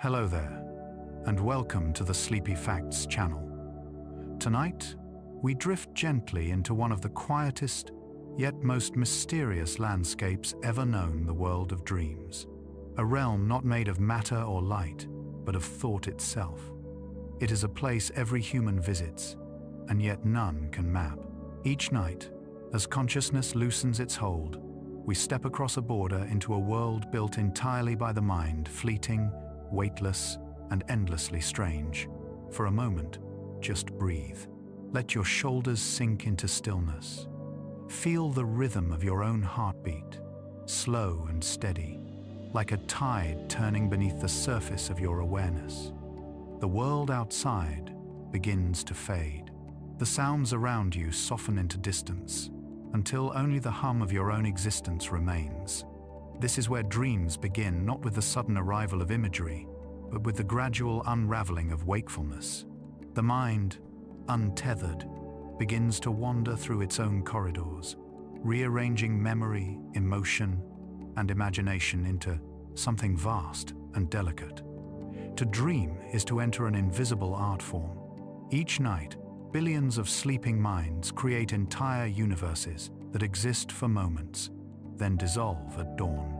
Hello there, and welcome to the Sleepy Facts channel. Tonight, we drift gently into one of the quietest, yet most mysterious landscapes ever known, the world of dreams. A realm not made of matter or light, but of thought itself. It is a place every human visits, and yet none can map. Each night, as consciousness loosens its hold, we step across a border into a world built entirely by the mind, fleeting, weightless, and endlessly strange. For a moment, just breathe. Let your shoulders sink into stillness. Feel the rhythm of your own heartbeat, slow and steady, like a tide turning beneath the surface of your awareness. The world outside begins to fade. The sounds around you soften into distance, until only the hum of your own existence remains. This is where dreams begin, not with the sudden arrival of imagery, but with the gradual unraveling of wakefulness. The mind, untethered, begins to wander through its own corridors, rearranging memory, emotion, and imagination into something vast and delicate. To dream is to enter an invisible art form. Each night, billions of sleeping minds create entire universes that exist for moments, then dissolve at dawn.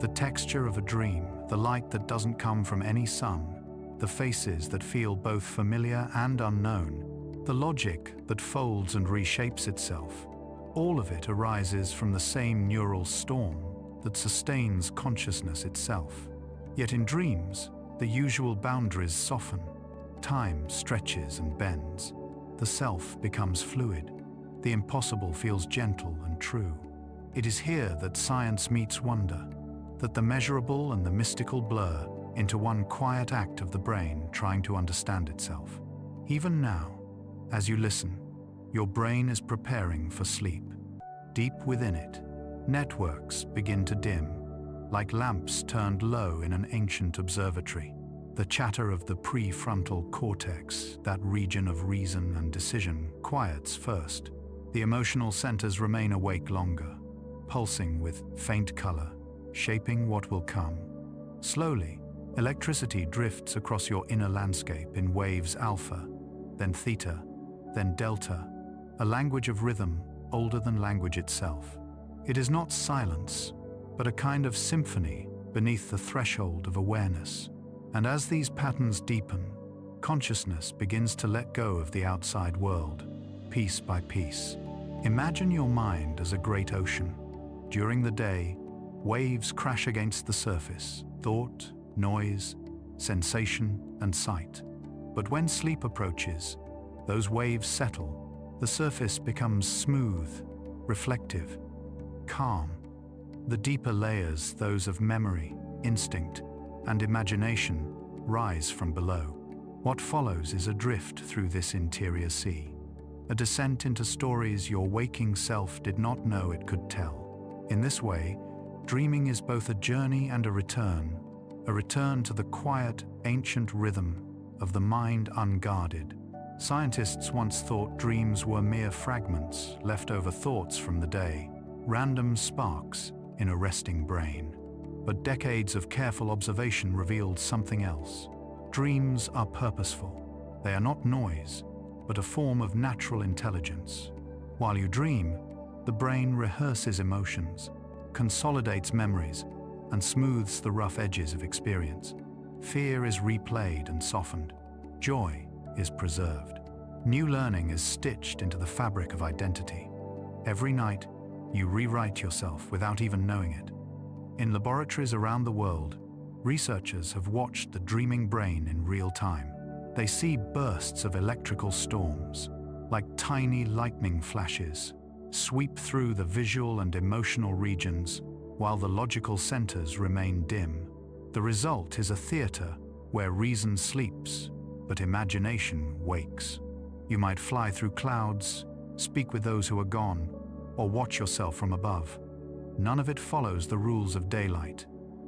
The texture of a dream, the light that doesn't come from any sun, the faces that feel both familiar and unknown, the logic that folds and reshapes itself, all of it arises from the same neural storm that sustains consciousness itself. Yet in dreams, the usual boundaries soften. Time stretches and bends. The self becomes fluid. The impossible feels gentle and true. It is here that science meets wonder, that the measurable and the mystical blur into one quiet act of the brain trying to understand itself. Even now, as you listen, your brain is preparing for sleep. Deep within it, networks begin to dim, like lamps turned low in an ancient observatory. The chatter of the prefrontal cortex, that region of reason and decision, quiets first. The emotional centers remain awake longer, pulsing with faint color, shaping what will come. Slowly, electricity drifts across your inner landscape in waves alpha, then theta, then delta, a language of rhythm older than language itself. It is not silence, but a kind of symphony beneath the threshold of awareness. And as these patterns deepen, consciousness begins to let go of the outside world, piece by piece. Imagine your mind as a great ocean. During the day, waves crash against the surface, thought, noise, sensation, and sight. But when sleep approaches, those waves settle. The surface becomes smooth, reflective, calm. The deeper layers, those of memory, instinct, and imagination, rise from below. What follows is a drift through this interior sea, a descent into stories your waking self did not know it could tell. In this way, dreaming is both a journey and a return to the quiet, ancient rhythm of the mind unguarded. Scientists once thought dreams were mere fragments, leftover thoughts from the day, random sparks in a resting brain. But decades of careful observation revealed something else. Dreams are purposeful. They are not noise, but a form of natural intelligence. While you dream, the brain rehearses emotions, consolidates memories, and smooths the rough edges of experience. Fear is replayed and softened. Joy is preserved. New learning is stitched into the fabric of identity. Every night, you rewrite yourself without even knowing it. In laboratories around the world, researchers have watched the dreaming brain in real time. They see bursts of electrical storms, like tiny lightning flashes, sweep through the visual and emotional regions, while the logical centers remain dim. The result is a theater where reason sleeps, but imagination wakes. You might fly through clouds, speak with those who are gone, or watch yourself from above. None of it follows the rules of daylight,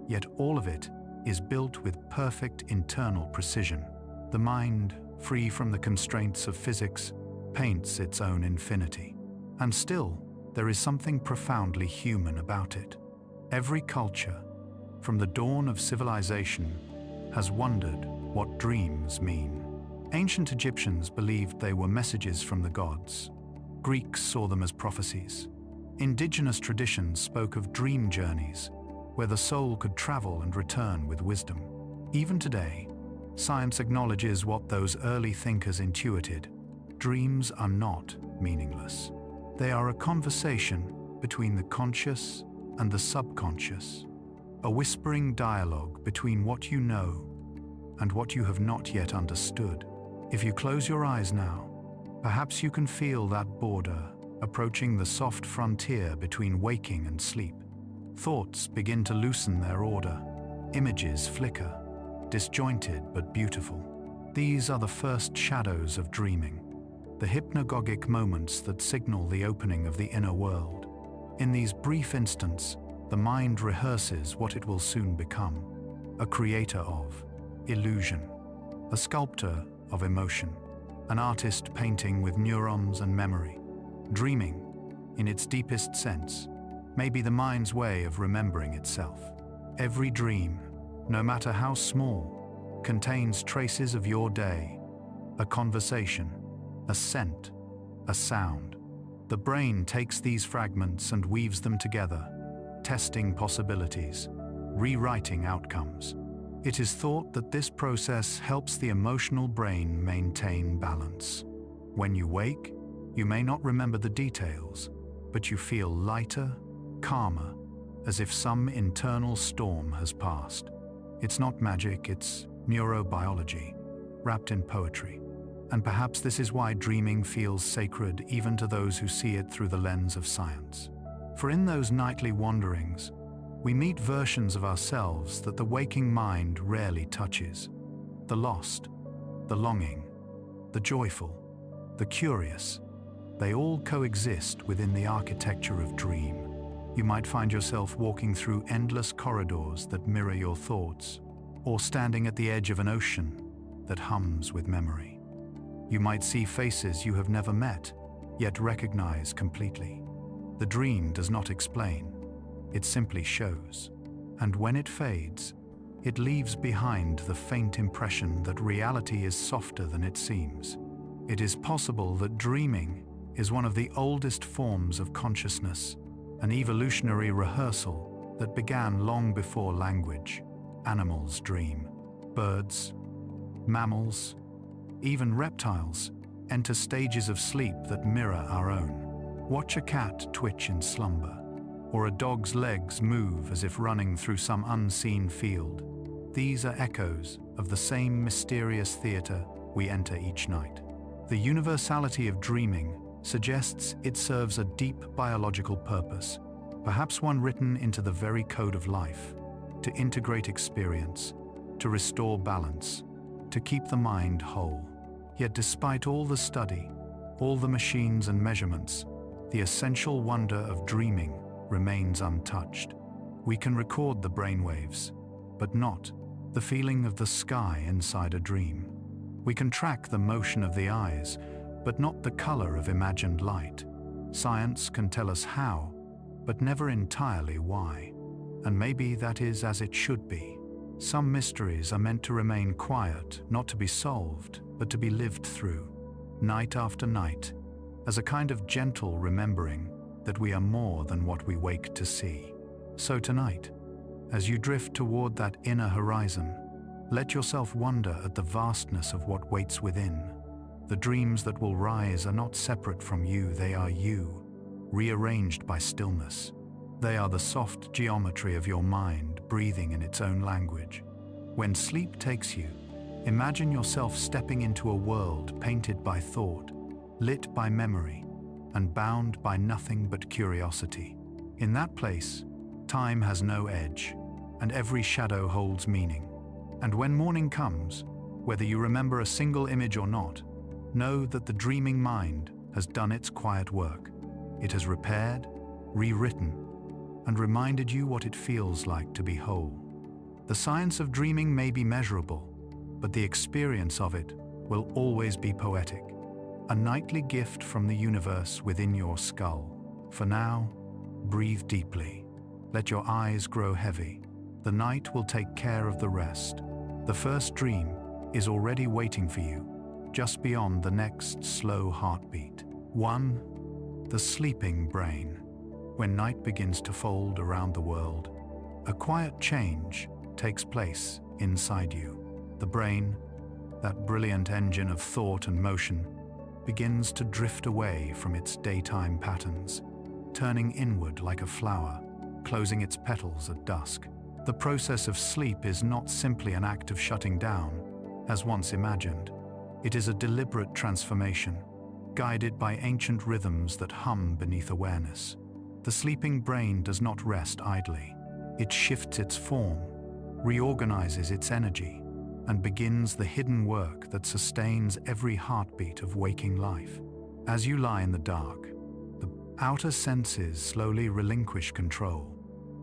yet all of it is built with perfect internal precision. The mind, free from the constraints of physics, paints its own infinity. And still, there is something profoundly human about it. Every culture, from the dawn of civilization, has wondered what dreams mean. Ancient Egyptians believed they were messages from the gods. Greeks saw them as prophecies. Indigenous traditions spoke of dream journeys, where the soul could travel and return with wisdom. Even today, science acknowledges what those early thinkers intuited. Dreams are not meaningless. They are a conversation between the conscious and the subconscious, a whispering dialogue between what you know and what you have not yet understood. If you close your eyes now, perhaps you can feel that border approaching the soft frontier between waking and sleep. Thoughts begin to loosen their order. Images flicker, disjointed but beautiful. These are the first shadows of dreaming, the hypnagogic moments that signal the opening of the inner world. In these brief instants, the mind rehearses what it will soon become: a creator of illusion, a sculptor of emotion, an artist painting with neurons and memory. Dreaming, in its deepest sense, may be the mind's way of remembering itself. Every dream, no matter how small, contains traces of your day, a conversation, a scent, a sound. The brain takes these fragments and weaves them together, testing possibilities, rewriting outcomes. It is thought that this process helps the emotional brain maintain balance. When you wake, you may not remember the details, but you feel lighter, calmer, as if some internal storm has passed. It's not magic, it's neurobiology, wrapped in poetry. And perhaps this is why dreaming feels sacred even to those who see it through the lens of science. For in those nightly wanderings, we meet versions of ourselves that the waking mind rarely touches. The lost, the longing, the joyful, the curious, they all coexist within the architecture of dream. You might find yourself walking through endless corridors that mirror your thoughts, or standing at the edge of an ocean that hums with memory. You might see faces you have never met, yet recognize completely. The dream does not explain, it simply shows. And when it fades, it leaves behind the faint impression that reality is softer than it seems. It is possible that dreaming is one of the oldest forms of consciousness, an evolutionary rehearsal that began long before language. Animals dream. Birds, mammals, even reptiles enter stages of sleep that mirror our own. Watch a cat twitch in slumber, or a dog's legs move as if running through some unseen field. These are echoes of the same mysterious theater we enter each night. The universality of dreaming suggests it serves a deep biological purpose, perhaps one written into the very code of life, to integrate experience, to restore balance, to keep the mind whole. Yet despite all the study, all the machines and measurements, the essential wonder of dreaming remains untouched. We can record the brainwaves, but not the feeling of the sky inside a dream. We can track the motion of the eyes, but not the color of imagined light. Science can tell us how, but never entirely why. And maybe that is as it should be. Some mysteries are meant to remain quiet, not to be solved, but to be lived through, night after night, as a kind of gentle remembering that we are more than what we wake to see. So tonight, as you drift toward that inner horizon, let yourself wonder at the vastness of what waits within. The dreams that will rise are not separate from you, they are you, rearranged by stillness. They are the soft geometry of your mind breathing in its own language. When sleep takes you, imagine yourself stepping into a world painted by thought, lit by memory, and bound by nothing but curiosity. In that place, time has no edge, and every shadow holds meaning. And when morning comes, whether you remember a single image or not, know that the dreaming mind has done its quiet work. It has repaired, rewritten, and reminded you what it feels like to be whole. The science of dreaming may be measurable, but the experience of it will always be poetic, a nightly gift from the universe within your skull. For now, breathe deeply. Let your eyes grow heavy. The night will take care of the rest. The first dream is already waiting for you, just beyond the next slow heartbeat. 1. The sleeping brain. When night begins to fold around the world, a quiet change takes place inside you. The brain, that brilliant engine of thought and motion, begins to drift away from its daytime patterns, turning inward like a flower, closing its petals at dusk. The process of sleep is not simply an act of shutting down, as once imagined. It is a deliberate transformation, guided by ancient rhythms that hum beneath awareness. The sleeping brain does not rest idly. It shifts its form, reorganizes its energy, and begins the hidden work that sustains every heartbeat of waking life. As you lie in the dark, the outer senses slowly relinquish control.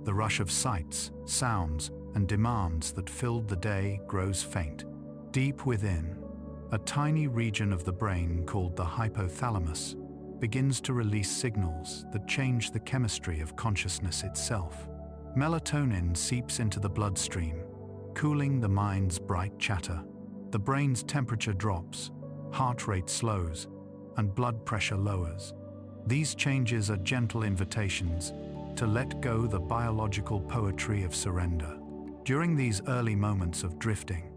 The rush of sights, sounds, and demands that filled the day grows faint. Deep within, a tiny region of the brain called the hypothalamus begins to release signals that change the chemistry of consciousness itself. Melatonin seeps into the bloodstream, cooling the mind's bright chatter. The brain's temperature drops, heart rate slows, and blood pressure lowers. These changes are gentle invitations to let go the biological poetry of surrender. During these early moments of drifting,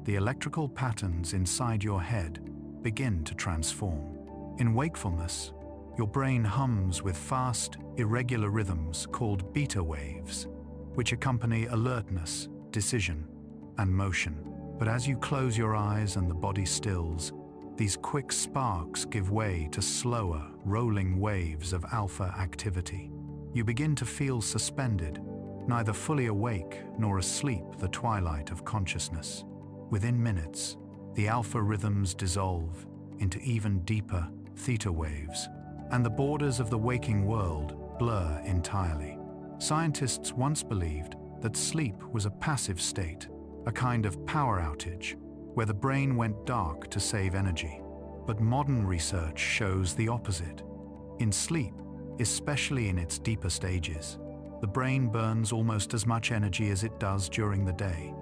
the electrical patterns inside your head begin to transform. In wakefulness, your brain hums with fast, irregular rhythms called beta waves, which accompany alertness, decision, and motion. But as you close your eyes and the body stills, these quick sparks give way to slower, rolling waves of alpha activity. You begin to feel suspended, neither fully awake nor asleep, the twilight of consciousness. Within minutes, the alpha rhythms dissolve into even deeper theta waves, and the borders of the waking world blur entirely. Scientists once believed that sleep was a passive state, a kind of power outage, where the brain went dark to save energy. But modern research shows the opposite. In sleep, especially in its deeper stages, the brain burns almost as much energy as it does during the day.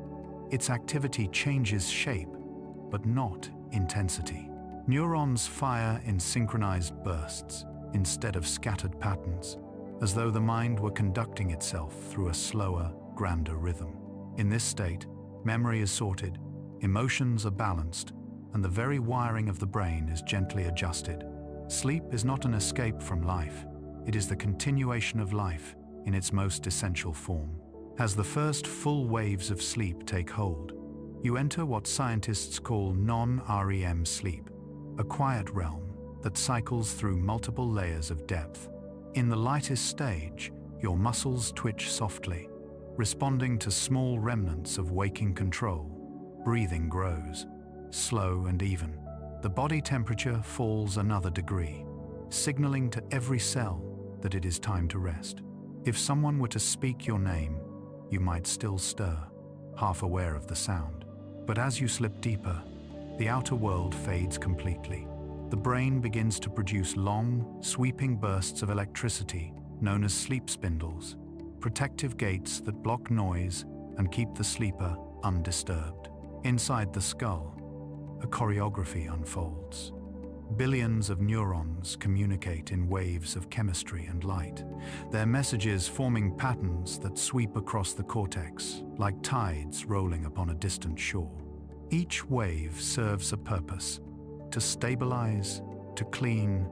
Its activity changes shape, but not intensity. Neurons fire in synchronized bursts instead of scattered patterns, as though the mind were conducting itself through a slower, grander rhythm. In this state, memory is sorted, emotions are balanced, and the very wiring of the brain is gently adjusted. Sleep is not an escape from life. It is the continuation of life in its most essential form. As the first full waves of sleep take hold, you enter what scientists call non-REM sleep, a quiet realm that cycles through multiple layers of depth. In the lightest stage, your muscles twitch softly, responding to small remnants of waking control. Breathing grows, slow and even. The body temperature falls another degree, signaling to every cell that it is time to rest. If someone were to speak your name, you might still stir, half aware of the sound. But as you slip deeper, the outer world fades completely. The brain begins to produce long, sweeping bursts of electricity known as sleep spindles, protective gates that block noise and keep the sleeper undisturbed. Inside the skull, a choreography unfolds. Billions of neurons communicate in waves of chemistry and light, their messages forming patterns that sweep across the cortex like tides rolling upon a distant shore. Each wave serves a purpose: to stabilize, to clean,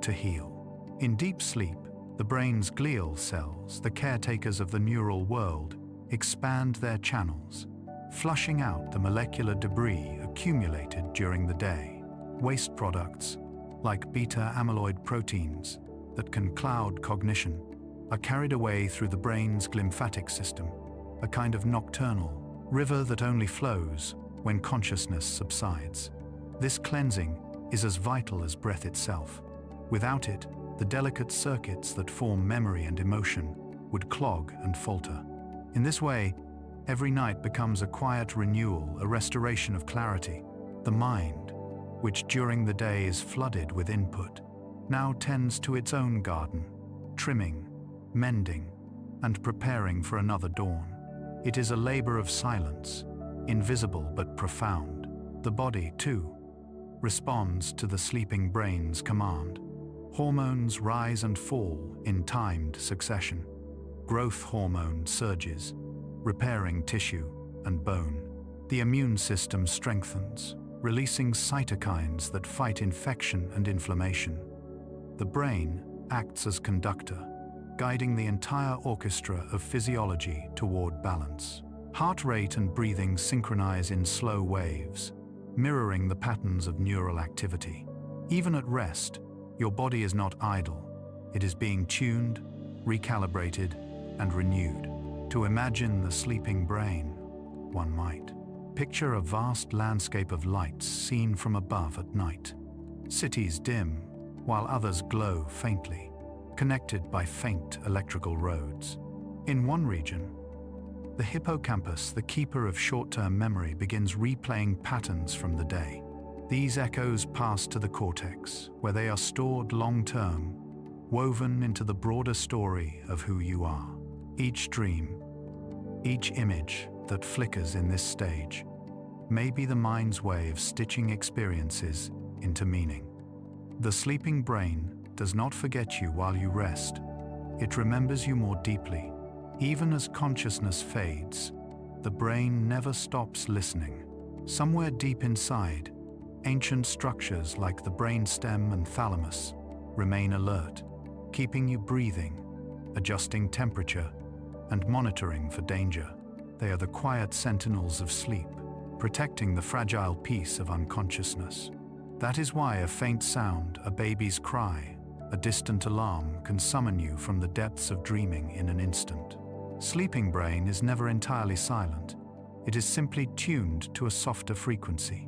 to heal. In deep sleep, the brain's glial cells, the caretakers of the neural world, expand their channels, flushing out the molecular debris accumulated during the day. Waste products, like beta-amyloid proteins that can cloud cognition, are carried away through the brain's glymphatic system, a kind of nocturnal river that only flows when consciousness subsides. This cleansing is as vital as breath itself. Without it, the delicate circuits that form memory and emotion would clog and falter. In this way, every night becomes a quiet renewal, a restoration of clarity. The mind, which during the day is flooded with input, now tends to its own garden, trimming, mending, and preparing for another dawn. It is a labor of silence, invisible but profound. The body, too, responds to the sleeping brain's command. Hormones rise and fall in timed succession. Growth hormone surges, repairing tissue and bone. The immune system strengthens, releasing cytokines that fight infection and inflammation. The brain acts as conductor, guiding the entire orchestra of physiology toward balance. Heart rate and breathing synchronize in slow waves, mirroring the patterns of neural activity. Even at rest, your body is not idle. It is being tuned, recalibrated, and renewed. To imagine the sleeping brain, one might picture a vast landscape of lights seen from above at night. Cities dim, while others glow faintly, connected by faint electrical roads. In one region, the hippocampus, the keeper of short-term memory, begins replaying patterns from the day. These echoes pass to the cortex, where they are stored long-term, woven into the broader story of who you are. Each dream, each image that flickers in this stage, may be the mind's way of stitching experiences into meaning. The sleeping brain does not forget you while you rest. It remembers you more deeply. Even as consciousness fades, the brain never stops listening. Somewhere deep inside, ancient structures like the brainstem and thalamus remain alert, keeping you breathing, adjusting temperature, and monitoring for danger. They are the quiet sentinels of sleep, protecting the fragile peace of unconsciousness. That is why a faint sound, a baby's cry, a distant alarm can summon you from the depths of dreaming in an instant. Sleeping brain is never entirely silent. It is simply tuned to a softer frequency.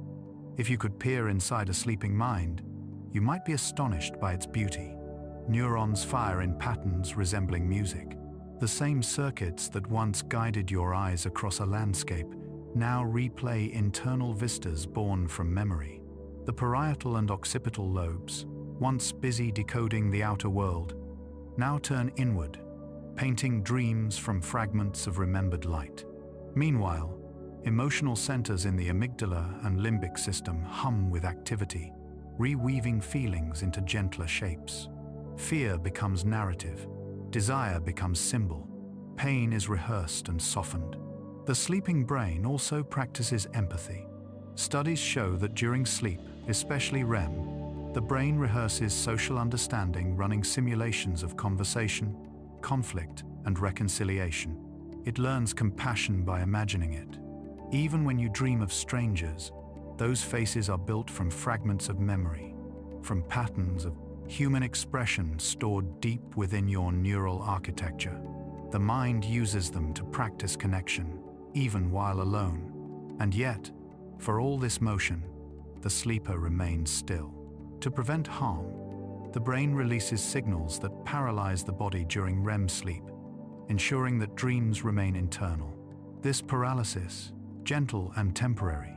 If you could peer inside a sleeping mind, you might be astonished by its beauty. Neurons fire in patterns resembling music. The same circuits that once guided your eyes across a landscape now replay internal vistas born from memory. The parietal and occipital lobes, once busy decoding the outer world, now turn inward, painting dreams from fragments of remembered light. Meanwhile, emotional centers in the amygdala and limbic system hum with activity, reweaving feelings into gentler shapes. Fear becomes narrative, desire becomes symbol, pain is rehearsed and softened. The sleeping brain also practices empathy. Studies show that during sleep, especially REM, the brain rehearses social understanding, running simulations of conversation, conflict, and reconciliation. It learns compassion by imagining it. Even when you dream of strangers, those faces are built from fragments of memory, from patterns of human expression stored deep within your neural architecture. The mind uses them to practice connection, even while alone. And yet, for all this motion, the sleeper remains still. To prevent harm, the brain releases signals that paralyze the body during REM sleep, ensuring that dreams remain internal. This paralysis, gentle and temporary,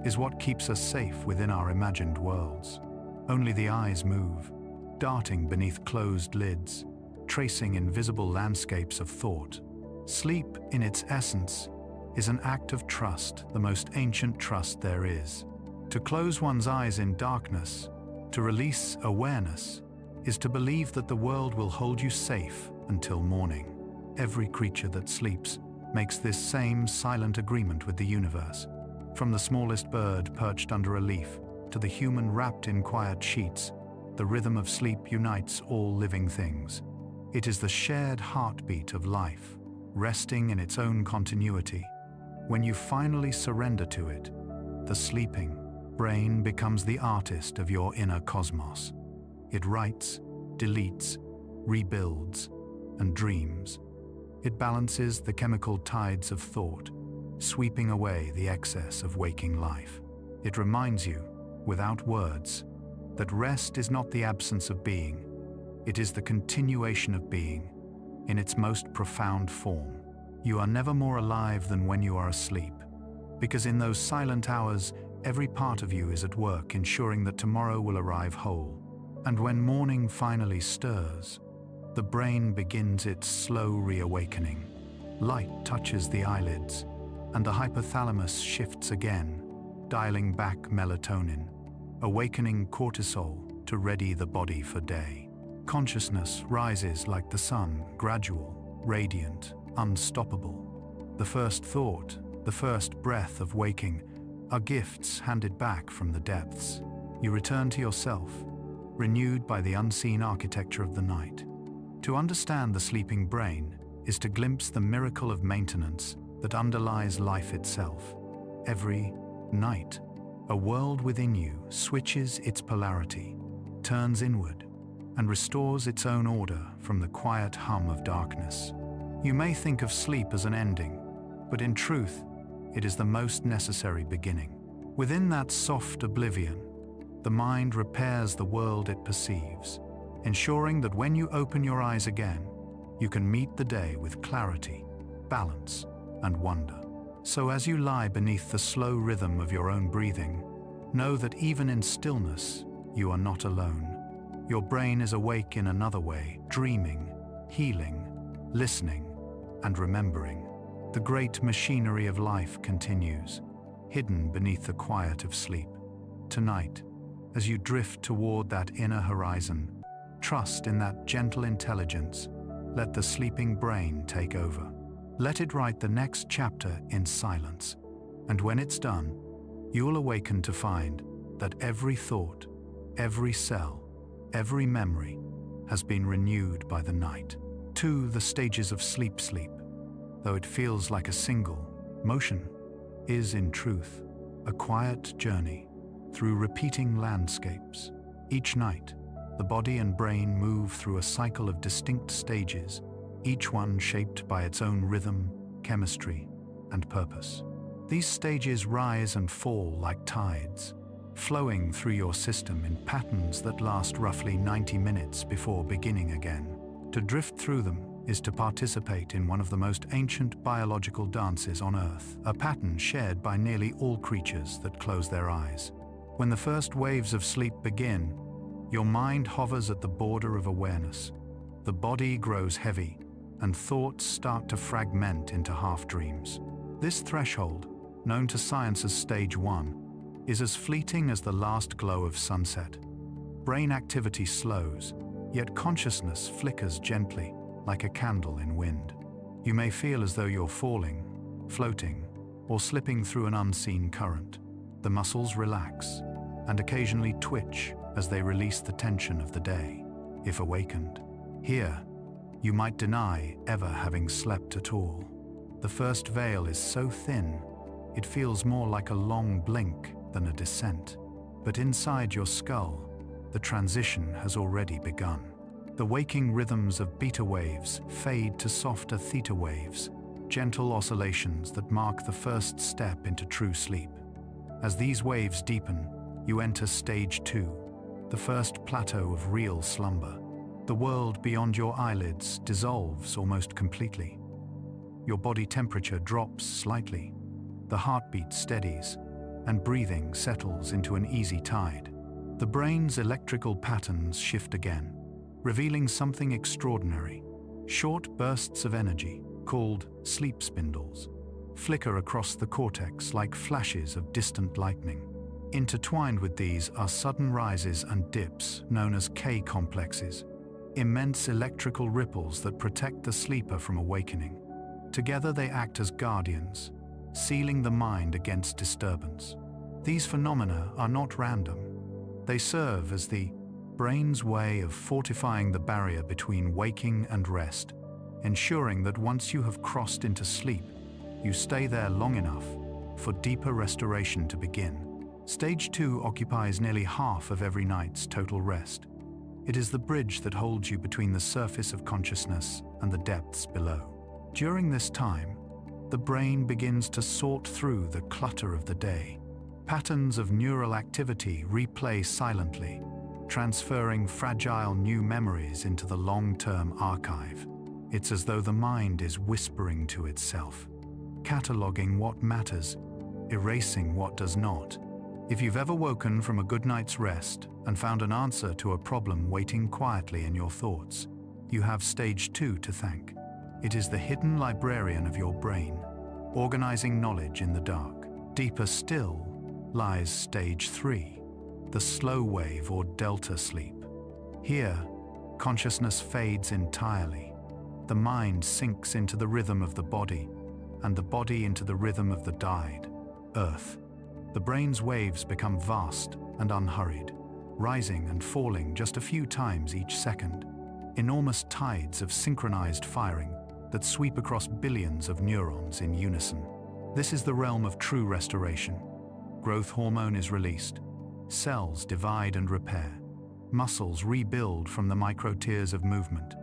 is what keeps us safe within our imagined worlds. Only the eyes move, darting beneath closed lids, tracing invisible landscapes of thought. Sleep, in its essence, is an act of trust, the most ancient trust there is. To close one's eyes in darkness, to release awareness, is to believe that the world will hold you safe until morning. Every creature that sleeps makes this same silent agreement with the universe. From the smallest bird perched under a leaf to the human wrapped in quiet sheets, the rhythm of sleep unites all living things. It is the shared heartbeat of life, resting in its own continuity. When you finally surrender to it, the sleeping brain becomes the artist of your inner cosmos. It writes, deletes, rebuilds, and dreams. It balances the chemical tides of thought, sweeping away the excess of waking life. It reminds you, without words, that rest is not the absence of being. It is the continuation of being, in its most profound form. You are never more alive than when you are asleep, because in those silent hours, every part of you is at work ensuring that tomorrow will arrive whole. And when morning finally stirs, the brain begins its slow reawakening. Light touches the eyelids, and the hypothalamus shifts again, dialing back melatonin, awakening cortisol to ready the body for day. Consciousness rises like the sun, gradual, radiant, unstoppable. The first thought, the first breath of waking, are gifts handed back from the depths. You return to yourself, renewed by the unseen architecture of the night. To understand the sleeping brain is to glimpse the miracle of maintenance that underlies life itself. Every night, a world within you switches its polarity, turns inward, and restores its own order from the quiet hum of darkness. You may think of sleep as an ending, but in truth, it is the most necessary beginning. Within that soft oblivion, the mind repairs the world it perceives, ensuring that when you open your eyes again, you can meet the day with clarity, balance, and wonder. So as you lie beneath the slow rhythm of your own breathing, know that even in stillness, you are not alone. Your brain is awake in another way, dreaming, healing, listening, and remembering. The great machinery of life continues, hidden beneath the quiet of sleep. Tonight, as you drift toward that inner horizon, trust in that gentle intelligence. Let the sleeping brain take over. Let it write the next chapter in silence. And when it's done, you'll awaken to find that every thought, every cell, every memory has been renewed by the night. The stages of sleep, though it feels like a single motion, is in truth a quiet journey through repeating landscapes. Each night, the body and brain move through a cycle of distinct stages, each one shaped by its own rhythm, chemistry, and purpose. These stages rise and fall like tides, flowing through your system in patterns that last roughly 90 minutes before beginning again. To drift through them is to participate in one of the most ancient biological dances on Earth, a pattern shared by nearly all creatures that close their eyes. When the first waves of sleep begin, your mind hovers at the border of awareness. The body grows heavy, and thoughts start to fragment into half-dreams. This threshold, known to science as stage 1, is as fleeting as the last glow of sunset. Brain activity slows, yet consciousness flickers gently, like a candle in wind. You may feel as though you're falling, floating, or slipping through an unseen current. The muscles relax, and occasionally twitch as they release the tension of the day. If awakened, here, you might deny ever having slept at all. The first veil is so thin, it feels more like a long blink than a descent. But inside your skull, the transition has already begun. The waking rhythms of beta waves fade to softer theta waves, gentle oscillations that mark the first step into true sleep. As these waves deepen, you enter stage 2, the first plateau of real slumber. The world beyond your eyelids dissolves almost completely. Your body temperature drops slightly, the heartbeat steadies, and breathing settles into an easy tide. The brain's electrical patterns shift again, revealing something extraordinary. Short bursts of energy, called sleep spindles, flicker across the cortex like flashes of distant lightning. Intertwined with these are sudden rises and dips known as K-complexes, immense electrical ripples that protect the sleeper from awakening. Together they act as guardians, sealing the mind against disturbance. These phenomena are not random. They serve as the brain's way of fortifying the barrier between waking and rest, ensuring that once you have crossed into sleep, you stay there long enough for deeper restoration to begin. Stage 2 occupies nearly half of every night's total rest. It is the bridge that holds you between the surface of consciousness and the depths below. During this time, the brain begins to sort through the clutter of the day. Patterns of neural activity replay silently, transferring fragile new memories into the long-term archive. It's as though the mind is whispering to itself, cataloging what matters, erasing what does not. If you've ever woken from a good night's rest and found an answer to a problem waiting quietly in your thoughts, you have stage 2 to thank. It is the hidden librarian of your brain, organizing knowledge in the dark. Deeper still lies stage 3, the slow wave or delta sleep. Here, consciousness fades entirely. The mind sinks into the rhythm of the body, and the body into the rhythm of the died, earth. The brain's waves become vast and unhurried, rising and falling just a few times each second. Enormous tides of synchronized firing that sweep across billions of neurons in unison. This is the realm of true restoration. Growth hormone is released. Cells divide and repair. Muscles rebuild from the micro-tears of movement.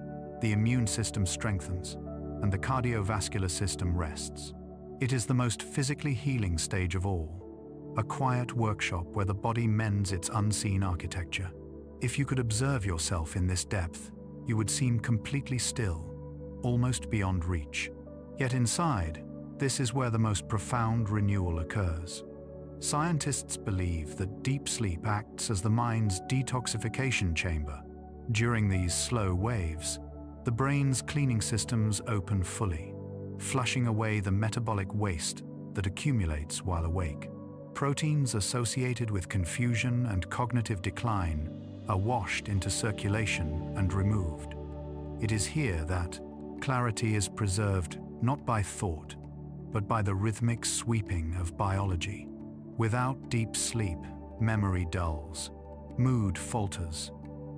The immune system strengthens, and the cardiovascular system rests. It is the most physically healing stage of all, a quiet workshop where the body mends its unseen architecture. If you could observe yourself in this depth, you would seem completely still, almost beyond reach. Yet inside, this is where the most profound renewal occurs. Scientists believe that deep sleep acts as the mind's detoxification chamber. During these slow waves, the brain's cleaning systems open fully, flushing away the metabolic waste that accumulates while awake. Proteins associated with confusion and cognitive decline are washed into circulation and removed. It is here that clarity is preserved not by thought, but by the rhythmic sweeping of biology. Without deep sleep, memory dulls, mood falters,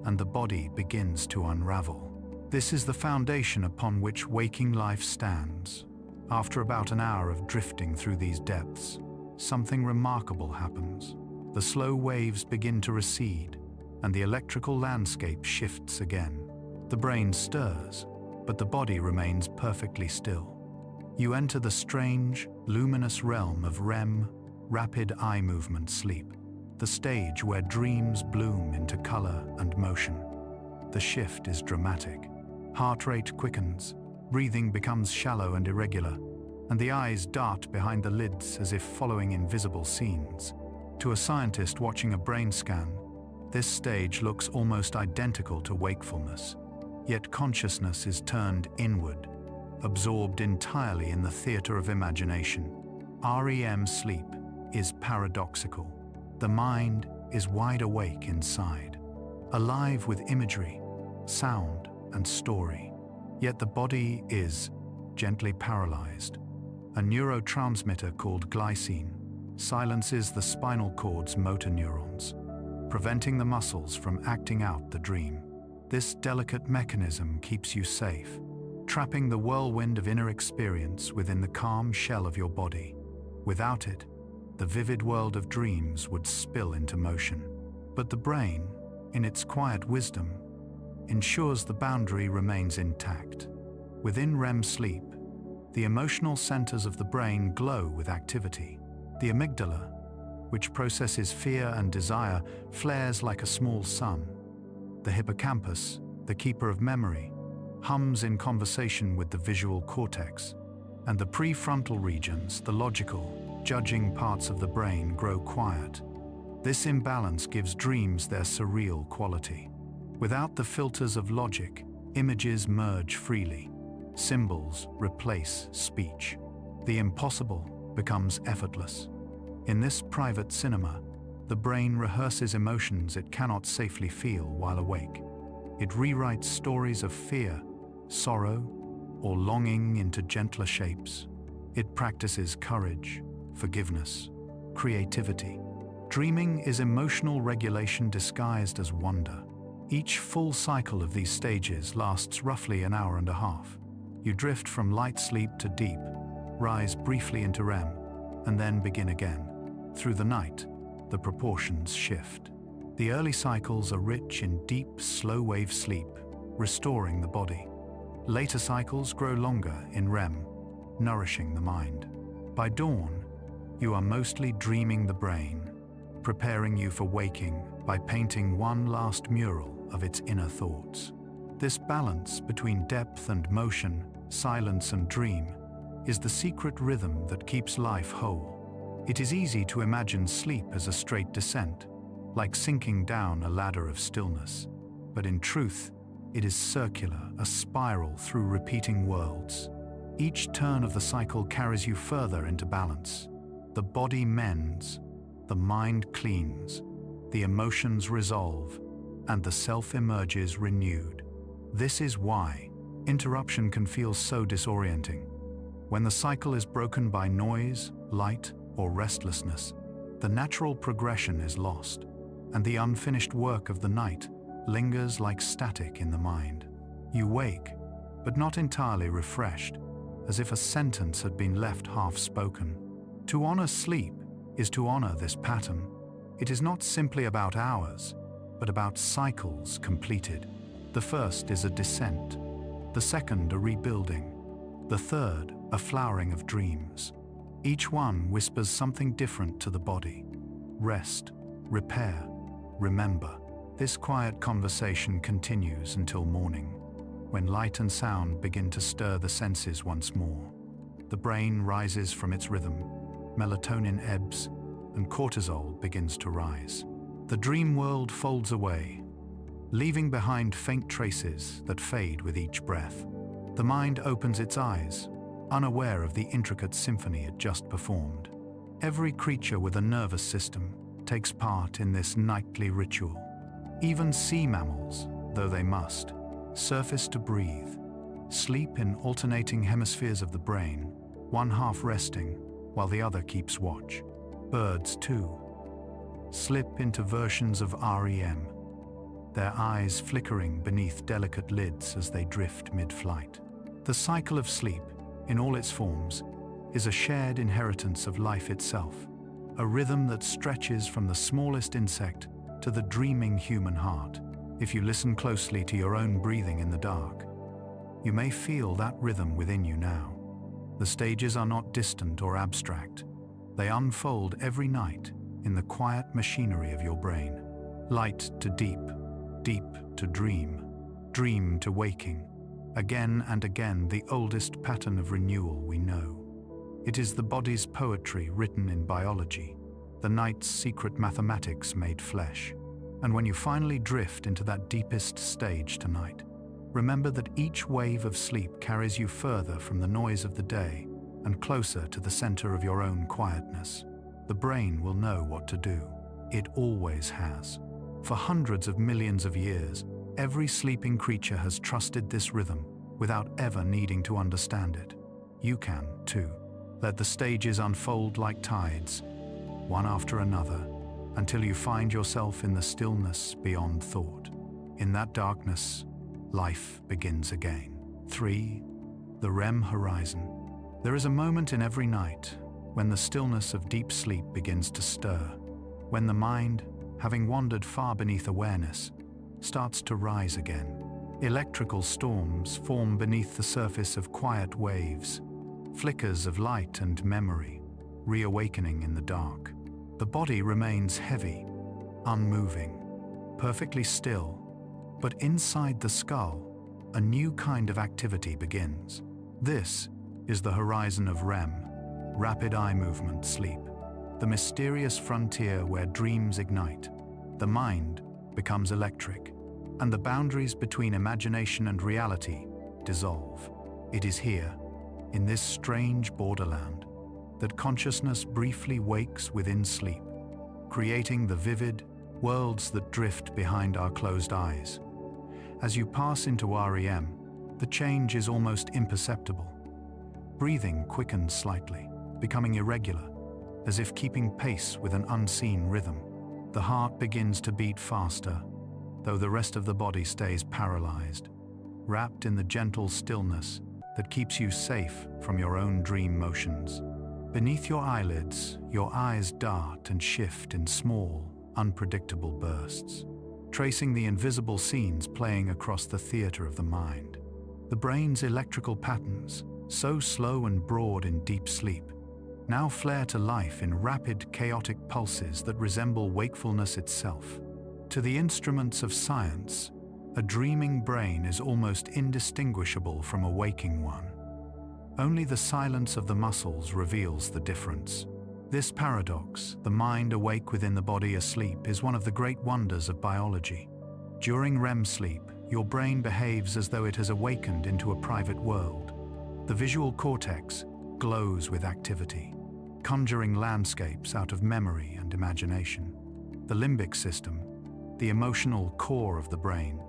and the body begins to unravel. This is the foundation upon which waking life stands. After about an hour of drifting through these depths, something remarkable happens. The slow waves begin to recede, and the electrical landscape shifts again. The brain stirs, but the body remains perfectly still. You enter the strange, luminous realm of REM, rapid eye movement sleep, the stage where dreams bloom into color and motion. The shift is dramatic. Heart rate quickens, breathing becomes shallow and irregular, and the eyes dart behind the lids as if following invisible scenes. To a scientist watching a brain scan, this stage looks almost identical to wakefulness, yet consciousness is turned inward, absorbed entirely in the theater of imagination. REM sleep is paradoxical. The mind is wide awake inside, alive with imagery, sound, and story. Yet the body is gently paralyzed. A neurotransmitter called glycine silences the spinal cord's motor neurons, preventing the muscles from acting out the dream. This delicate mechanism keeps you safe, trapping the whirlwind of inner experience within the calm shell of your body. Without it, the vivid world of dreams would spill into motion. But the brain, in its quiet wisdom, ensures the boundary remains intact. Within REM sleep, the emotional centers of the brain glow with activity. The amygdala, which processes fear and desire, flares like a small sun. The hippocampus, the keeper of memory, hums in conversation with the visual cortex, and the prefrontal regions, the logical, judging parts of the brain, grow quiet. This imbalance gives dreams their surreal quality. Without the filters of logic, images merge freely. Symbols replace speech. The impossible becomes effortless. In this private cinema, the brain rehearses emotions it cannot safely feel while awake. It rewrites stories of fear, sorrow, or longing into gentler shapes. It practices courage, forgiveness, creativity. Dreaming is emotional regulation disguised as wonder. Each full cycle of these stages lasts roughly an hour and a half. You drift from light sleep to deep, rise briefly into REM, and then begin again. Through the night, the proportions shift. The early cycles are rich in deep, slow-wave sleep, restoring the body. Later cycles grow longer in REM, nourishing the mind. By dawn, you are mostly dreaming the brain, preparing you for waking by painting one last mural of its inner thoughts. This balance between depth and motion, silence and dream, is the secret rhythm that keeps life whole. It is easy to imagine sleep as a straight descent, like sinking down a ladder of stillness. But in truth, it is circular, a spiral through repeating worlds. Each turn of the cycle carries you further into balance. The body mends, the mind cleans, the emotions resolve, and the self emerges renewed. This is why interruption can feel so disorienting. When the cycle is broken by noise, light, or restlessness, the natural progression is lost, and the unfinished work of the night lingers like static in the mind. You wake, but not entirely refreshed, as if a sentence had been left half-spoken. To honor sleep is to honor this pattern. It is not simply about hours, but about cycles completed. The first is a descent, the second a rebuilding, the third a flowering of dreams. Each one whispers something different to the body. Rest, repair, remember. This quiet conversation continues until morning, when light and sound begin to stir the senses once more. The brain rises from its rhythm, melatonin ebbs, and cortisol begins to rise. The dream world folds away, leaving behind faint traces that fade with each breath. The mind opens its eyes, unaware of the intricate symphony it just performed. Every creature with a nervous system takes part in this nightly ritual. Even sea mammals, though they must, surface to breathe, sleep in alternating hemispheres of the brain, one half resting while the other keeps watch. Birds, too, slip into versions of REM, their eyes flickering beneath delicate lids as they drift mid-flight. The cycle of sleep, in all its forms, is a shared inheritance of life itself, a rhythm that stretches from the smallest insect to the dreaming human heart. If you listen closely to your own breathing in the dark, you may feel that rhythm within you now. The stages are not distant or abstract. They unfold every night in the quiet machinery of your brain. Light to deep, deep to dream, dream to waking. Again and again, the oldest pattern of renewal we know. It is the body's poetry written in biology, the night's secret mathematics made flesh. And when you finally drift into that deepest stage tonight, remember that each wave of sleep carries you further from the noise of the day and closer to the center of your own quietness. The brain will know what to do. It always has. For hundreds of millions of years, every sleeping creature has trusted this rhythm without ever needing to understand it. You can, too. Let the stages unfold like tides, one after another, until you find yourself in the stillness beyond thought. In that darkness, life begins again. 3. The REM horizon. There is a moment in every night when the stillness of deep sleep begins to stir, when the mind, having wandered far beneath awareness, starts to rise again. Electrical storms form beneath the surface of quiet waves, flickers of light and memory, reawakening in the dark. The body remains heavy, unmoving, perfectly still, but inside the skull, a new kind of activity begins. This is the horizon of REM, rapid eye movement sleep, the mysterious frontier where dreams ignite. The mind becomes electric, and the boundaries between imagination and reality dissolve. It is here, in this strange borderland, that consciousness briefly wakes within sleep, creating the vivid worlds that drift behind our closed eyes. As you pass into REM, the change is almost imperceptible. Breathing quickens slightly, becoming irregular, as if keeping pace with an unseen rhythm. The heart begins to beat faster, though the rest of the body stays paralyzed, wrapped in the gentle stillness that keeps you safe from your own dream motions. Beneath your eyelids, your eyes dart and shift in small, unpredictable bursts, tracing the invisible scenes playing across the theater of the mind. The brain's electrical patterns, so slow and broad in deep sleep, now flare to life in rapid, chaotic pulses that resemble wakefulness itself. To the instruments of science, a dreaming brain is almost indistinguishable from a waking one. Only the silence of the muscles reveals the difference. This paradox, the mind awake within the body asleep, is one of the great wonders of biology. During REM sleep, your brain behaves as though it has awakened into a private world, The visual cortex glows with activity, conjuring landscapes out of memory and imagination. The limbic system, the emotional core of the brain,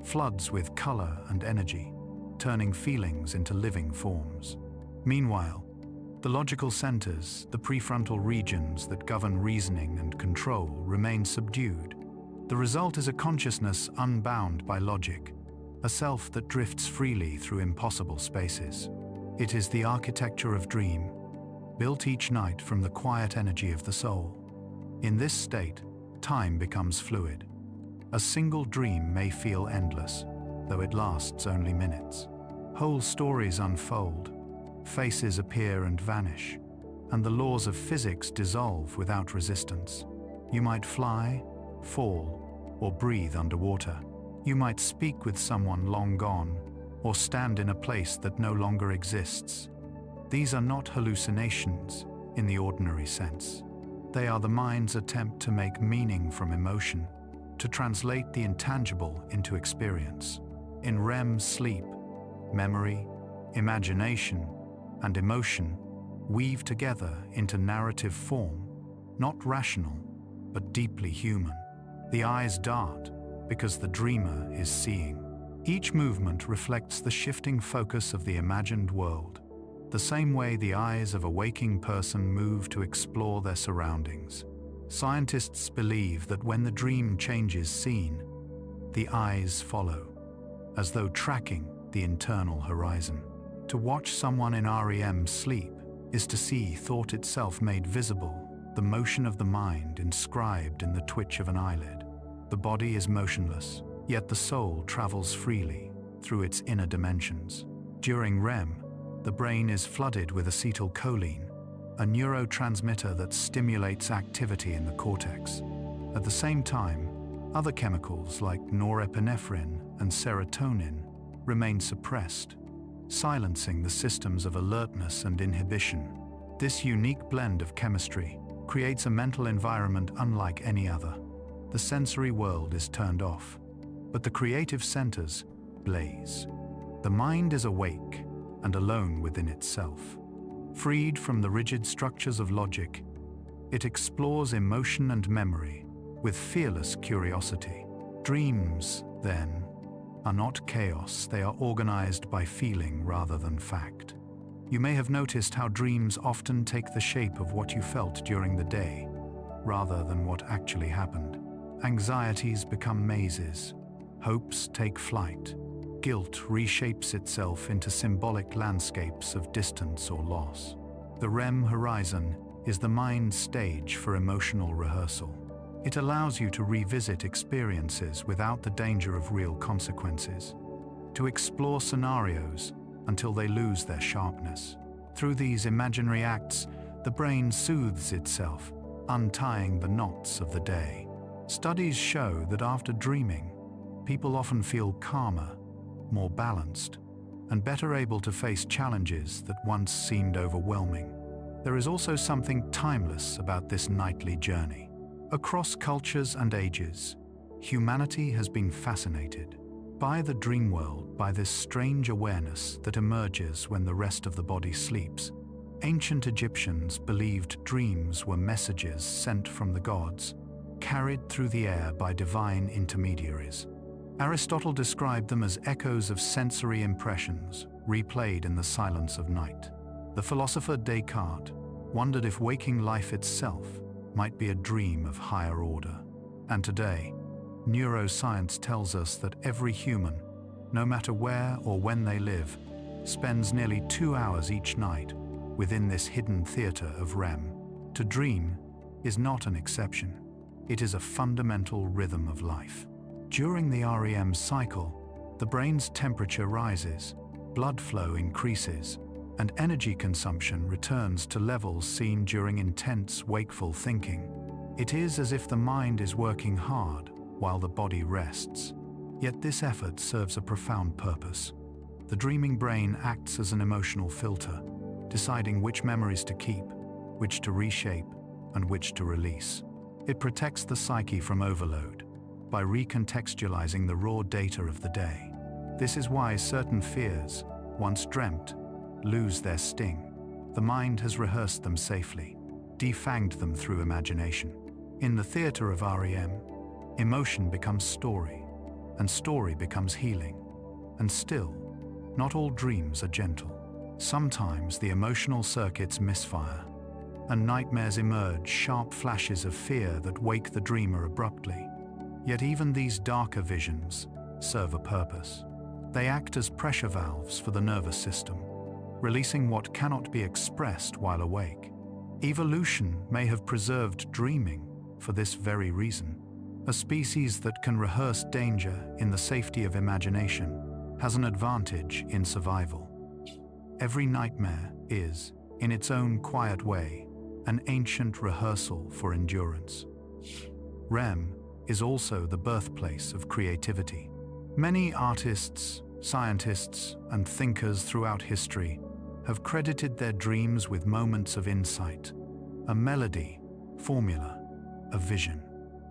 floods with color and energy, turning feelings into living forms. Meanwhile, the logical centers, the prefrontal regions that govern reasoning and control, remain subdued. The result is a consciousness unbound by logic, a self that drifts freely through impossible spaces. It is the architecture of dream, built each night from the quiet energy of the soul. In this state, time becomes fluid. A single dream may feel endless, though it lasts only minutes. Whole stories unfold, faces appear and vanish, and the laws of physics dissolve without resistance. You might fly, fall, or breathe underwater. You might speak with someone long gone, or stand in a place that no longer exists. These are not hallucinations in the ordinary sense. They are the mind's attempt to make meaning from emotion, to translate the intangible into experience. In REM sleep, memory, imagination, and emotion weave together into narrative form, not rational, but deeply human. The eyes dart because the dreamer is seeing. Each movement reflects the shifting focus of the imagined world, the same way the eyes of a waking person move to explore their surroundings. Scientists believe that when the dream changes scene, the eyes follow, as though tracking the internal horizon. To watch someone in REM sleep is to see thought itself made visible, the motion of the mind inscribed in the twitch of an eyelid. The body is motionless, yet the soul travels freely through its inner dimensions. During REM, the brain is flooded with acetylcholine, a neurotransmitter that stimulates activity in the cortex. At the same time, other chemicals like norepinephrine and serotonin remain suppressed, silencing the systems of alertness and inhibition. This unique blend of chemistry creates a mental environment unlike any other. The sensory world is turned off, but the creative centers blaze. The mind is awake and alone within itself. Freed from the rigid structures of logic, it explores emotion and memory with fearless curiosity. Dreams, then, are not chaos, they are organized by feeling rather than fact. You may have noticed how dreams often take the shape of what you felt during the day, rather than what actually happened. Anxieties become mazes, hopes take flight, guilt reshapes itself into symbolic landscapes of distance or loss. The REM horizon is the mind's stage for emotional rehearsal. It allows you to revisit experiences without the danger of real consequences, to explore scenarios until they lose their sharpness. Through these imaginary acts, the brain soothes itself, untying the knots of the day. Studies show that after dreaming, people often feel calmer, more balanced, and better able to face challenges that once seemed overwhelming. There is also something timeless about this nightly journey. Across cultures and ages, humanity has been fascinated by the dream world, by this strange awareness that emerges when the rest of the body sleeps. Ancient Egyptians believed dreams were messages sent from the gods, carried through the air by divine intermediaries. Aristotle described them as echoes of sensory impressions, replayed in the silence of night. The philosopher Descartes wondered if waking life itself might be a dream of higher order. And today, neuroscience tells us that every human, no matter where or when they live, spends nearly 2 hours each night within this hidden theater of REM. To dream is not an exception. It is a fundamental rhythm of life. During the REM cycle, the brain's temperature rises, blood flow increases, and energy consumption returns to levels seen during intense wakeful thinking. It is as if the mind is working hard while the body rests. Yet this effort serves a profound purpose. The dreaming brain acts as an emotional filter, deciding which memories to keep, which to reshape, and which to release. It protects the psyche from overload by recontextualizing the raw data of the day. This is why certain fears, once dreamt, lose their sting. The mind has rehearsed them safely, defanged them through imagination. In the theater of REM, emotion becomes story, and story becomes healing. And still, not all dreams are gentle. Sometimes the emotional circuits misfire, and nightmares emerge, sharp flashes of fear that wake the dreamer abruptly. Yet even these darker visions serve a purpose. They act as pressure valves for the nervous system, releasing what cannot be expressed while awake. Evolution may have preserved dreaming for this very reason. A species that can rehearse danger in the safety of imagination has an advantage in survival. Every nightmare is, in its own quiet way, an ancient rehearsal for endurance. REM is also the birthplace of creativity. Many artists, scientists, and thinkers throughout history have credited their dreams with moments of insight, a melody, formula, a vision.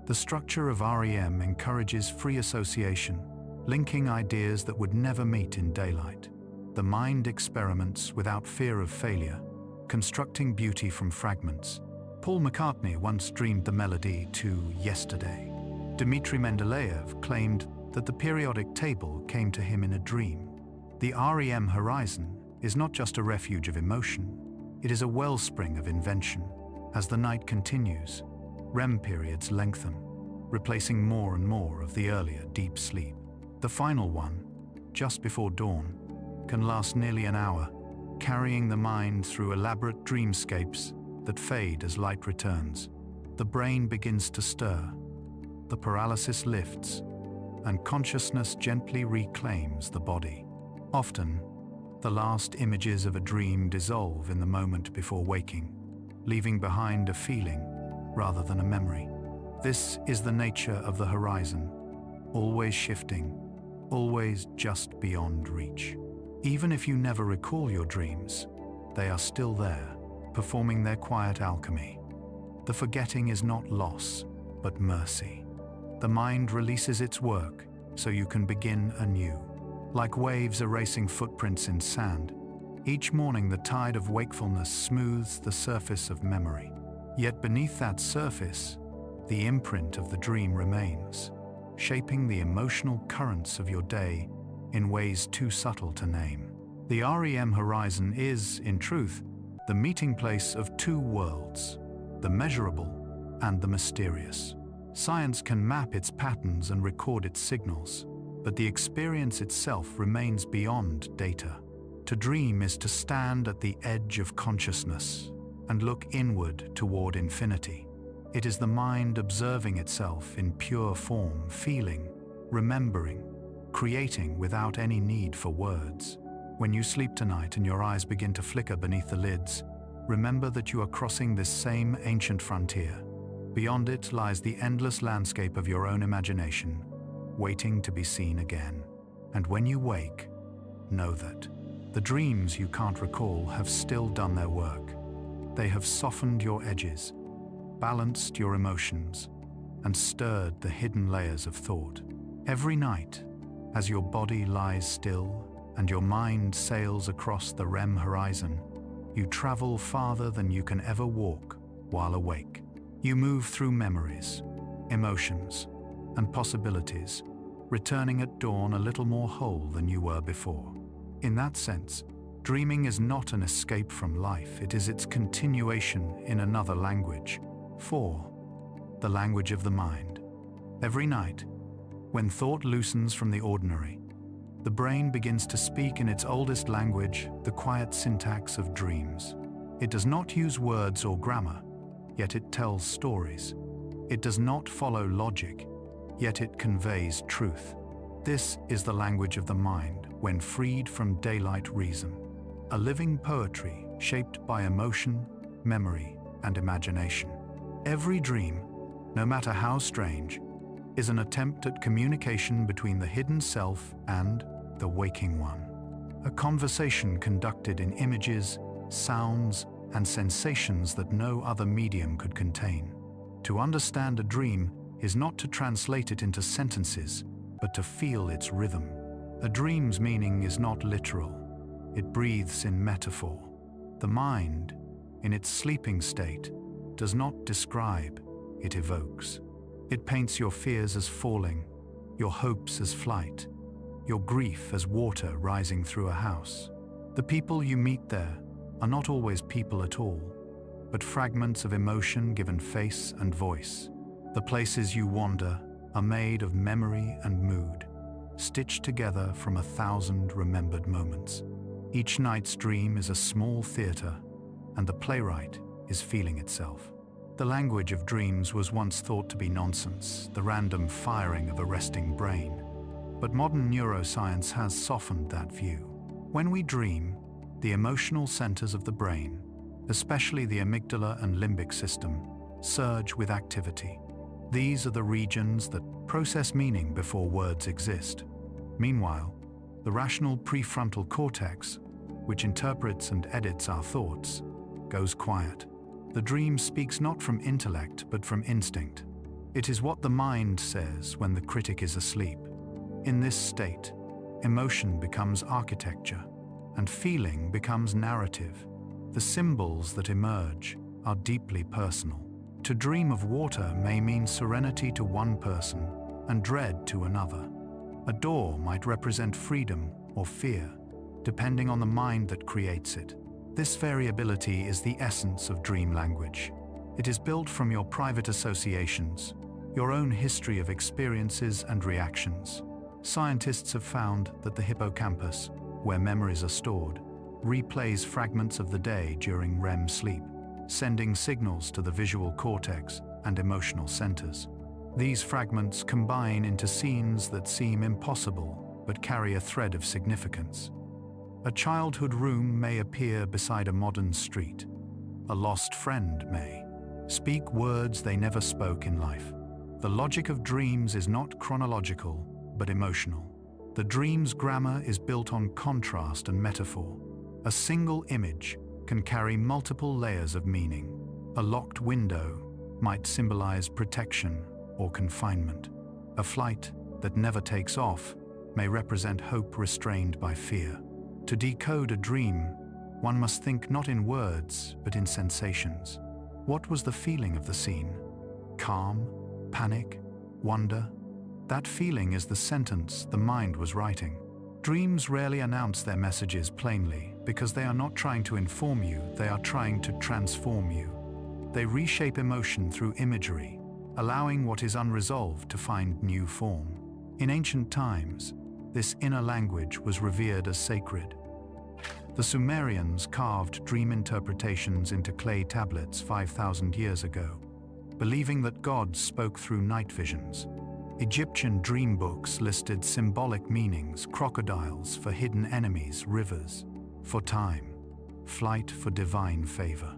The structure of REM encourages free association, linking ideas that would never meet in daylight. The mind experiments without fear of failure, constructing beauty from fragments. Paul McCartney once dreamed the melody to Yesterday. Dmitri Mendeleev claimed that the periodic table came to him in a dream. The REM horizon is not just a refuge of emotion, it is a wellspring of invention. As the night continues, REM periods lengthen, replacing more and more of the earlier deep sleep. The final one, just before dawn, can last nearly an hour, carrying the mind through elaborate dreamscapes that fade as light returns. The brain begins to stir, the paralysis lifts, and consciousness gently reclaims the body. Often, the last images of a dream dissolve in the moment before waking, leaving behind a feeling rather than a memory. This is the nature of the horizon, always shifting, always just beyond reach. Even if you never recall your dreams, they are still there, performing their quiet alchemy. The forgetting is not loss, but mercy. The mind releases its work so you can begin anew. Like waves erasing footprints in sand, each morning the tide of wakefulness smooths the surface of memory. Yet beneath that surface, the imprint of the dream remains, shaping the emotional currents of your day in ways too subtle to name. The REM horizon is, in truth, the meeting place of two worlds, the measurable and the mysterious. Science can map its patterns and record its signals, but the experience itself remains beyond data. To dream is to stand at the edge of consciousness and look inward toward infinity. It is the mind observing itself in pure form, feeling, remembering, creating without any need for words. When you sleep tonight and your eyes begin to flicker beneath the lids, remember that you are crossing this same ancient frontier. Beyond it lies the endless landscape of your own imagination, waiting to be seen again. And when you wake, know that the dreams you can't recall have still done their work. They have softened your edges, balanced your emotions, and stirred the hidden layers of thought. Every night, as your body lies still and your mind sails across the REM horizon, you travel farther than you can ever walk while awake. You move through memories, emotions, and possibilities, returning at dawn a little more whole than you were before. In that sense, dreaming is not an escape from life, it is its continuation in another language. 4. The language of the mind. Every night, when thought loosens from the ordinary, the brain begins to speak in its oldest language, the quiet syntax of dreams. It does not use words or grammar, yet it tells stories. It does not follow logic, yet it conveys truth. This is the language of the mind when freed from daylight reason. A living poetry shaped by emotion, memory, and imagination. Every dream, no matter how strange, is an attempt at communication between the hidden self and the waking one. A conversation conducted in images, sounds, and sensations that no other medium could contain. To understand a dream is not to translate it into sentences, but to feel its rhythm. A dream's meaning is not literal. it breathes in metaphor. The mind, in its sleeping state, does not describe, it evokes. It paints your fears as falling, your hopes as flight, your grief as water rising through a house. The people you meet there are not always people at all, but fragments of emotion given face and voice. The places you wander are made of memory and mood, stitched together from 1,000 remembered moments. Each night's dream is a small theater, and the playwright is feeling itself. The language of dreams was once thought to be nonsense, the random firing of a resting brain. But modern neuroscience has softened that view. When we dream, the emotional centers of the brain, especially the amygdala and limbic system, surge with activity. These are the regions that process meaning before words exist. Meanwhile, the rational prefrontal cortex, which interprets and edits our thoughts, goes quiet. The dream speaks not from intellect but from instinct. It is what the mind says when the critic is asleep. In this state, emotion becomes architecture, and feeling becomes narrative. The symbols that emerge are deeply personal. To dream of water may mean serenity to one person and dread to another. A door might represent freedom or fear, depending on the mind that creates it. This variability is the essence of dream language. It is built from your private associations, your own history of experiences and reactions. Scientists have found that the hippocampus, where memories are stored, replays fragments of the day during REM sleep, sending signals to the visual cortex and emotional centers. These fragments combine into scenes that seem impossible but carry a thread of significance. A childhood room may appear beside a modern street. A lost friend may speak words they never spoke in life. The logic of dreams is not chronological, but emotional. The dream's grammar is built on contrast and metaphor. A single image can carry multiple layers of meaning. A locked window might symbolize protection or confinement. A flight that never takes off may represent hope restrained by fear. To decode a dream, one must think not in words, but in sensations. What was the feeling of the scene? Calm, panic, wonder? That feeling is the sentence the mind was writing. Dreams rarely announce their messages plainly because they are not trying to inform you, they are trying to transform you. They reshape emotion through imagery, allowing what is unresolved to find new form. In ancient times, this inner language was revered as sacred. The Sumerians carved dream interpretations into clay tablets 5,000 years ago, believing that gods spoke through night visions. Egyptian dream books listed symbolic meanings: crocodiles for hidden enemies, rivers for time, flight for divine favor.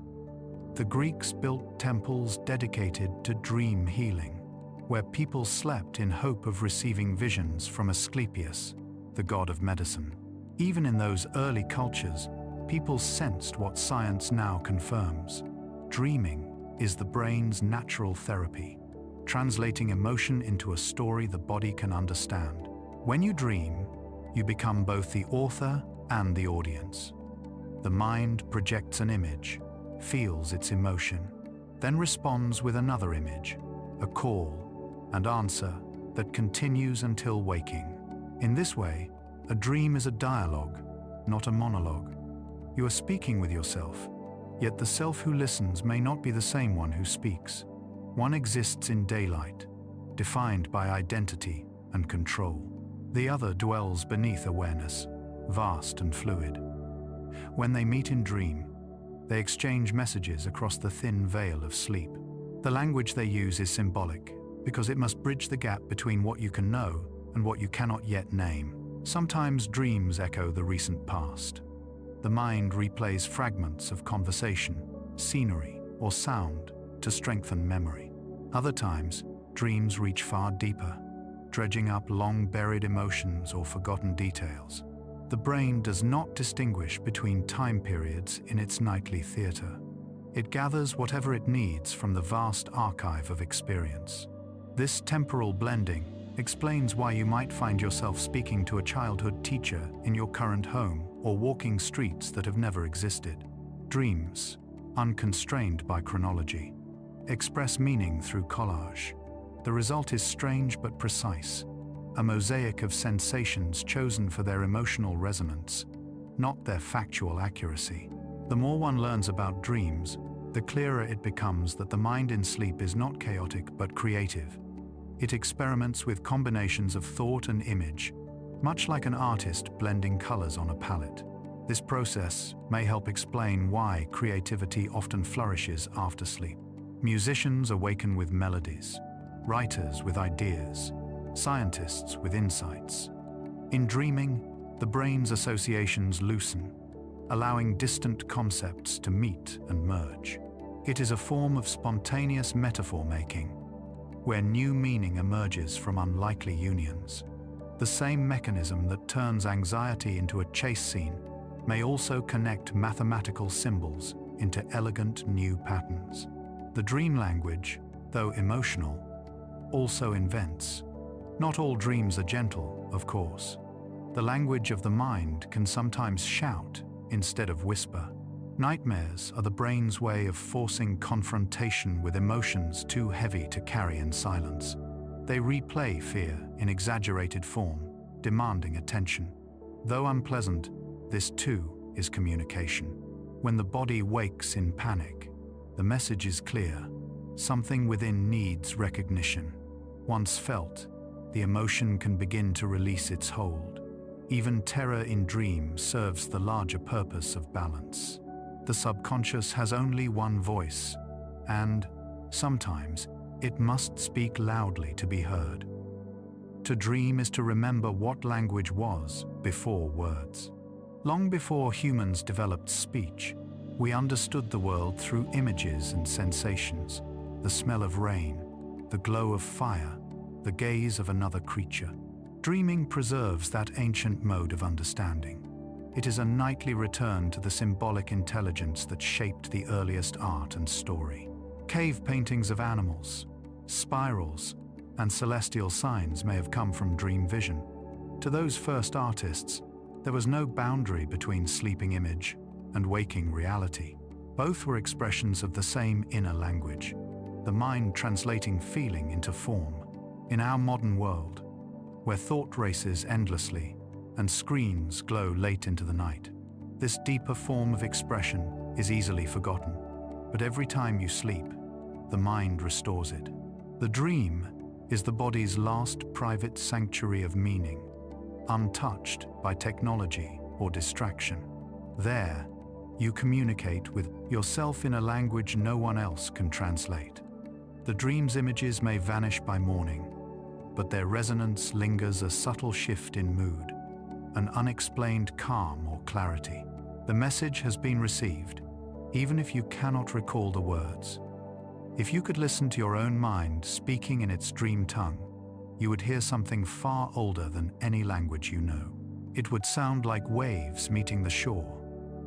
The Greeks built temples dedicated to dream healing, where people slept in hope of receiving visions from Asclepius, the god of medicine. Even in those early cultures, people sensed what science now confirms. Dreaming is the brain's natural therapy, translating emotion into a story the body can understand. When you dream, you become both the author and the audience. The mind projects an image, feels its emotion, then responds with another image, a call and answer that continues until waking. In this way, a dream is a dialogue, not a monologue. You are speaking with yourself, yet the self who listens may not be the same one who speaks. One exists in daylight, defined by identity and control. The other dwells beneath awareness, vast and fluid. When they meet in dream, they exchange messages across the thin veil of sleep. The language they use is symbolic, because it must bridge the gap between what you can know and what you cannot yet name. Sometimes dreams echo the recent past. The mind replays fragments of conversation, scenery, or sound to strengthen memory. Other times, dreams reach far deeper, dredging up long-buried emotions or forgotten details. The brain does not distinguish between time periods in its nightly theater. It gathers whatever it needs from the vast archive of experience. This temporal blending explains why you might find yourself speaking to a childhood teacher in your current home or walking streets that have never existed. Dreams, unconstrained by chronology, express meaning through collage. The result is strange but precise, a mosaic of sensations chosen for their emotional resonance, not their factual accuracy. The more one learns about dreams, the clearer it becomes that the mind in sleep is not chaotic but creative. It experiments with combinations of thought and image, much like an artist blending colors on a palette. This process may help explain why creativity often flourishes after sleep. Musicians awaken with melodies, writers with ideas, scientists with insights. In dreaming, the brain's associations loosen, allowing distant concepts to meet and merge. It is a form of spontaneous metaphor making, where new meaning emerges from unlikely unions. The same mechanism that turns anxiety into a chase scene may also connect mathematical symbols into elegant new patterns. The dream language, though emotional, also invents. Not all dreams are gentle, of course. The language of the mind can sometimes shout instead of whisper. Nightmares are the brain's way of forcing confrontation with emotions too heavy to carry in silence. They replay fear in exaggerated form, demanding attention. Though unpleasant, this too is communication. When the body wakes in panic, the message is clear. Something within needs recognition. Once felt, the emotion can begin to release its hold. Even terror in dreams serves the larger purpose of balance. The subconscious has only one voice, and, sometimes, it must speak loudly to be heard. To dream is to remember what language was before words. Long before humans developed speech, we understood the world through images and sensations, the smell of rain, the glow of fire, the gaze of another creature. Dreaming preserves that ancient mode of understanding. It is a nightly return to the symbolic intelligence that shaped the earliest art and story. Cave paintings of animals, spirals, and celestial signs may have come from dream vision. To those first artists, there was no boundary between sleeping image and waking reality. Both were expressions of the same inner language, the mind translating feeling into form. In our modern world, where thought races endlessly and screens glow late into the night, this deeper form of expression is easily forgotten. But every time you sleep, the mind restores it. The dream is the body's last private sanctuary of meaning, untouched by technology or distraction. There, you communicate with yourself in a language no one else can translate. The dream's images may vanish by morning, but their resonance lingers, a subtle shift in mood, an unexplained calm or clarity. The message has been received, even if you cannot recall the words. If you could listen to your own mind speaking in its dream tongue, you would hear something far older than any language you know. It would sound like waves meeting the shore,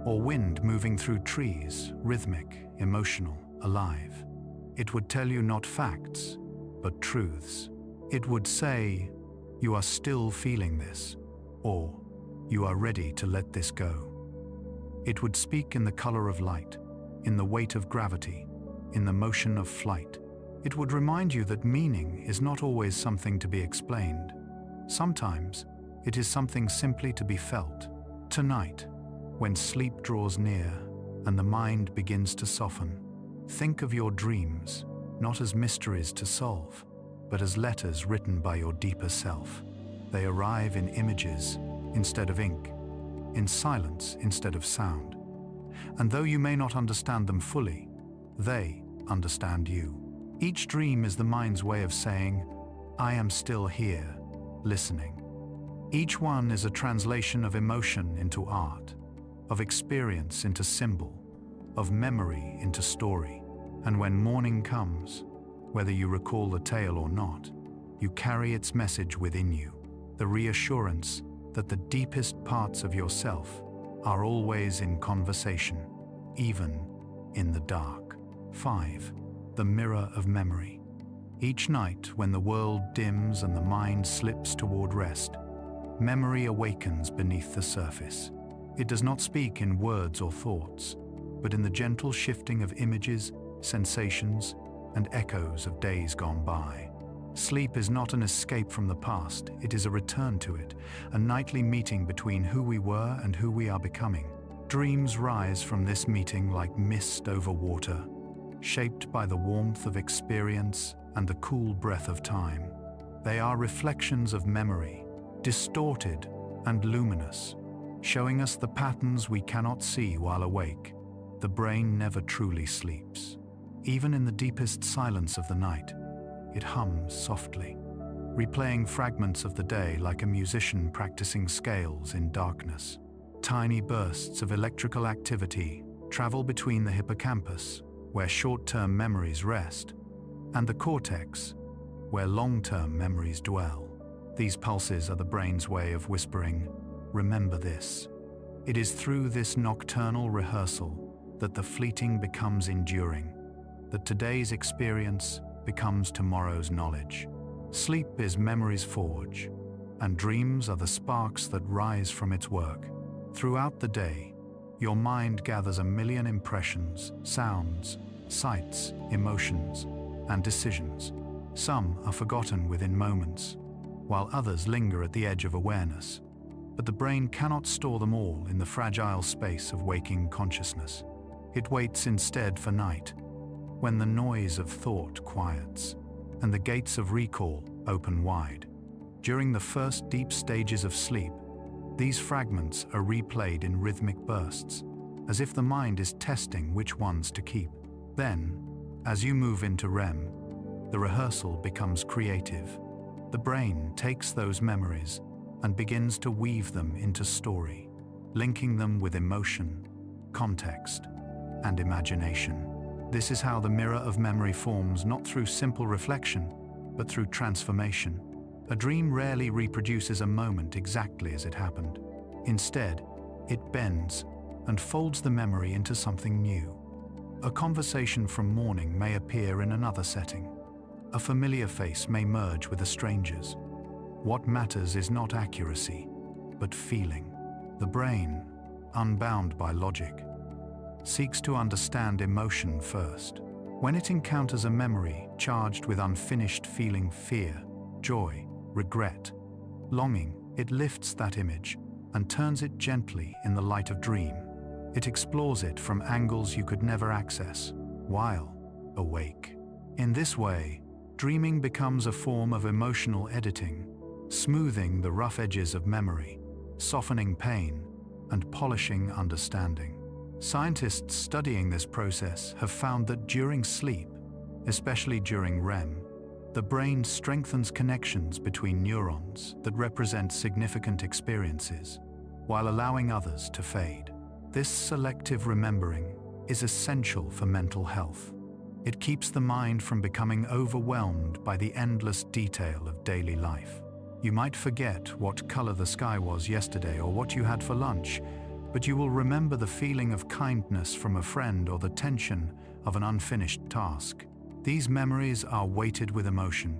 or wind moving through trees, rhythmic, emotional, alive. It would tell you not facts, but truths. It would say, "You are still feeling this," or "You are ready to let this go." It would speak in the color of light, in the weight of gravity, in the motion of flight. It would remind you that meaning is not always something to be explained. Sometimes, it is something simply to be felt. Tonight, when sleep draws near and the mind begins to soften, think of your dreams not as mysteries to solve, but as letters written by your deeper self. They arrive in images instead of ink, in silence instead of sound. And though you may not understand them fully, they understand you. Each dream is the mind's way of saying, "I am still here, listening." Each one is a translation of emotion into art, of experience into symbol, of memory into story. And when morning comes, whether you recall the tale or not, you carry its message within you, the reassurance that the deepest parts of yourself are always in conversation, even in the dark. 5. The mirror of memory. Each night, when the world dims and the mind slips toward rest, memory awakens beneath the surface. It does not speak in words or thoughts, but in the gentle shifting of images, sensations, and echoes of days gone by. Sleep is not an escape from the past, it is a return to it, a nightly meeting between who we were and who we are becoming. Dreams rise from this meeting like mist over water, shaped by the warmth of experience and the cool breath of time. They are reflections of memory, distorted and luminous, showing us the patterns we cannot see while awake. The brain never truly sleeps. Even in the deepest silence of the night, it hums softly, replaying fragments of the day like a musician practicing scales in darkness. Tiny bursts of electrical activity travel between the hippocampus, where short-term memories rest, and the cortex, where long-term memories dwell. These pulses are the brain's way of whispering, "Remember this." It is through this nocturnal rehearsal that the fleeting becomes enduring, that today's experience becomes tomorrow's knowledge. Sleep is memory's forge, and dreams are the sparks that rise from its work. Throughout the day, your mind gathers a million impressions, sounds, sights, emotions, and decisions. Some are forgotten within moments, while others linger at the edge of awareness. But the brain cannot store them all in the fragile space of waking consciousness. It waits instead for night, when the noise of thought quiets and the gates of recall open wide. During the first deep stages of sleep, these fragments are replayed in rhythmic bursts, as if the mind is testing which ones to keep. Then, as you move into REM, the rehearsal becomes creative. The brain takes those memories and begins to weave them into story, linking them with emotion, context, and imagination. This is how the mirror of memory forms, not through simple reflection, but through transformation. A dream rarely reproduces a moment exactly as it happened. Instead, it bends and folds the memory into something new. A conversation from morning may appear in another setting. A familiar face may merge with a stranger's. What matters is not accuracy, but feeling. The brain, unbound by logic, seeks to understand emotion first. When it encounters a memory charged with unfinished feeling, fear, joy, regret, longing, it lifts that image and turns it gently in the light of dream. It explores it from angles you could never access while awake. In this way, dreaming becomes a form of emotional editing, smoothing the rough edges of memory, softening pain, and polishing understanding. Scientists studying this process have found that during sleep, especially during REM, the brain strengthens connections between neurons that represent significant experiences, while allowing others to fade. This selective remembering is essential for mental health. It keeps the mind from becoming overwhelmed by the endless detail of daily life. You might forget what color the sky was yesterday or what you had for lunch, but you will remember the feeling of kindness from a friend or the tension of an unfinished task. These memories are weighted with emotion,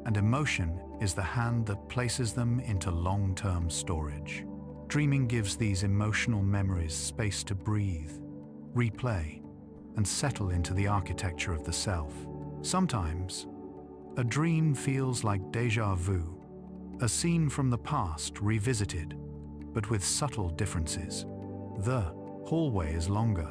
and emotion is the hand that places them into long-term storage. Dreaming gives these emotional memories space to breathe, replay, and settle into the architecture of the self. Sometimes, a dream feels like déjà vu, a scene from the past revisited, but with subtle differences. The hallway is longer,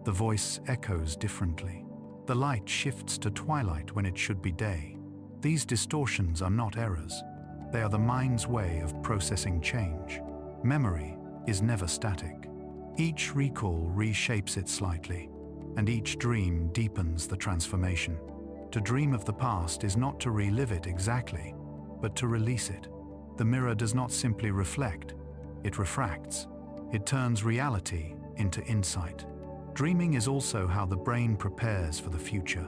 the voice echoes differently, the light shifts to twilight when it should be day. These distortions are not errors, they are the mind's way of processing change. Memory is never static. Each recall reshapes it slightly, and each dream deepens the transformation. To dream of the past is not to relive it exactly, but to release it. The mirror does not simply reflect, it refracts. It turns reality into insight. Dreaming is also how the brain prepares for the future.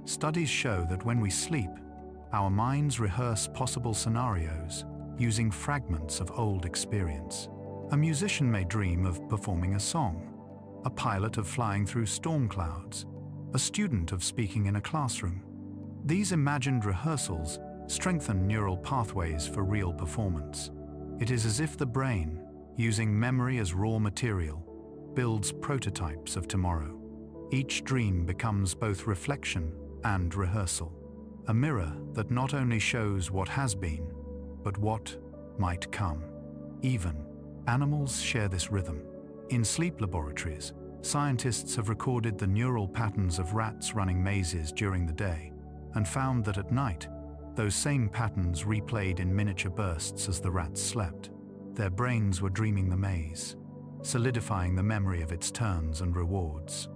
Studies show that when we sleep, our minds rehearse possible scenarios using fragments of old experience. A musician may dream of performing a song, a pilot of flying through storm clouds, a student of speaking in a classroom. These imagined rehearsals strengthen neural pathways for real performance. It is as if the brain, using memory as raw material, builds prototypes of tomorrow. Each dream becomes both reflection and rehearsal, a mirror that not only shows what has been, but what might come. Even animals share this rhythm. In sleep laboratories, scientists have recorded the neural patterns of rats running mazes during the day and found that at night, those same patterns replayed in miniature bursts as the rats slept. Their brains were dreaming the maze, solidifying the memory of its turns and rewards.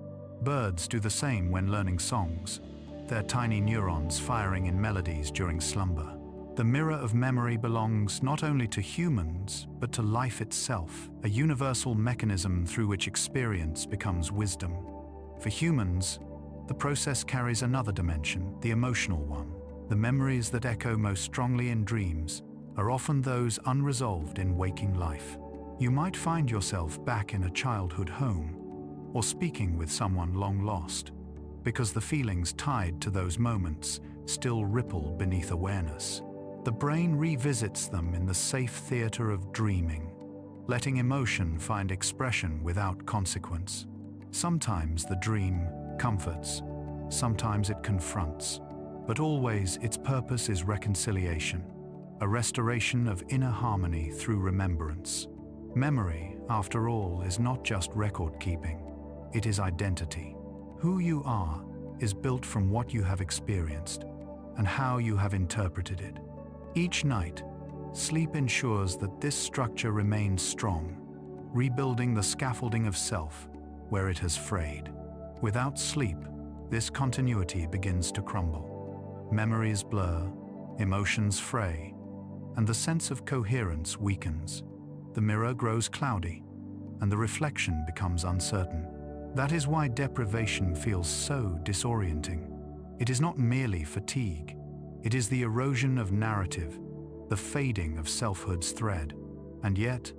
Birds do the same when learning songs, their tiny neurons firing in melodies during slumber. The mirror of memory belongs not only to humans, but to life itself, a universal mechanism through which experience becomes wisdom. For humans, the process carries another dimension, the emotional one. The memories that echo most strongly in dreams are often those unresolved in waking life. You might find yourself back in a childhood home, or speaking with someone long lost, because the feelings tied to those moments still ripple beneath awareness. The brain revisits them in the safe theater of dreaming, letting emotion find expression without consequence. Sometimes the dream comforts, sometimes it confronts, but always its purpose is reconciliation, a restoration of inner harmony through remembrance. Memory, after all, is not just record-keeping. It is identity. Who you are is built from what you have experienced and how you have interpreted it. Each night, sleep ensures that this structure remains strong, rebuilding the scaffolding of self where it has frayed. Without sleep, this continuity begins to crumble. Memories blur, emotions fray, and the sense of coherence weakens. The mirror grows cloudy, and the reflection becomes uncertain. That is why deprivation feels so disorienting. It is not merely fatigue. It is the erosion of narrative, the fading of selfhood's thread. And yet,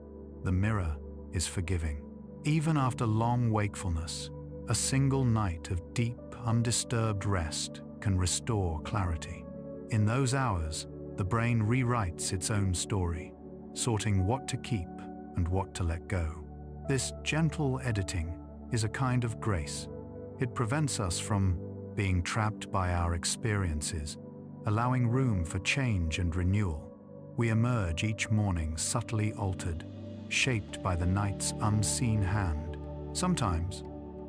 the mirror is forgiving. Even after long wakefulness, a single night of deep, undisturbed rest can restore clarity. In those hours, the brain rewrites its own story, sorting what to keep and what to let go. This gentle editing is a kind of grace. It prevents us from being trapped by our experiences, allowing room for change and renewal. We emerge each morning subtly altered, shaped by the night's unseen hand. Sometimes,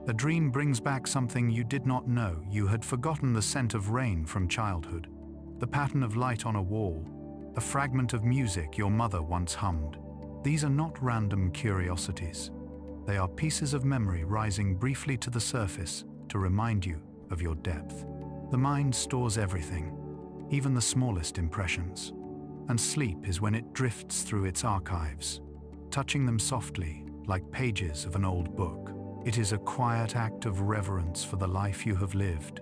a dream brings back something you did not know. You had forgotten the scent of rain from childhood, the pattern of light on a wall, a fragment of music your mother once hummed. These are not random curiosities. They are pieces of memory rising briefly to the surface to remind you of your depth. The mind stores everything, even the smallest impressions, and sleep is when it drifts through its archives, touching them softly like pages of an old book. It is a quiet act of reverence for the life you have lived,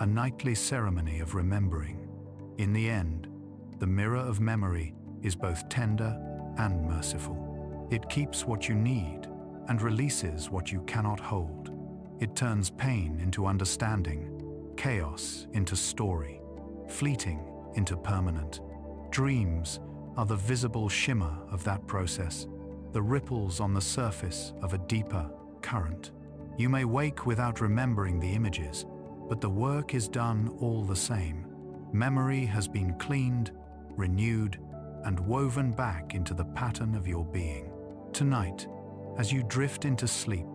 a nightly ceremony of remembering. In the end, the mirror of memory is both tender and merciful. It keeps what you need and releases what you cannot hold. It turns pain into understanding, chaos into story, fleeting into permanent. Dreams are the visible shimmer of that process, the ripples on the surface of a deeper current. You may wake without remembering the images, but the work is done all the same. Memory has been cleaned, renewed, and woven back into the pattern of your being. Tonight, as you drift into sleep,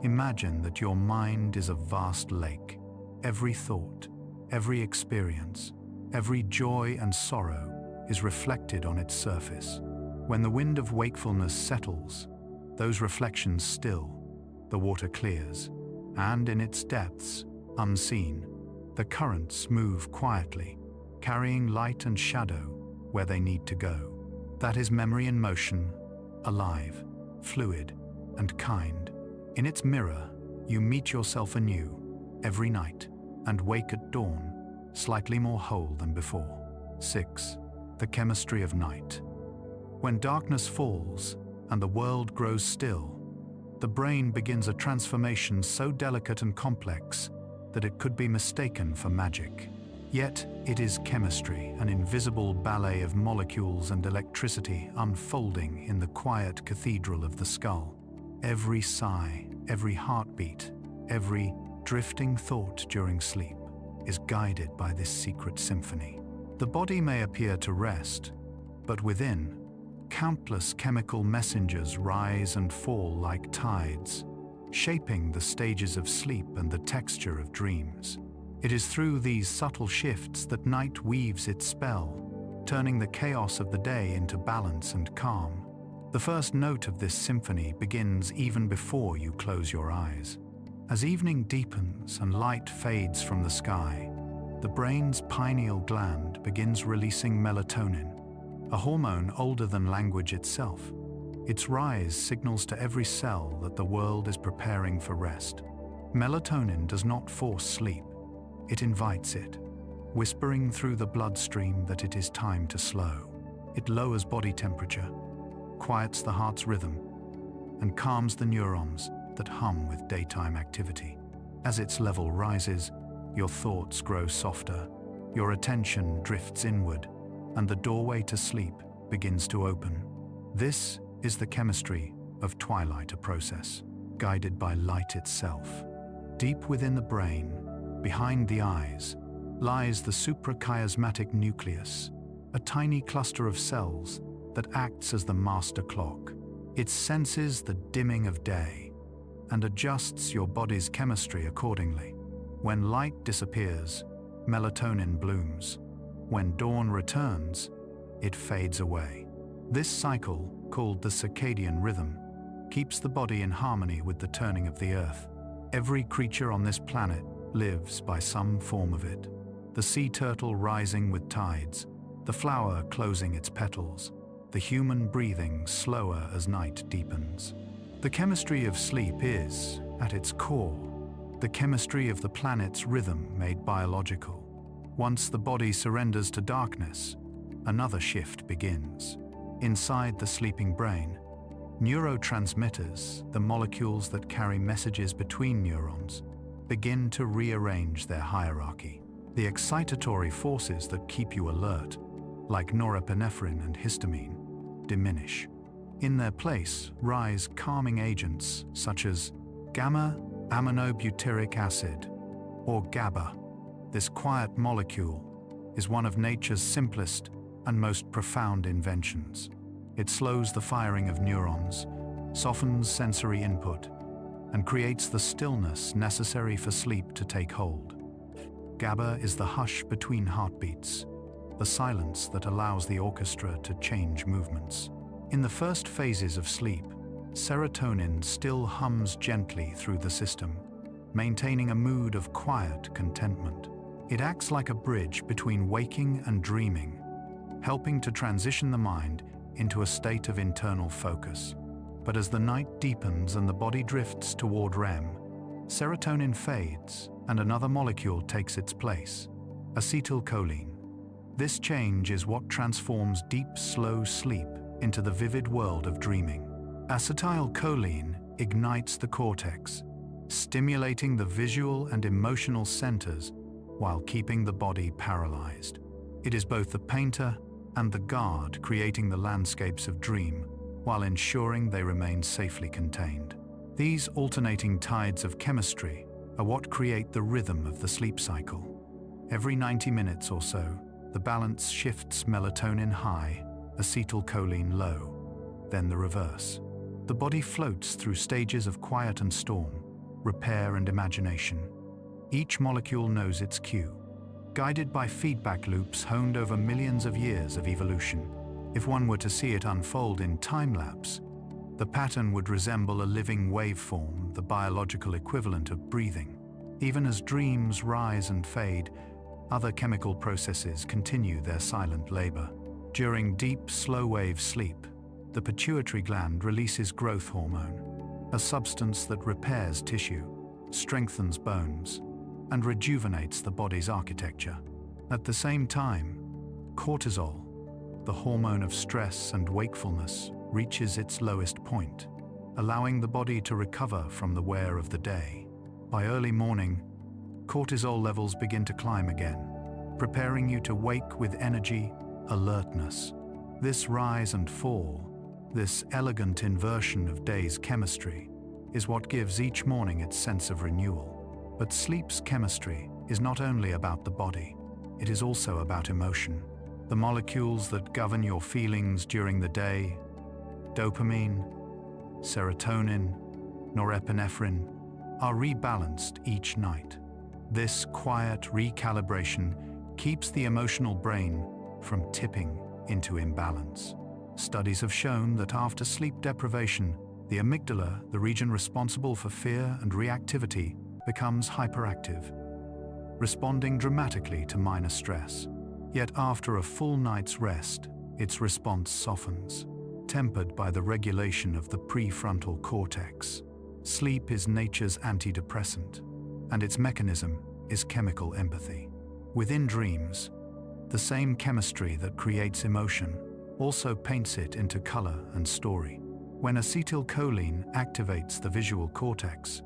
imagine that your mind is a vast lake. Every thought, every experience, every joy and sorrow is reflected on its surface. When the wind of wakefulness settles, those reflections still, the water clears, and in its depths, unseen, the currents move quietly, carrying light and shadow where they need to go. That is memory in motion, alive, fluid, and kind. In its mirror, you meet yourself anew, every night, and wake at dawn, slightly more whole than before. 6. The chemistry of night. When darkness falls and the world grows still, the brain begins a transformation so delicate and complex that it could be mistaken for magic. Yet it is chemistry, an invisible ballet of molecules and electricity unfolding in the quiet cathedral of the skull. Every sigh, every heartbeat, every drifting thought during sleep is guided by this secret symphony. The body may appear to rest, but within, countless chemical messengers rise and fall like tides, shaping the stages of sleep and the texture of dreams. It is through these subtle shifts that night weaves its spell, turning the chaos of the day into balance and calm. The first note of this symphony begins even before you close your eyes. As evening deepens and light fades from the sky, the brain's pineal gland begins releasing melatonin, a hormone older than language itself. Its rise signals to every cell that the world is preparing for rest. Melatonin does not force sleep, it invites it, whispering through the bloodstream that it is time to slow. It lowers body temperature, quiets the heart's rhythm, and calms the neurons that hum with daytime activity. As its level rises, your thoughts grow softer, your attention drifts inward, and the doorway to sleep begins to open. This is the chemistry of twilight, a process guided by light itself. Deep within the brain, behind the eyes, lies the suprachiasmatic nucleus, a tiny cluster of cells that acts as the master clock. It senses the dimming of day and adjusts your body's chemistry accordingly. When light disappears, melatonin blooms. When dawn returns, it fades away. This cycle, called the circadian rhythm, keeps the body in harmony with the turning of the earth. Every creature on this planet lives by some form of it. The sea turtle rising with tides, the flower closing its petals, the human breathing slower as night deepens. The chemistry of sleep is, at its core, the chemistry of the planet's rhythm made biological. Once the body surrenders to darkness, another shift begins. Inside the sleeping brain, neurotransmitters, the molecules that carry messages between neurons, begin to rearrange their hierarchy. The excitatory forces that keep you alert, like norepinephrine and histamine, diminish. In their place rise calming agents such as gamma-aminobutyric acid, or GABA. This quiet molecule is one of nature's simplest and most profound inventions. It slows the firing of neurons, softens sensory input, and creates the stillness necessary for sleep to take hold. GABA is the hush between heartbeats, the silence that allows the orchestra to change movements. In the first phases of sleep, serotonin still hums gently through the system, maintaining a mood of quiet contentment. It acts like a bridge between waking and dreaming, helping to transition the mind into a state of internal focus. But as the night deepens and the body drifts toward REM, serotonin fades and another molecule takes its place, acetylcholine. This change is what transforms deep, slow sleep into the vivid world of dreaming. Acetylcholine ignites the cortex, stimulating the visual and emotional centers while keeping the body paralyzed. It is both the painter and the guard, creating the landscapes of dream while ensuring they remain safely contained. These alternating tides of chemistry are what create the rhythm of the sleep cycle. Every 90 minutes or so, the balance shifts: melatonin high, acetylcholine low, then the reverse. The body floats through stages of quiet and storm, repair and imagination. Each molecule knows its cue, guided by feedback loops honed over millions of years of evolution. If one were to see it unfold in time-lapse, the pattern would resemble a living waveform, the biological equivalent of breathing. Even as dreams rise and fade, other chemical processes continue their silent labor. During deep, slow-wave sleep, the pituitary gland releases growth hormone, a substance that repairs tissue, strengthens bones, and rejuvenates the body's architecture. At the same time, cortisol, the hormone of stress and wakefulness, reaches its lowest point, allowing the body to recover from the wear of the day. By early morning, cortisol levels begin to climb again, preparing you to wake with energy, alertness. This rise and fall, this elegant inversion of day's chemistry, is what gives each morning its sense of renewal. But sleep's chemistry is not only about the body, it is also about emotion. The molecules that govern your feelings during the day, dopamine, serotonin, norepinephrine, are rebalanced each night. This quiet recalibration keeps the emotional brain from tipping into imbalance. Studies have shown that after sleep deprivation, the amygdala, the region responsible for fear and reactivity, becomes hyperactive, responding dramatically to minor stress. Yet after a full night's rest, its response softens, tempered by the regulation of the prefrontal cortex. Sleep is nature's antidepressant, and its mechanism is chemical empathy. Within dreams, the same chemistry that creates emotion also paints it into color and story. When acetylcholine activates the visual cortex,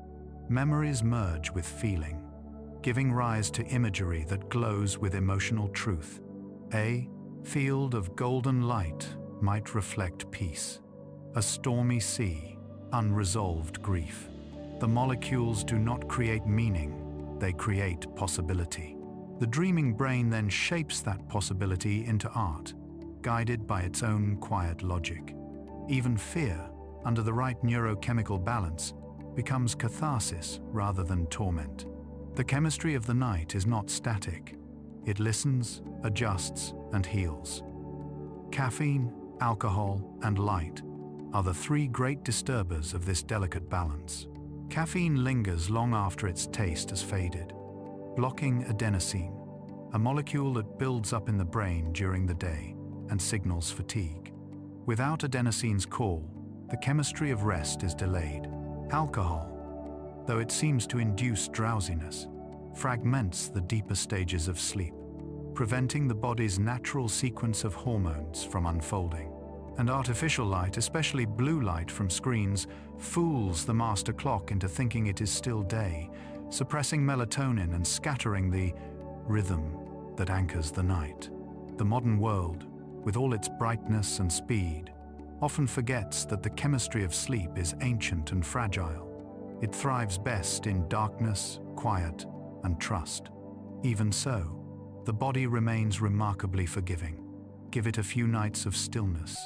memories merge with feeling, giving rise to imagery that glows with emotional truth. A field of golden light might reflect peace. A stormy sea, unresolved grief. The molecules do not create meaning, they create possibility. The dreaming brain then shapes that possibility into art, guided by its own quiet logic. Even fear, under the right neurochemical balance, becomes catharsis rather than torment. The chemistry of the night is not static. It listens, adjusts, and heals. Caffeine, alcohol, and light are the three great disturbers of this delicate balance. Caffeine lingers long after its taste has faded, blocking adenosine, a molecule that builds up in the brain during the day and signals fatigue. Without adenosine's call, the chemistry of rest is delayed. Alcohol, though it seems to induce drowsiness, fragments the deeper stages of sleep, preventing the body's natural sequence of hormones from unfolding. And artificial light, especially blue light from screens, fools the master clock into thinking it is still day, suppressing melatonin and scattering the rhythm that anchors the night. The modern world, with all its brightness and speed, often forgets that the chemistry of sleep is ancient and fragile. It thrives best in darkness, quiet, and trust. Even so, the body remains remarkably forgiving. Give it a few nights of stillness,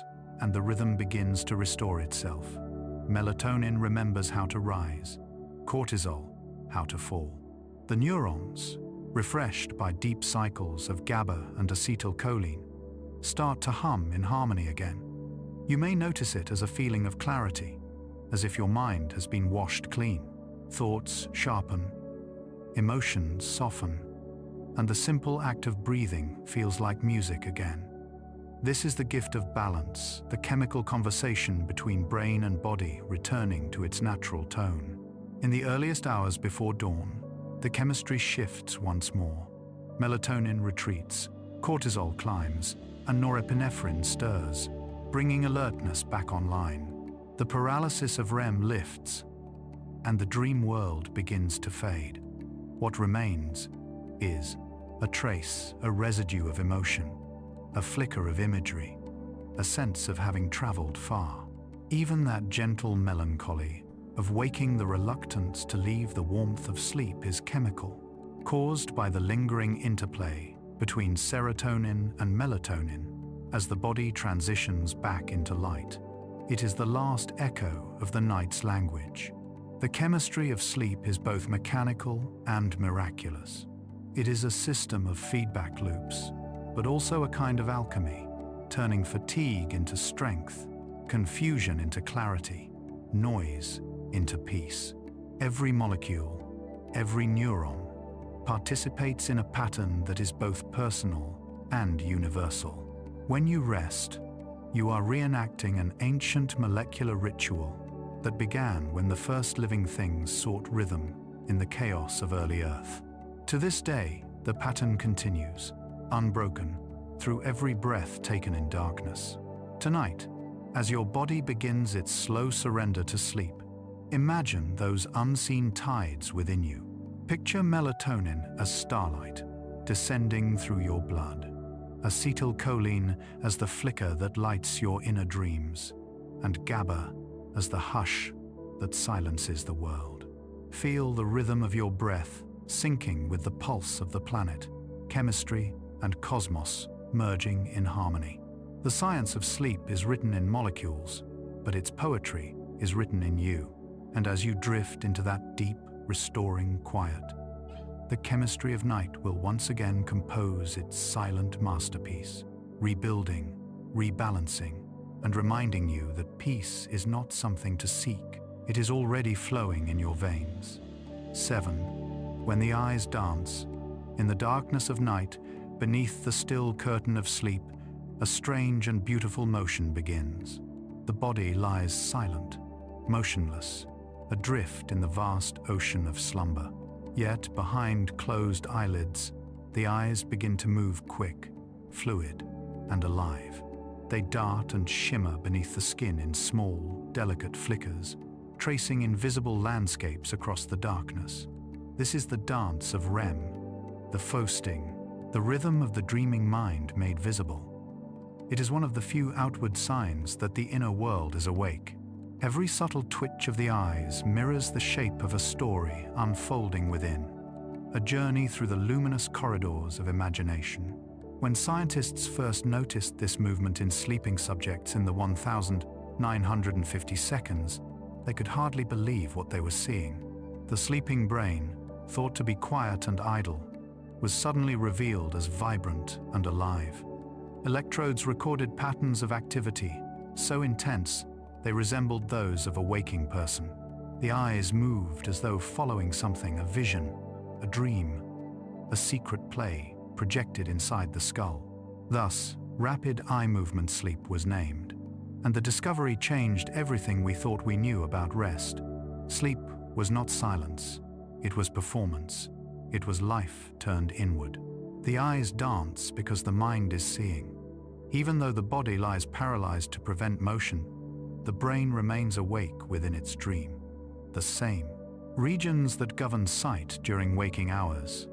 and the rhythm begins to restore itself. Melatonin remembers how to rise, cortisol how to fall. The neurons, refreshed by deep cycles of GABA and acetylcholine, start to hum in harmony again. You may notice it as a feeling of clarity, as if your mind has been washed clean. Thoughts sharpen, emotions soften, and the simple act of breathing feels like music again. This is the gift of balance, the chemical conversation between brain and body returning to its natural tone. In the earliest hours before dawn, the chemistry shifts once more. Melatonin retreats, cortisol climbs, and norepinephrine stirs, bringing alertness back online. The paralysis of REM lifts, and the dream world begins to fade. What remains is a trace, a residue of emotion, a flicker of imagery, a sense of having traveled far. Even that gentle melancholy of waking, the reluctance to leave the warmth of sleep, is chemical, caused by the lingering interplay between serotonin and melatonin as the body transitions back into light. It is the last echo of the night's language. The chemistry of sleep is both mechanical and miraculous. It is a system of feedback loops, but also a kind of alchemy, turning fatigue into strength, confusion into clarity, noise into peace. Every molecule, every neuron, participates in a pattern that is both personal and universal. When you rest, you are reenacting an ancient molecular ritual that began when the first living things sought rhythm in the chaos of early Earth. To this day, the pattern continues, unbroken, through every breath taken in darkness. Tonight, as your body begins its slow surrender to sleep, imagine those unseen tides within you. Picture melatonin as starlight, descending through your blood. Acetylcholine as the flicker that lights your inner dreams, and GABA as the hush that silences the world. Feel the rhythm of your breath syncing with the pulse of the planet, chemistry and cosmos merging in harmony. The science of sleep is written in molecules, but its poetry is written in you. And as you drift into that deep, restoring quiet, the chemistry of night will once again compose its silent masterpiece, rebuilding, rebalancing, and reminding you that peace is not something to seek. It is already flowing in your veins. 7. When the eyes dance, in the darkness of night, beneath the still curtain of sleep, a strange and beautiful motion begins. The body lies silent, motionless, adrift in the vast ocean of slumber. Yet, behind closed eyelids, the eyes begin to move quick, fluid, and alive. They dart and shimmer beneath the skin in small, delicate flickers, tracing invisible landscapes across the darkness. This is the dance of REM, the phosting, the rhythm of the dreaming mind made visible. It is one of the few outward signs that the inner world is awake. Every subtle twitch of the eyes mirrors the shape of a story unfolding within, a journey through the luminous corridors of imagination. When scientists first noticed this movement in sleeping subjects in the 1950 seconds, they could hardly believe what they were seeing. The sleeping brain, thought to be quiet and idle, was suddenly revealed as vibrant and alive. Electrodes recorded patterns of activity, so intense they resembled those of a waking person. The eyes moved as though following something, a vision, a dream, a secret play projected inside the skull. Thus, rapid eye movement sleep was named, and the discovery changed everything we thought we knew about rest. Sleep was not silence, it was performance. It was life turned inward. The eyes dance because the mind is seeing. Even though the body lies paralyzed to prevent motion, the brain remains awake within its dream. The same. Regions that govern sight during waking hours.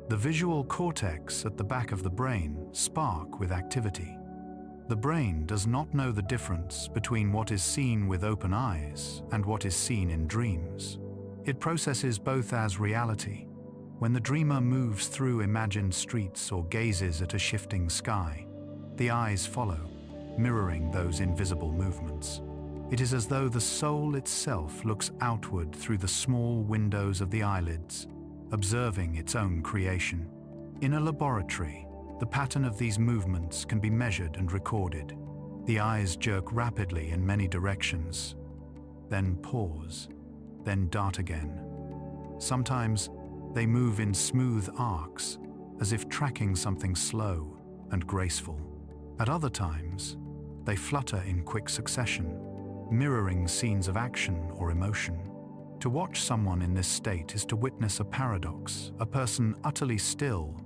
The visual cortex at the back of the brain spark with activity. The brain does not know the difference between what is seen with open eyes and what is seen in dreams. It processes both as reality. When the dreamer moves through imagined streets or gazes at a shifting sky, the eyes follow, mirroring those invisible movements. It is as though the soul itself looks outward through the small windows of the eyelids, observing its own creation. In a laboratory, the pattern of these movements can be measured and recorded. The eyes jerk rapidly in many directions, then pause, then dart again. Sometimes they move in smooth arcs, as if tracking something slow and graceful. At other times, they flutter in quick succession, mirroring scenes of action or emotion. To watch someone in this state is to witness a paradox, a person utterly still,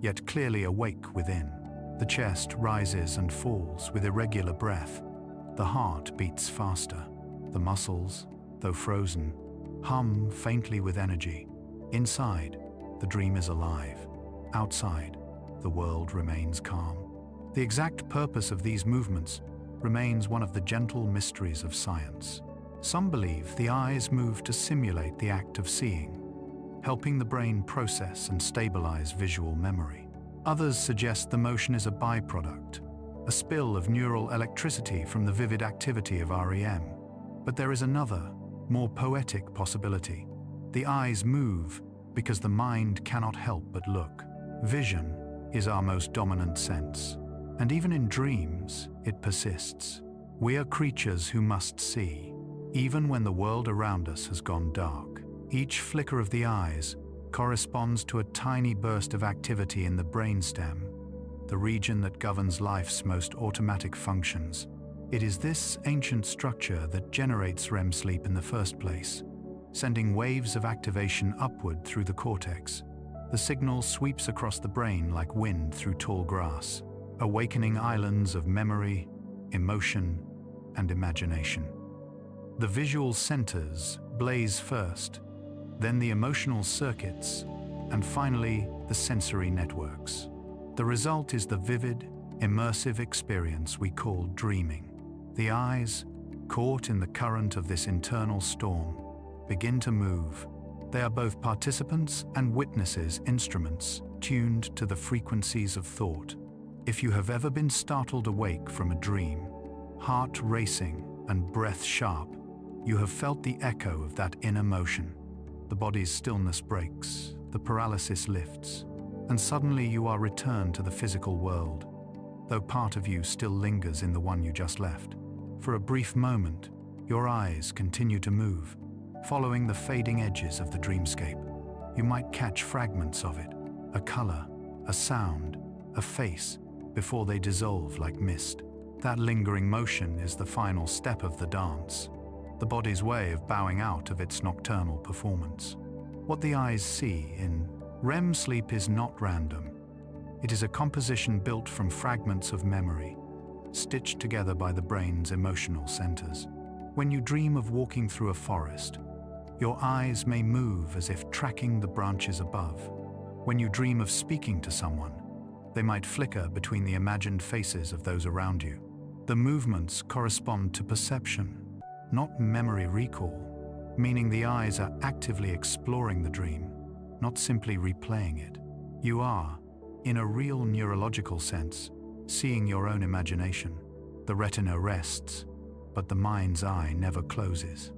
yet clearly awake within. The chest rises and falls with irregular breath. The heart beats faster. The muscles, though frozen, hum faintly with energy. Inside, the dream is alive. Outside, the world remains calm. The exact purpose of these movements remains one of the gentle mysteries of science. Some believe the eyes move to simulate the act of seeing, helping the brain process and stabilize visual memory. Others suggest the motion is a byproduct, a spill of neural electricity from the vivid activity of REM. But there is another, more poetic possibility. The eyes move because the mind cannot help but look. Vision is our most dominant sense, and even in dreams, it persists. We are creatures who must see, even when the world around us has gone dark. Each flicker of the eyes corresponds to a tiny burst of activity in the brainstem, the region that governs life's most automatic functions. It is this ancient structure that generates REM sleep in the first place, sending waves of activation upward through the cortex. The signal sweeps across the brain like wind through tall grass, awakening islands of memory, emotion, and imagination. The visual centers blaze first, then the emotional circuits, and finally, the sensory networks. The result is the vivid, immersive experience we call dreaming. The eyes, caught in the current of this internal storm, begin to move. They are both participants and witnesses, instruments tuned to the frequencies of thought. If you have ever been startled awake from a dream, heart racing and breath sharp, you have felt the echo of that inner motion. The body's stillness breaks, the paralysis lifts, and suddenly you are returned to the physical world, though part of you still lingers in the one you just left. For a brief moment, your eyes continue to move, following the fading edges of the dreamscape. You might catch fragments of it, a color, a sound, a face, before they dissolve like mist. That lingering motion is the final step of the dance, the body's way of bowing out of its nocturnal performance. What the eyes see in REM sleep is not random. It is a composition built from fragments of memory, stitched together by the brain's emotional centers. When you dream of walking through a forest, your eyes may move as if tracking the branches above. When you dream of speaking to someone, they might flicker between the imagined faces of those around you. The movements correspond to perception, not memory recall, meaning the eyes are actively exploring the dream, not simply replaying it. You are, in a real neurological sense, seeing your own imagination. The retina rests, but the mind's eye never closes.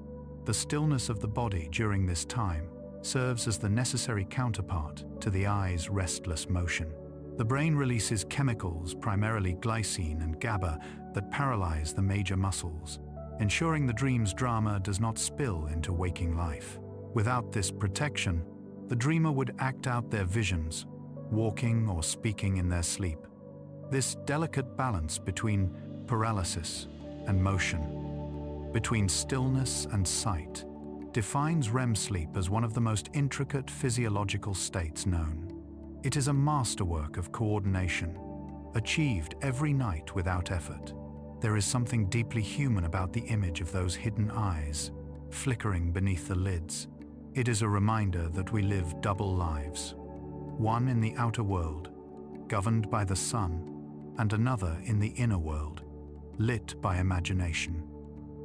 The stillness of the body during this time serves as the necessary counterpart to the eye's restless motion. The brain releases chemicals, primarily glycine and GABA, that paralyze the major muscles, ensuring the dream's drama does not spill into waking life. Without this protection, the dreamer would act out their visions, walking or speaking in their sleep. This delicate balance between paralysis and motion, between stillness and sight, defines REM sleep as one of the most intricate physiological states known. It is a masterwork of coordination, achieved every night without effort. There is something deeply human about the image of those hidden eyes, flickering beneath the lids. It is a reminder that we live double lives, one in the outer world, governed by the sun, and another in the inner world, lit by imagination.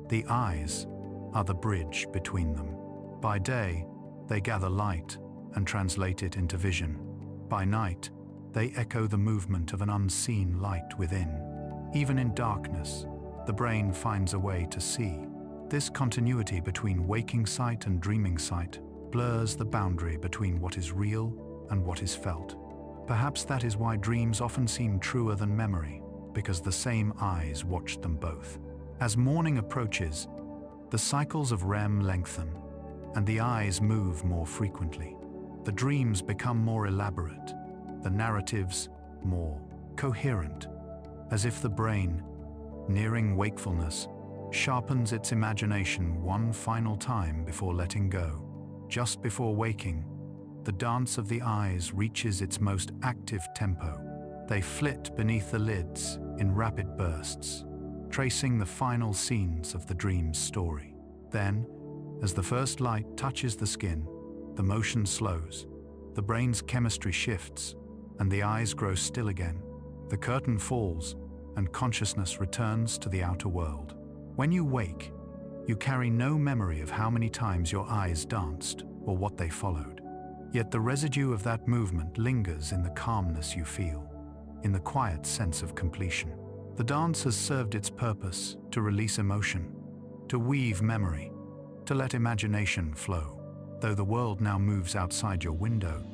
The eyes are the bridge between them. By day, they gather light and translate it into vision. By night, they echo the movement of an unseen light within. Even in darkness, the brain finds a way to see. This continuity between waking sight and dreaming sight blurs the boundary between what is real and what is felt. Perhaps that is why dreams often seem truer than memory, because the same eyes watched them both. As morning approaches, the cycles of REM lengthen, and the eyes move more frequently. The dreams become more elaborate, the narratives more coherent, as if the brain, nearing wakefulness, sharpens its imagination one final time before letting go. Just before waking, the dance of the eyes reaches its most active tempo. They flit beneath the lids in rapid bursts, tracing the final scenes of the dream's story. Then, as the first light touches the skin, the motion slows, the brain's chemistry shifts, and the eyes grow still again. The curtain falls, and consciousness returns to the outer world. When you wake, you carry no memory of how many times your eyes danced or what they followed. Yet the residue of that movement lingers in the calmness you feel, in the quiet sense of completion. The dance has served its purpose to release emotion, to weave memory, to let imagination flow. Though the world now moves outside your window,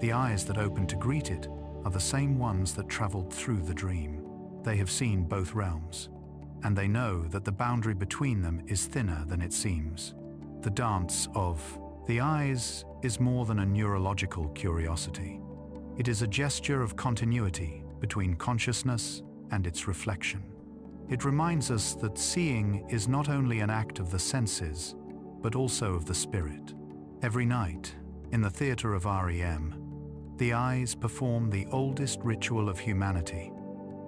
the eyes that open to greet it are the same ones that traveled through the dream. They have seen both realms, and they know that the boundary between them is thinner than it seems. The dance of the eyes is more than a neurological curiosity. It is a gesture of continuity between consciousness and its reflection. It reminds us that seeing is not only an act of the senses, but also of the spirit. Every night, in the theater of REM, the eyes perform the oldest ritual of humanity,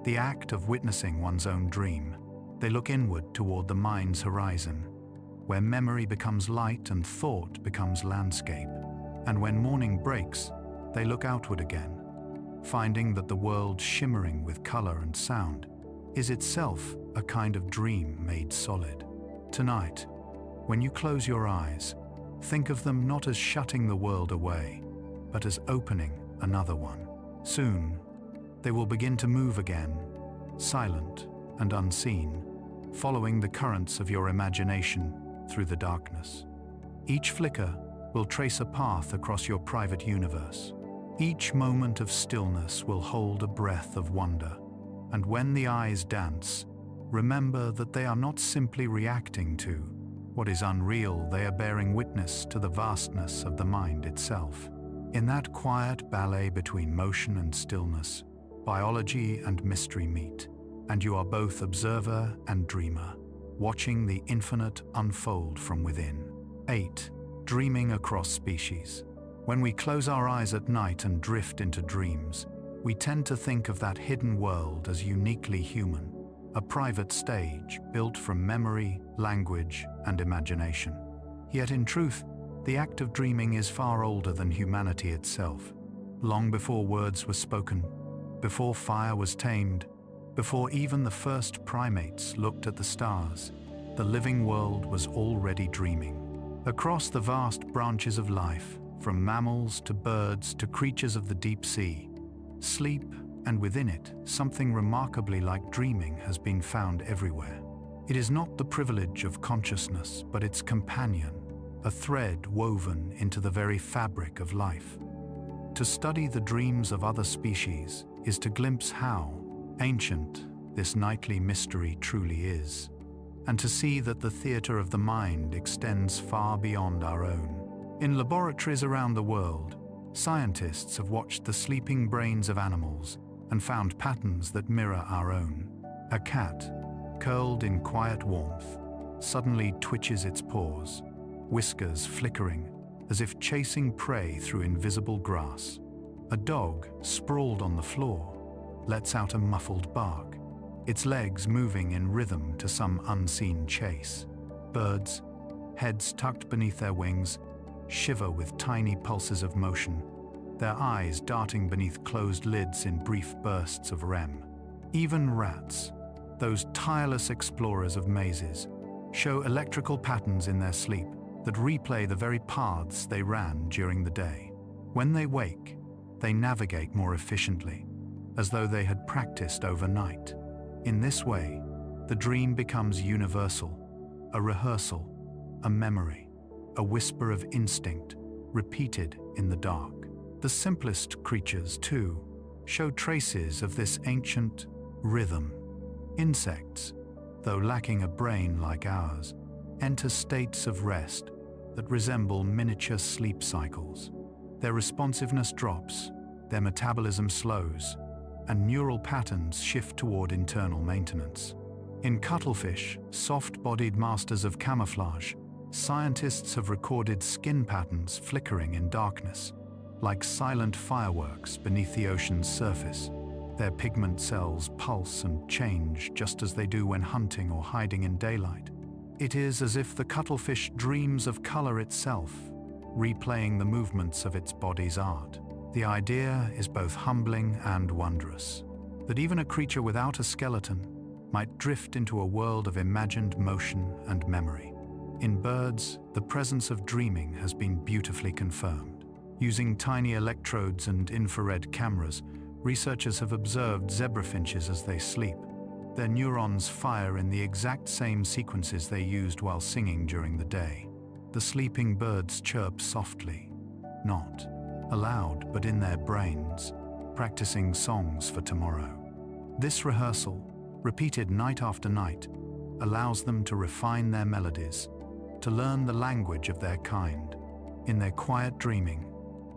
the act of witnessing one's own dream. They look inward toward the mind's horizon, where memory becomes light and thought becomes landscape. And when morning breaks, they look outward again, finding that the world shimmering with color and sound is itself a kind of dream made solid. Tonight, when you close your eyes, think of them not as shutting the world away, but as opening another one. Soon, they will begin to move again, silent and unseen, following the currents of your imagination through the darkness. Each flicker will trace a path across your private universe. Each moment of stillness will hold a breath of wonder, and when the eyes dance, remember that they are not simply reacting to what is unreal, they are bearing witness to the vastness of the mind itself. In that quiet ballet between motion and stillness, biology and mystery meet, and you are both observer and dreamer, watching the infinite unfold from within. 8. Dreaming across species. When we close our eyes at night and drift into dreams, we tend to think of that hidden world as uniquely human, a private stage built from memory, language, and imagination. Yet in truth, the act of dreaming is far older than humanity itself. Long before words were spoken, before fire was tamed, before even the first primates looked at the stars, the living world was already dreaming. Across the vast branches of life, from mammals to birds to creatures of the deep sea, sleep, and within it, something remarkably like dreaming has been found everywhere. It is not the privilege of consciousness, but its companion, a thread woven into the very fabric of life. To study the dreams of other species is to glimpse how ancient this nightly mystery truly is, and to see that the theater of the mind extends far beyond our own. In laboratories around the world, scientists have watched the sleeping brains of animals and found patterns that mirror our own. A cat, curled in quiet warmth, suddenly twitches its paws, whiskers flickering as if chasing prey through invisible grass. A dog, sprawled on the floor, lets out a muffled bark, its legs moving in rhythm to some unseen chase. Birds, heads tucked beneath their wings, shiver with tiny pulses of motion, their eyes darting beneath closed lids in brief bursts of REM. Even rats, those tireless explorers of mazes, show electrical patterns in their sleep that replay the very paths they ran during the day. When they wake, they navigate more efficiently, as though they had practiced overnight. In this way, the dream becomes universal, a rehearsal, a memory, a whisper of instinct, repeated in the dark. The simplest creatures, too, show traces of this ancient rhythm. Insects, though lacking a brain like ours, enter states of rest that resemble miniature sleep cycles. Their responsiveness drops, their metabolism slows, and neural patterns shift toward internal maintenance. In cuttlefish, soft-bodied masters of camouflage, scientists have recorded skin patterns flickering in darkness, like silent fireworks beneath the ocean's surface. Their pigment cells pulse and change just as they do when hunting or hiding in daylight. It is as if the cuttlefish dreams of color itself, replaying the movements of its body's art. The idea is both humbling and wondrous, that even a creature without a skeleton might drift into a world of imagined motion and memory. In birds, the presence of dreaming has been beautifully confirmed. Using tiny electrodes and infrared cameras, researchers have observed zebrafinches as they sleep. Their neurons fire in the exact same sequences they used while singing during the day. The sleeping birds chirp softly, not aloud but in their brains, practicing songs for tomorrow. This rehearsal, repeated night after night, allows them to refine their melodies, to learn the language of their kind. In their quiet dreaming,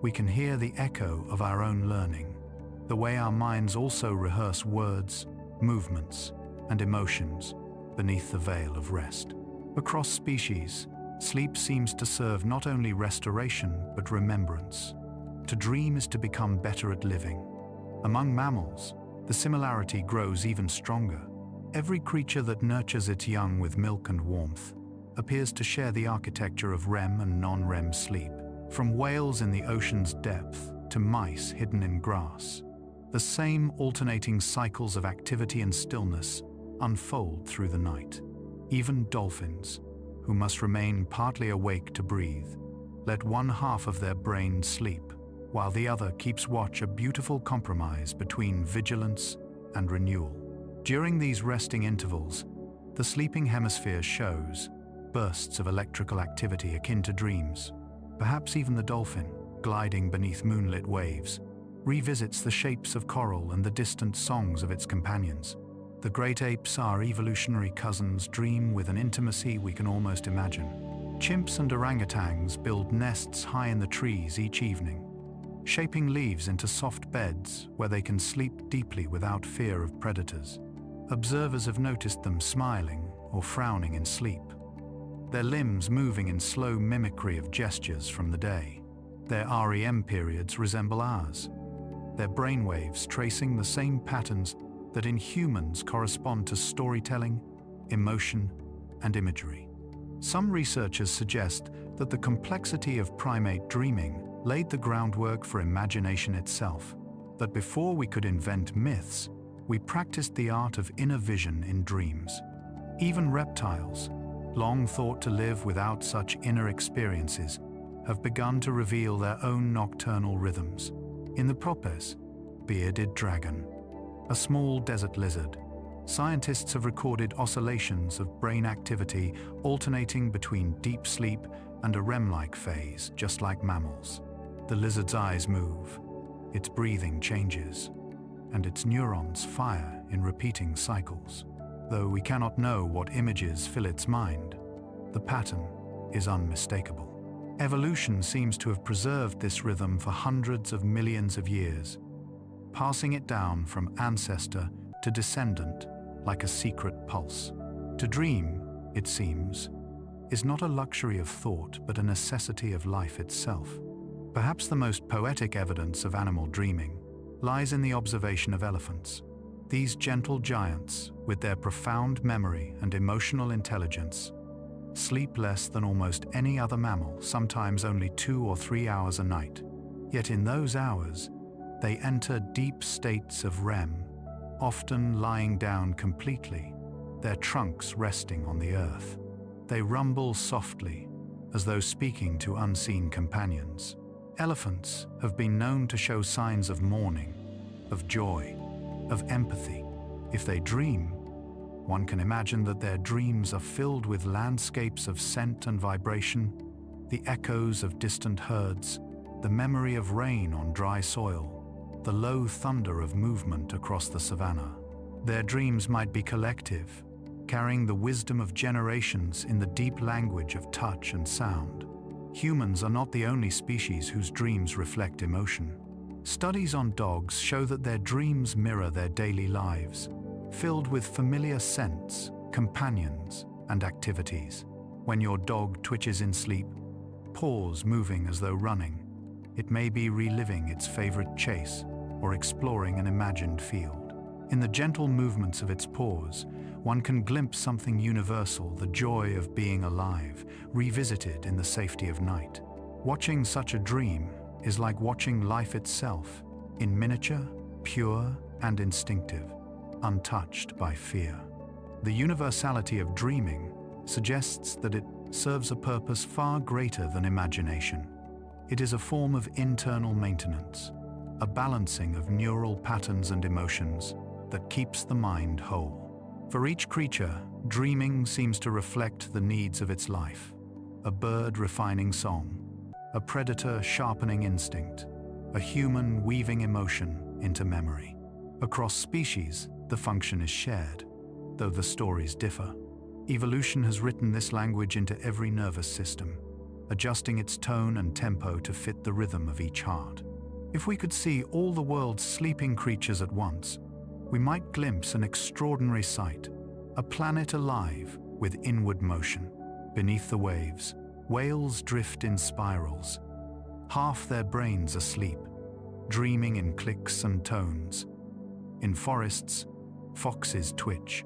we can hear the echo of our own learning, the way our minds also rehearse words, movements, and emotions beneath the veil of rest. Across species, sleep seems to serve not only restoration but remembrance. To dream is to become better at living. Among mammals, the similarity grows even stronger. Every creature that nurtures its young with milk and warmth appears to share the architecture of REM and non-REM sleep. From whales in the ocean's depth to mice hidden in grass, the same alternating cycles of activity and stillness unfold through the night. Even dolphins, who must remain partly awake to breathe, let one half of their brain sleep, while the other keeps watch, a beautiful compromise between vigilance and renewal. During these resting intervals, the sleeping hemisphere shows bursts of electrical activity akin to dreams. Perhaps even the dolphin, gliding beneath moonlit waves, revisits the shapes of coral and the distant songs of its companions. The great apes, our evolutionary cousins, dream with an intimacy we can almost imagine. Chimps and orangutans build nests high in the trees each evening, shaping leaves into soft beds where they can sleep deeply without fear of predators. Observers have noticed them smiling or frowning in sleep, their limbs moving in slow mimicry of gestures from the day. Their REM periods resemble ours, their brainwaves tracing the same patterns that in humans correspond to storytelling, emotion, and imagery. Some researchers suggest that the complexity of primate dreaming laid the groundwork for imagination itself, that before we could invent myths, we practiced the art of inner vision in dreams. Even reptiles, long thought to live without such inner experiences, have begun to reveal their own nocturnal rhythms. In the Propes, bearded dragon, a small desert lizard, scientists have recorded oscillations of brain activity alternating between deep sleep and a REM-like phase, just like mammals. The lizard's eyes move, its breathing changes, and its neurons fire in repeating cycles. Though we cannot know what images fill its mind, the pattern is unmistakable. Evolution seems to have preserved this rhythm for hundreds of millions of years, passing it down from ancestor to descendant like a secret pulse. To dream, it seems, is not a luxury of thought but a necessity of life itself. Perhaps the most poetic evidence of animal dreaming lies in the observation of elephants. These gentle giants, with their profound memory and emotional intelligence, sleep less than almost any other mammal, sometimes only 2 or 3 hours a night. Yet in those hours, they enter deep states of REM, often lying down completely, their trunks resting on the earth. They rumble softly, as though speaking to unseen companions. Elephants have been known to show signs of mourning, of joy, of empathy. If they dream, one can imagine that their dreams are filled with landscapes of scent and vibration, the echoes of distant herds, the memory of rain on dry soil, the low thunder of movement across the savannah. Their dreams might be collective, carrying the wisdom of generations in the deep language of touch and sound. Humans are not the only species whose dreams reflect emotion. Studies on dogs show that their dreams mirror their daily lives, filled with familiar scents, companions, and activities. When your dog twitches in sleep, paws moving as though running, it may be reliving its favorite chase or exploring an imagined field. In the gentle movements of its paws, one can glimpse something universal, the joy of being alive, revisited in the safety of night. Watching such a dream is like watching life itself, in miniature, pure, and instinctive, untouched by fear. The universality of dreaming suggests that it serves a purpose far greater than imagination. It is a form of internal maintenance, a balancing of neural patterns and emotions that keeps the mind whole. For each creature, dreaming seems to reflect the needs of its life. A bird refining song, a predator sharpening instinct, a human weaving emotion into memory. Across species, the function is shared, though the stories differ. Evolution has written this language into every nervous system, adjusting its tone and tempo to fit the rhythm of each heart. If we could see all the world's sleeping creatures at once, we might glimpse an extraordinary sight, a planet alive with inward motion. Beneath the waves, whales drift in spirals, half their brains asleep, dreaming in clicks and tones. In forests, foxes twitch,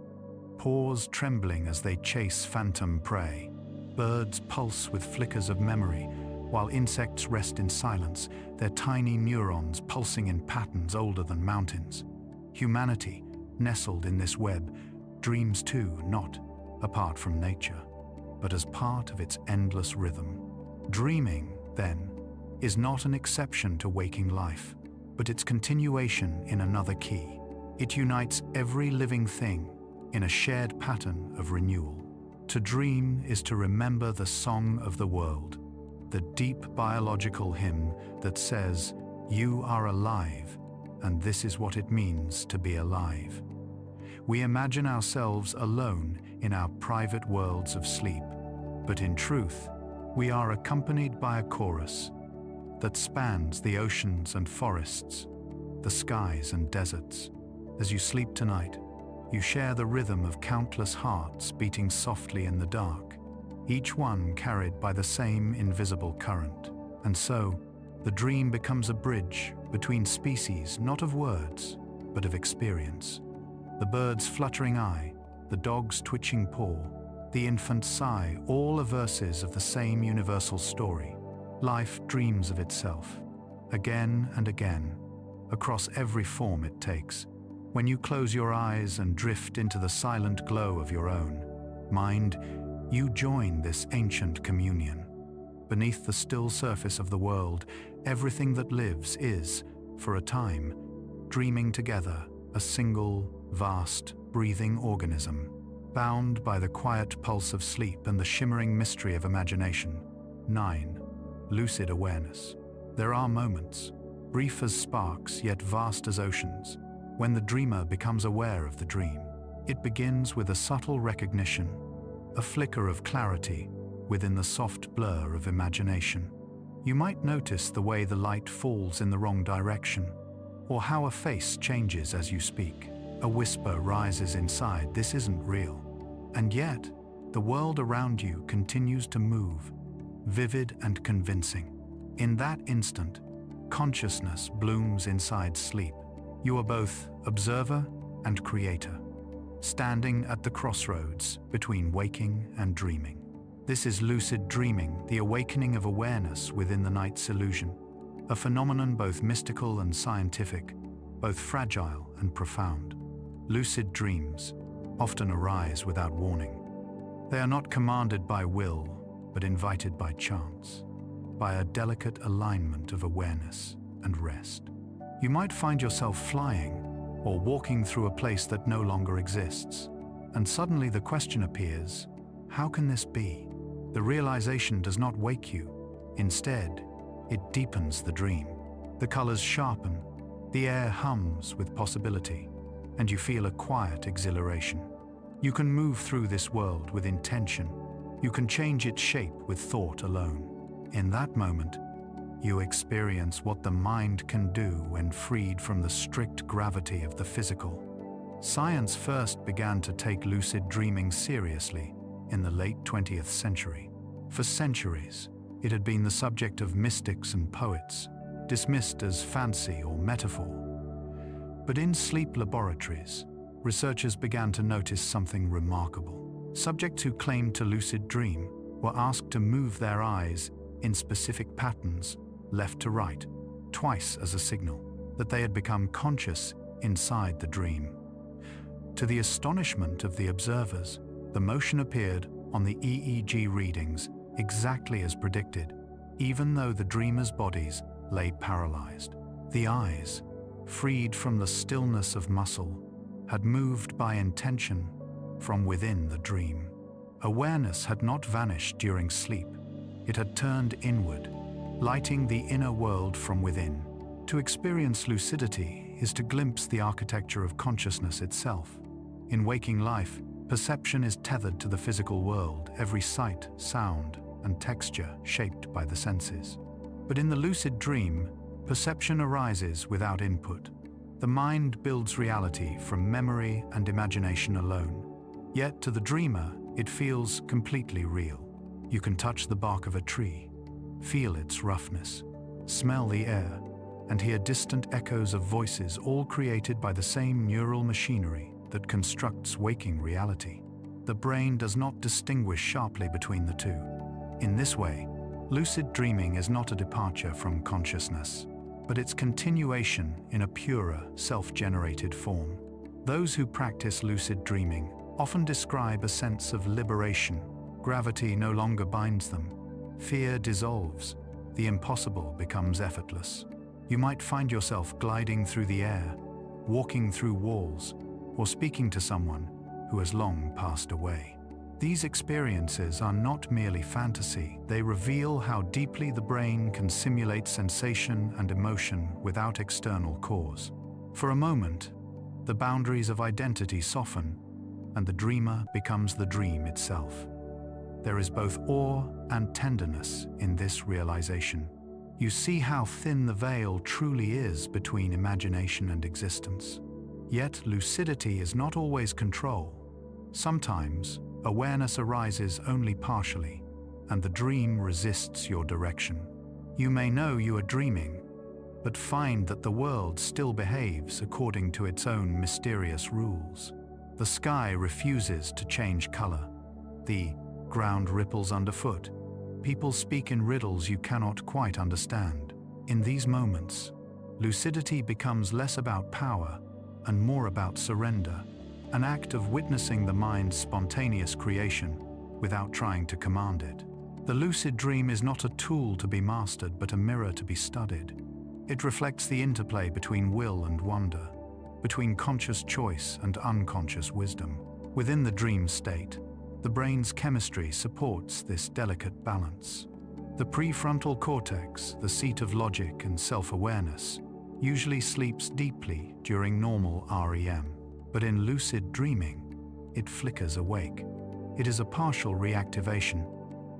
paws trembling as they chase phantom prey. Birds pulse with flickers of memory, while insects rest in silence, their tiny neurons pulsing in patterns older than mountains. Humanity, nestled in this web, dreams too, not apart from nature, but as part of its endless rhythm. Dreaming, then, is not an exception to waking life, but its continuation in another key. It unites every living thing in a shared pattern of renewal. To dream is to remember the song of the world, the deep biological hymn that says, "You are alive, and this is what it means to be alive." We imagine ourselves alone in our private worlds of sleep, but in truth, we are accompanied by a chorus that spans the oceans and forests, the skies and deserts. As you sleep tonight, you share the rhythm of countless hearts beating softly in the dark, each one carried by the same invisible current. And so, the dream becomes a bridge between species not of words, but of experience. The bird's fluttering eye, the dog's twitching paw, the infant's sigh, all are verses of the same universal story. Life dreams of itself, again and again, across every form it takes. When you close your eyes and drift into the silent glow of your own mind, you join this ancient communion. Beneath the still surface of the world, everything that lives is, for a time, dreaming together, a single, vast, breathing organism, bound by the quiet pulse of sleep and the shimmering mystery of imagination. 9. Lucid awareness. There are moments, brief as sparks yet vast as oceans, when the dreamer becomes aware of the dream. It begins with a subtle recognition, a flicker of clarity within the soft blur of imagination. You might notice the way the light falls in the wrong direction, or how a face changes as you speak. A whisper rises inside, "This isn't real." And yet, the world around you continues to move, vivid and convincing. In that instant, consciousness blooms inside sleep. You are both observer and creator, standing at the crossroads between waking and dreaming. This is lucid dreaming, the awakening of awareness within the night's illusion, a phenomenon both mystical and scientific, both fragile and profound. Lucid dreams often arise without warning. They are not commanded by will, but invited by chance, by a delicate alignment of awareness and rest. You might find yourself flying or walking through a place that no longer exists, and suddenly the question appears, how can this be? The realization does not wake you. Instead, it deepens the dream. The colors sharpen, the air hums with possibility, and you feel a quiet exhilaration. You can move through this world with intention. You can change its shape with thought alone. In that moment, you experience what the mind can do when freed from the strict gravity of the physical. Science first began to take lucid dreaming seriously in the late 20th century. For centuries, it had been the subject of mystics and poets, dismissed as fancy or metaphor. But in sleep laboratories, researchers began to notice something remarkable. Subjects who claimed to lucid dream were asked to move their eyes in specific patterns, left to right, twice as a signal that they had become conscious inside the dream. To the astonishment of the observers, the motion appeared on the EEG readings exactly as predicted, even though the dreamers' bodies lay paralyzed. The eyes, freed from the stillness of muscle, had moved by intention from within the dream. Awareness had not vanished during sleep. It had turned inward, lighting the inner world from within. To experience lucidity is to glimpse the architecture of consciousness itself. In waking life, perception is tethered to the physical world, every sight, sound, and texture shaped by the senses. But in the lucid dream, perception arises without input. The mind builds reality from memory and imagination alone. Yet to the dreamer, it feels completely real. You can touch the bark of a tree, feel its roughness, smell the air, and hear distant echoes of voices, all created by the same neural machinery that constructs waking reality. The brain does not distinguish sharply between the two. In this way, Lucid dreaming is not a departure from consciousness, but its continuation in a purer, self-generated form. Those who practice lucid dreaming often describe a sense of liberation. Gravity no longer binds them. Fear dissolves. The impossible becomes effortless. You might find yourself gliding through the air, walking through walls, or speaking to someone who has long passed away. These experiences are not merely fantasy. They reveal how deeply the brain can simulate sensation and emotion without external cause. For a moment, the boundaries of identity soften, and the dreamer becomes the dream itself. There is both awe and tenderness in this realization. You see how thin the veil truly is between imagination and existence. Yet lucidity is not always control. Sometimes, awareness arises only partially, and the dream resists your direction. You may know you are dreaming, but find that the world still behaves according to its own mysterious rules. The sky refuses to change color. The ground ripples underfoot. People speak in riddles you cannot quite understand. In these moments, lucidity becomes less about power and more about surrender, an act of witnessing the mind's spontaneous creation without trying to command it. The lucid dream is not a tool to be mastered, but a mirror to be studied. It reflects the interplay between will and wonder, between conscious choice and unconscious wisdom. Within the dream state, the brain's chemistry supports this delicate balance. The prefrontal cortex, the seat of logic and self-awareness, usually sleeps deeply during normal REM. But in lucid dreaming, it flickers awake. It is a partial reactivation,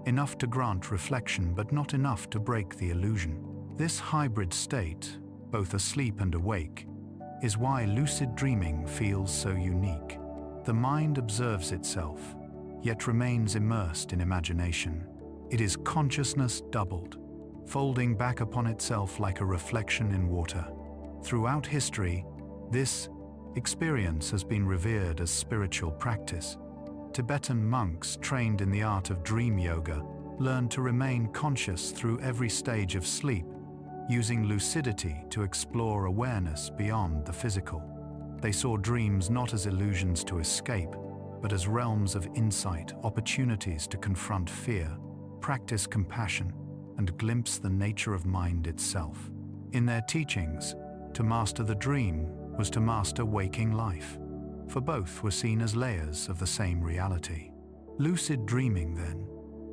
enough to grant reflection but not enough to break the illusion. This hybrid state, both asleep and awake, is why lucid dreaming feels so unique. The mind observes itself, yet remains immersed in imagination. It is consciousness doubled, folding back upon itself like a reflection in water. Throughout history, this experience has been revered as spiritual practice. Tibetan monks trained in the art of dream yoga learned to remain conscious through every stage of sleep, using lucidity to explore awareness beyond the physical. They saw dreams not as illusions to escape, but as realms of insight, opportunities to confront fear, practice compassion, and glimpse the nature of mind itself. In their teachings, to master the dream was to master waking life, for both were seen as layers of the same reality. Lucid dreaming, then,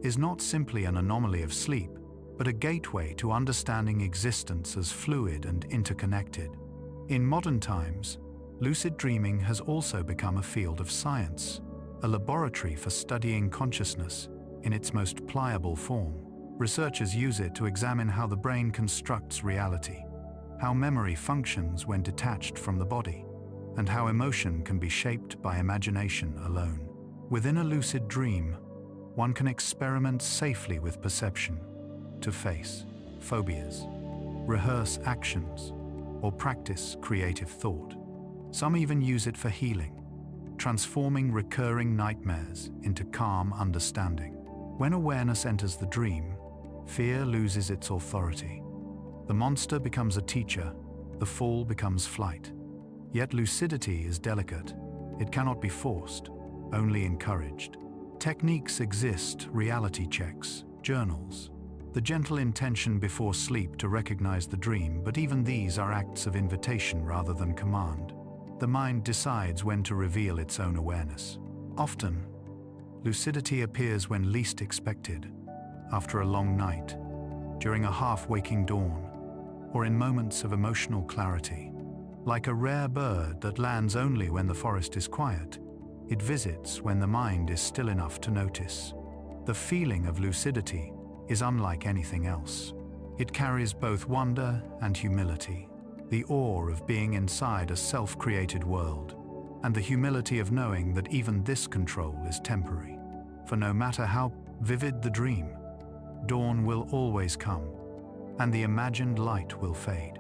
is not simply an anomaly of sleep, but a gateway to understanding existence as fluid and interconnected. In modern times, lucid dreaming has also become a field of science, a laboratory for studying consciousness in its most pliable form. Researchers use it to examine how the brain constructs reality, how memory functions when detached from the body, and how emotion can be shaped by imagination alone. Within a lucid dream, one can experiment safely with perception, to face phobias, rehearse actions, or practice creative thought. Some even use it for healing, transforming recurring nightmares into calm understanding. When awareness enters the dream, fear loses its authority. The monster becomes a teacher, the fall becomes flight. Yet lucidity is delicate. It cannot be forced, only encouraged. Techniques exist: reality checks, journals, the gentle intention before sleep to recognize the dream, but even these are acts of invitation rather than command. The mind decides when to reveal its own awareness. Often, lucidity appears when least expected, after a long night, during a half-waking dawn, or in moments of emotional clarity. Like a rare bird that lands only when the forest is quiet, it visits when the mind is still enough to notice. The feeling of lucidity is unlike anything else. It carries both wonder and humility, the awe of being inside a self-created world, and the humility of knowing that even this control is temporary. For no matter how vivid the dream, dawn will always come, and the imagined light will fade.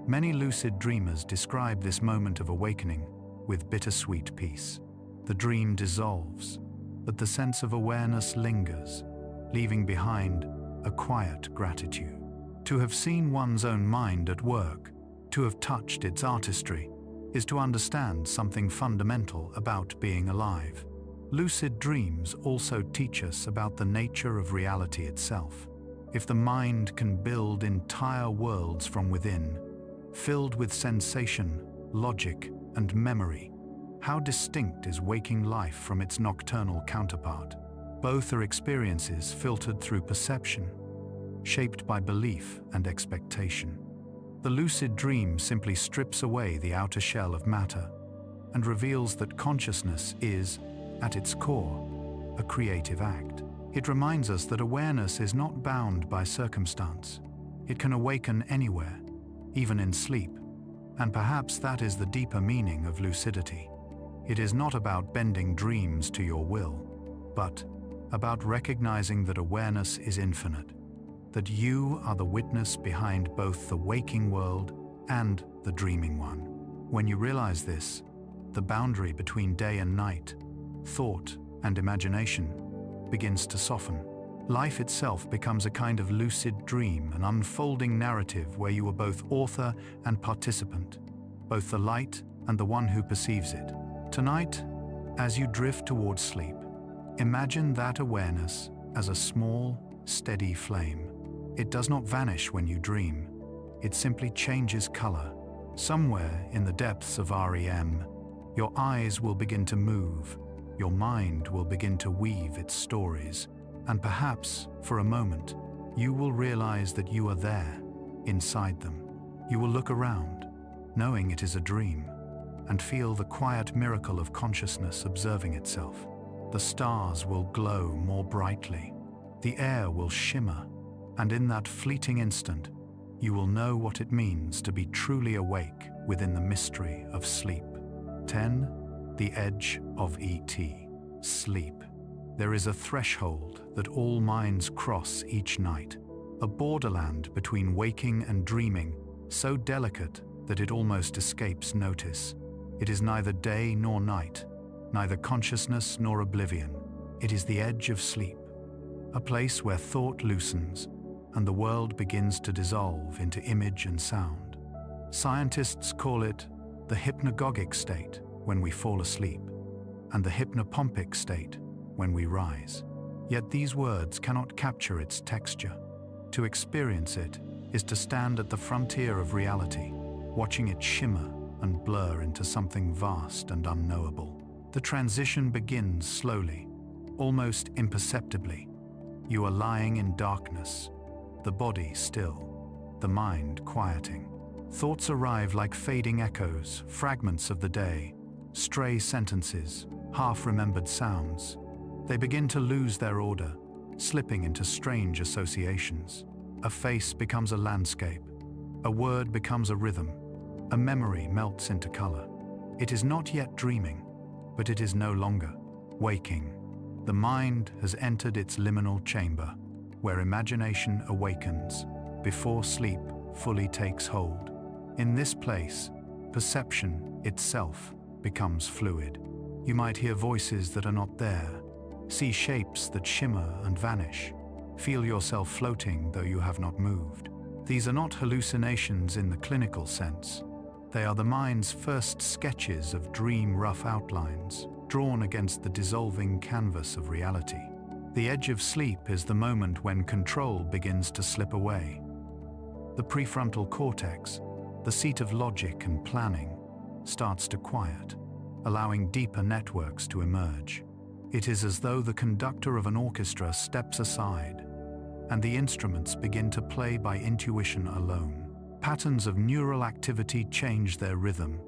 Many lucid dreamers describe this moment of awakening with bittersweet peace. The dream dissolves, but the sense of awareness lingers, leaving behind a quiet gratitude. To have seen one's own mind at work, to have touched its artistry, is to understand something fundamental about being alive. Lucid dreams also teach us about the nature of reality itself. If the mind can build entire worlds from within, filled with sensation, logic, and memory, how distinct is waking life from its nocturnal counterpart? Both are experiences filtered through perception, shaped by belief and expectation. The lucid dream simply strips away the outer shell of matter and reveals that consciousness is, at its core, a creative act. It reminds us that awareness is not bound by circumstance. It can awaken anywhere, even in sleep. And perhaps that is the deeper meaning of lucidity. It is not about bending dreams to your will, but about recognizing that awareness is infinite, that you are the witness behind both the waking world and the dreaming one. When you realize this, the boundary between day and night, thought and imagination, begins to soften. Life itself becomes a kind of lucid dream, an unfolding narrative where you are both author and participant, both the light and the one who perceives it. Tonight, as you drift towards sleep, imagine that awareness as a small, steady flame. It does not vanish when you dream. It simply changes color. Somewhere in the depths of REM, your eyes will begin to move, your mind will begin to weave its stories, and perhaps, for a moment, you will realize that you are there, inside them. You will look around, knowing it is a dream, and feel the quiet miracle of consciousness observing itself. The stars will glow more brightly, the air will shimmer, and in that fleeting instant, you will know what it means to be truly awake within the mystery of sleep. 10. The edge of ET. Sleep. There is a threshold that all minds cross each night, a borderland between waking and dreaming, so delicate that it almost escapes notice. It is neither day nor night, neither consciousness nor oblivion. It is the edge of sleep, a place where thought loosens and the world begins to dissolve into image and sound. Scientists call it the hypnagogic state when we fall asleep, and the hypnopompic state when we rise. Yet these words cannot capture its texture. To experience it is to stand at the frontier of reality, watching it shimmer and blur into something vast and unknowable. The transition begins slowly, almost imperceptibly. You are lying in darkness, the body still, the mind quieting. Thoughts arrive like fading echoes, fragments of the day, stray sentences, half-remembered sounds. They begin to lose their order, slipping into strange associations. A face becomes a landscape, a word becomes a rhythm, a memory melts into color. It is not yet dreaming, but it is no longer waking. The mind has entered its liminal chamber, where imagination awakens before sleep fully takes hold. In this place, perception itself becomes fluid. You might hear voices that are not there, see shapes that shimmer and vanish, feel yourself floating though you have not moved. These are not hallucinations in the clinical sense. They are the mind's first sketches of dream rough outlines, drawn against the dissolving canvas of reality. The edge of sleep is the moment when control begins to slip away. The prefrontal cortex, the seat of logic and planning, starts to quiet, allowing deeper networks to emerge. It is as though the conductor of an orchestra steps aside, and the instruments begin to play by intuition alone. Patterns of neural activity change their rhythm,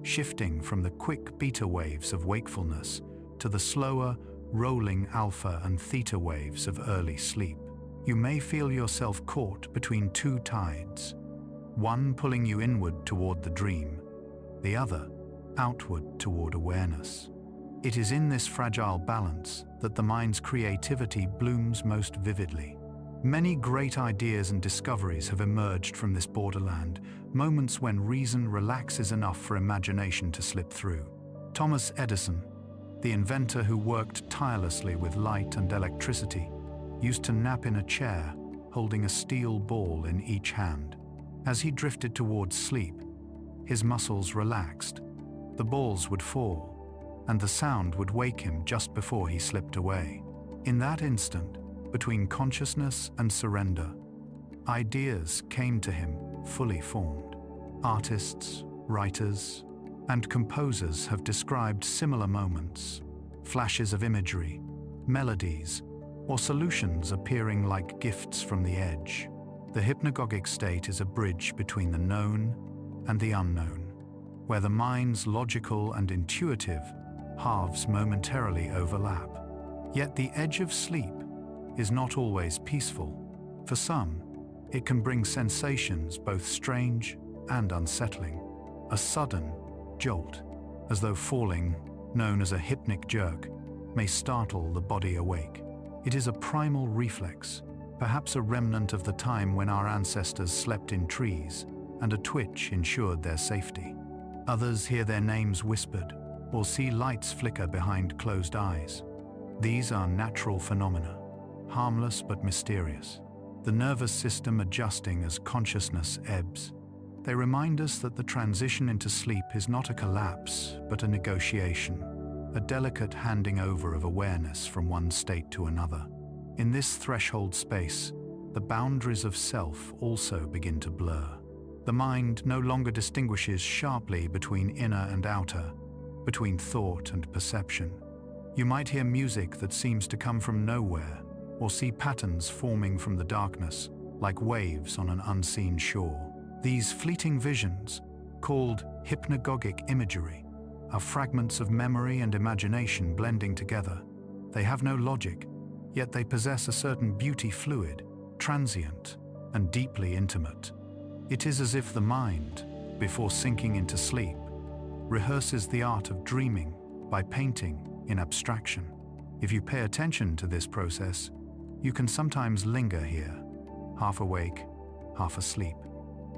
shifting from the quick beta waves of wakefulness to the slower, rolling alpha and theta waves of early sleep. You may feel yourself caught between two tides, one pulling you inward toward the dream, the other outward toward awareness. It is in this fragile balance that the mind's creativity blooms most vividly. Many great ideas and discoveries have emerged from this borderland, moments when reason relaxes enough for imagination to slip through. Thomas Edison, the inventor who worked tirelessly with light and electricity, used to nap in a chair, holding a steel ball in each hand. As he drifted towards sleep, his muscles relaxed. The balls would fall, and the sound would wake him just before he slipped away. In that instant, between consciousness and surrender, ideas came to him fully formed. Artists, writers, and composers have described similar moments, flashes of imagery, melodies, or solutions appearing like gifts from the edge. The hypnagogic state is a bridge between the known and the unknown, where the mind's logical and intuitive halves momentarily overlap. Yet the edge of sleep is not always peaceful. For some, it can bring sensations both strange and unsettling. A sudden jolt, as though falling, known as a hypnic jerk, may startle the body awake. It is a primal reflex, perhaps a remnant of the time when our ancestors slept in trees and a twitch ensured their safety. Others hear their names whispered or see lights flicker behind closed eyes. These are natural phenomena, harmless but mysterious. The nervous system adjusting as consciousness ebbs. They remind us that the transition into sleep is not a collapse, but a negotiation, a delicate handing over of awareness from one state to another. In this threshold space, the boundaries of self also begin to blur. The mind no longer distinguishes sharply between inner and outer, between thought and perception. You might hear music that seems to come from nowhere, or see patterns forming from the darkness, like waves on an unseen shore. These fleeting visions, called hypnagogic imagery, are fragments of memory and imagination blending together. They have no logic, yet they possess a certain beauty, fluid, transient, and deeply intimate. It is as if the mind, before sinking into sleep, rehearses the art of dreaming by painting in abstraction. If you pay attention to this process, you can sometimes linger here, half awake, half asleep.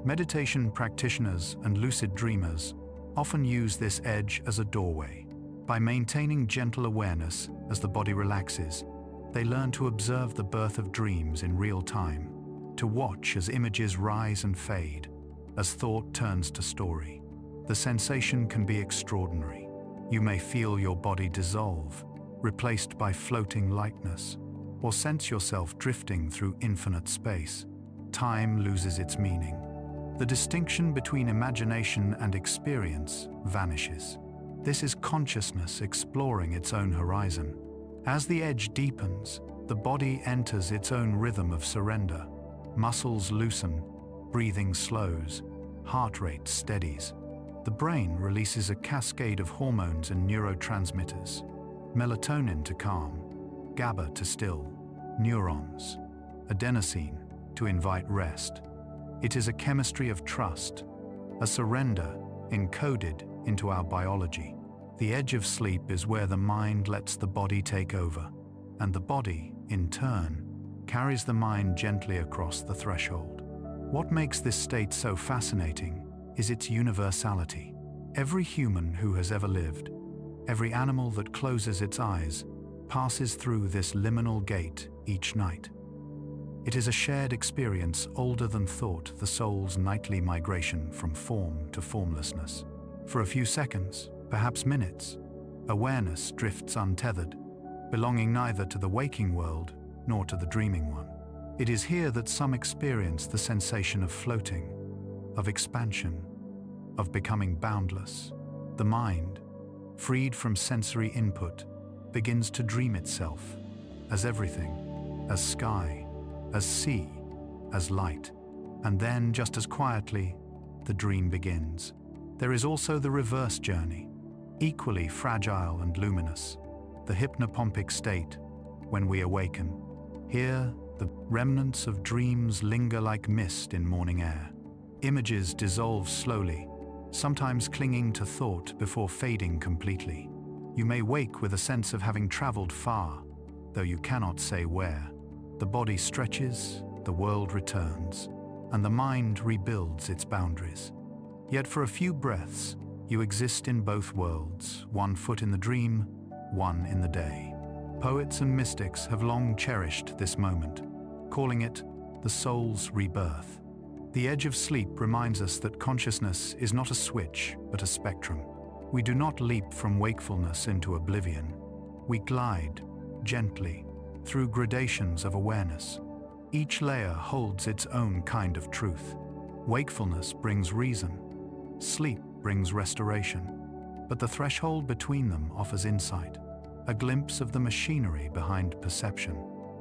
Meditation practitioners and lucid dreamers often use this edge as a doorway. By maintaining gentle awareness as the body relaxes, they learn to observe the birth of dreams in real time, to watch as images rise and fade, as thought turns to story. The sensation can be extraordinary. You may feel your body dissolve, replaced by floating lightness, or sense yourself drifting through infinite space. Time loses its meaning. The distinction between imagination and experience vanishes. This is consciousness exploring its own horizon. As the edge deepens, the body enters its own rhythm of surrender. Muscles loosen, breathing slows, heart rate steadies. The brain releases a cascade of hormones and neurotransmitters. Melatonin to calm, GABA to still, neurons, adenosine to invite rest. It is a chemistry of trust, a surrender encoded into our biology. The edge of sleep is where the mind lets the body take over, and the body, in turn, carries the mind gently across the threshold. What makes this state so fascinating is its universality. Every human who has ever lived, every animal that closes its eyes, passes through this liminal gate each night. It is a shared experience older than thought, the soul's nightly migration from form to formlessness. For a few seconds, perhaps minutes, awareness drifts untethered, belonging neither to the waking world nor to the dreaming one. It is here that some experience the sensation of floating, of expansion, of becoming boundless. The mind, freed from sensory input, begins to dream itself as everything, as sky, as sea, as light. And then, just as quietly, the dream begins. There is also the reverse journey, equally fragile and luminous, the hypnopompic state, when we awaken. Here, the remnants of dreams linger like mist in morning air. Images dissolve slowly, sometimes clinging to thought before fading completely. You may wake with a sense of having traveled far, though you cannot say where. The body stretches, the world returns, and the mind rebuilds its boundaries. Yet for a few breaths, you exist in both worlds, one foot in the dream, one in the day. Poets and mystics have long cherished this moment, calling it the soul's rebirth. The edge of sleep reminds us that consciousness is not a switch, but a spectrum. We do not leap from wakefulness into oblivion. We glide, gently, through gradations of awareness. Each layer holds its own kind of truth. Wakefulness brings reason. Sleep brings restoration. But the threshold between them offers insight, a glimpse of the machinery behind perception.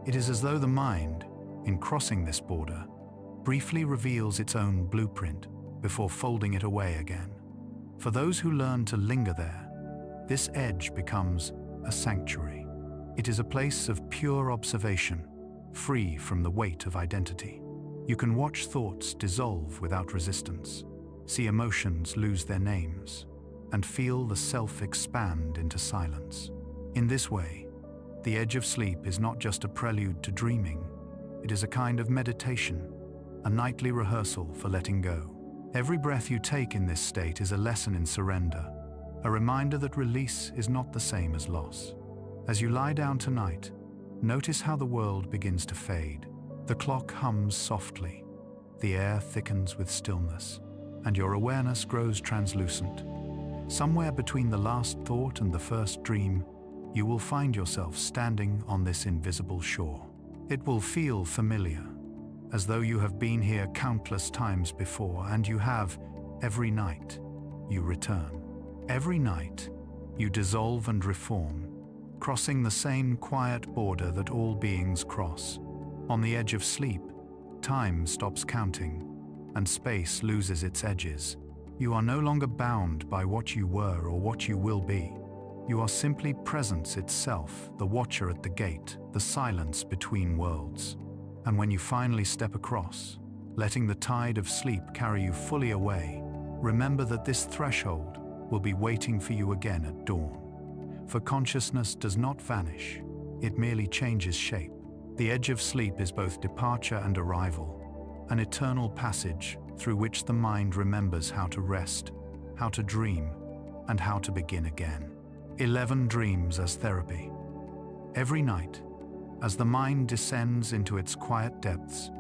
It is as though the mind, in crossing this border, briefly reveals its own blueprint before folding it away again. For those who learn to linger there, this edge becomes a sanctuary. It is a place of pure observation, free from the weight of identity. You can watch thoughts dissolve without resistance, see emotions lose their names, and feel the self expand into silence. In this way, the edge of sleep is not just a prelude to dreaming, it is a kind of meditation, a nightly rehearsal for letting go. Every breath you take in this state is a lesson in surrender, a reminder that release is not the same as loss. As you lie down tonight, notice how the world begins to fade. The clock hums softly, the air thickens with stillness, and your awareness grows translucent. Somewhere between the last thought and the first dream, you will find yourself standing on this invisible shore. It will feel familiar, as though you have been here countless times before, and you have. Every night, you return. Every night, you dissolve and reform, crossing the same quiet border that all beings cross. On the edge of sleep, time stops counting, and space loses its edges. You are no longer bound by what you were or what you will be. You are simply presence itself, the watcher at the gate, the silence between worlds. And when you finally step across, letting the tide of sleep carry you fully away, remember that this threshold will be waiting for you again at dawn. For consciousness does not vanish, it merely changes shape. The edge of sleep is both departure and arrival, an eternal passage through which the mind remembers how to rest, how to dream, and how to begin again. 11 dreams as therapy. Every night, as the mind descends into its quiet depths,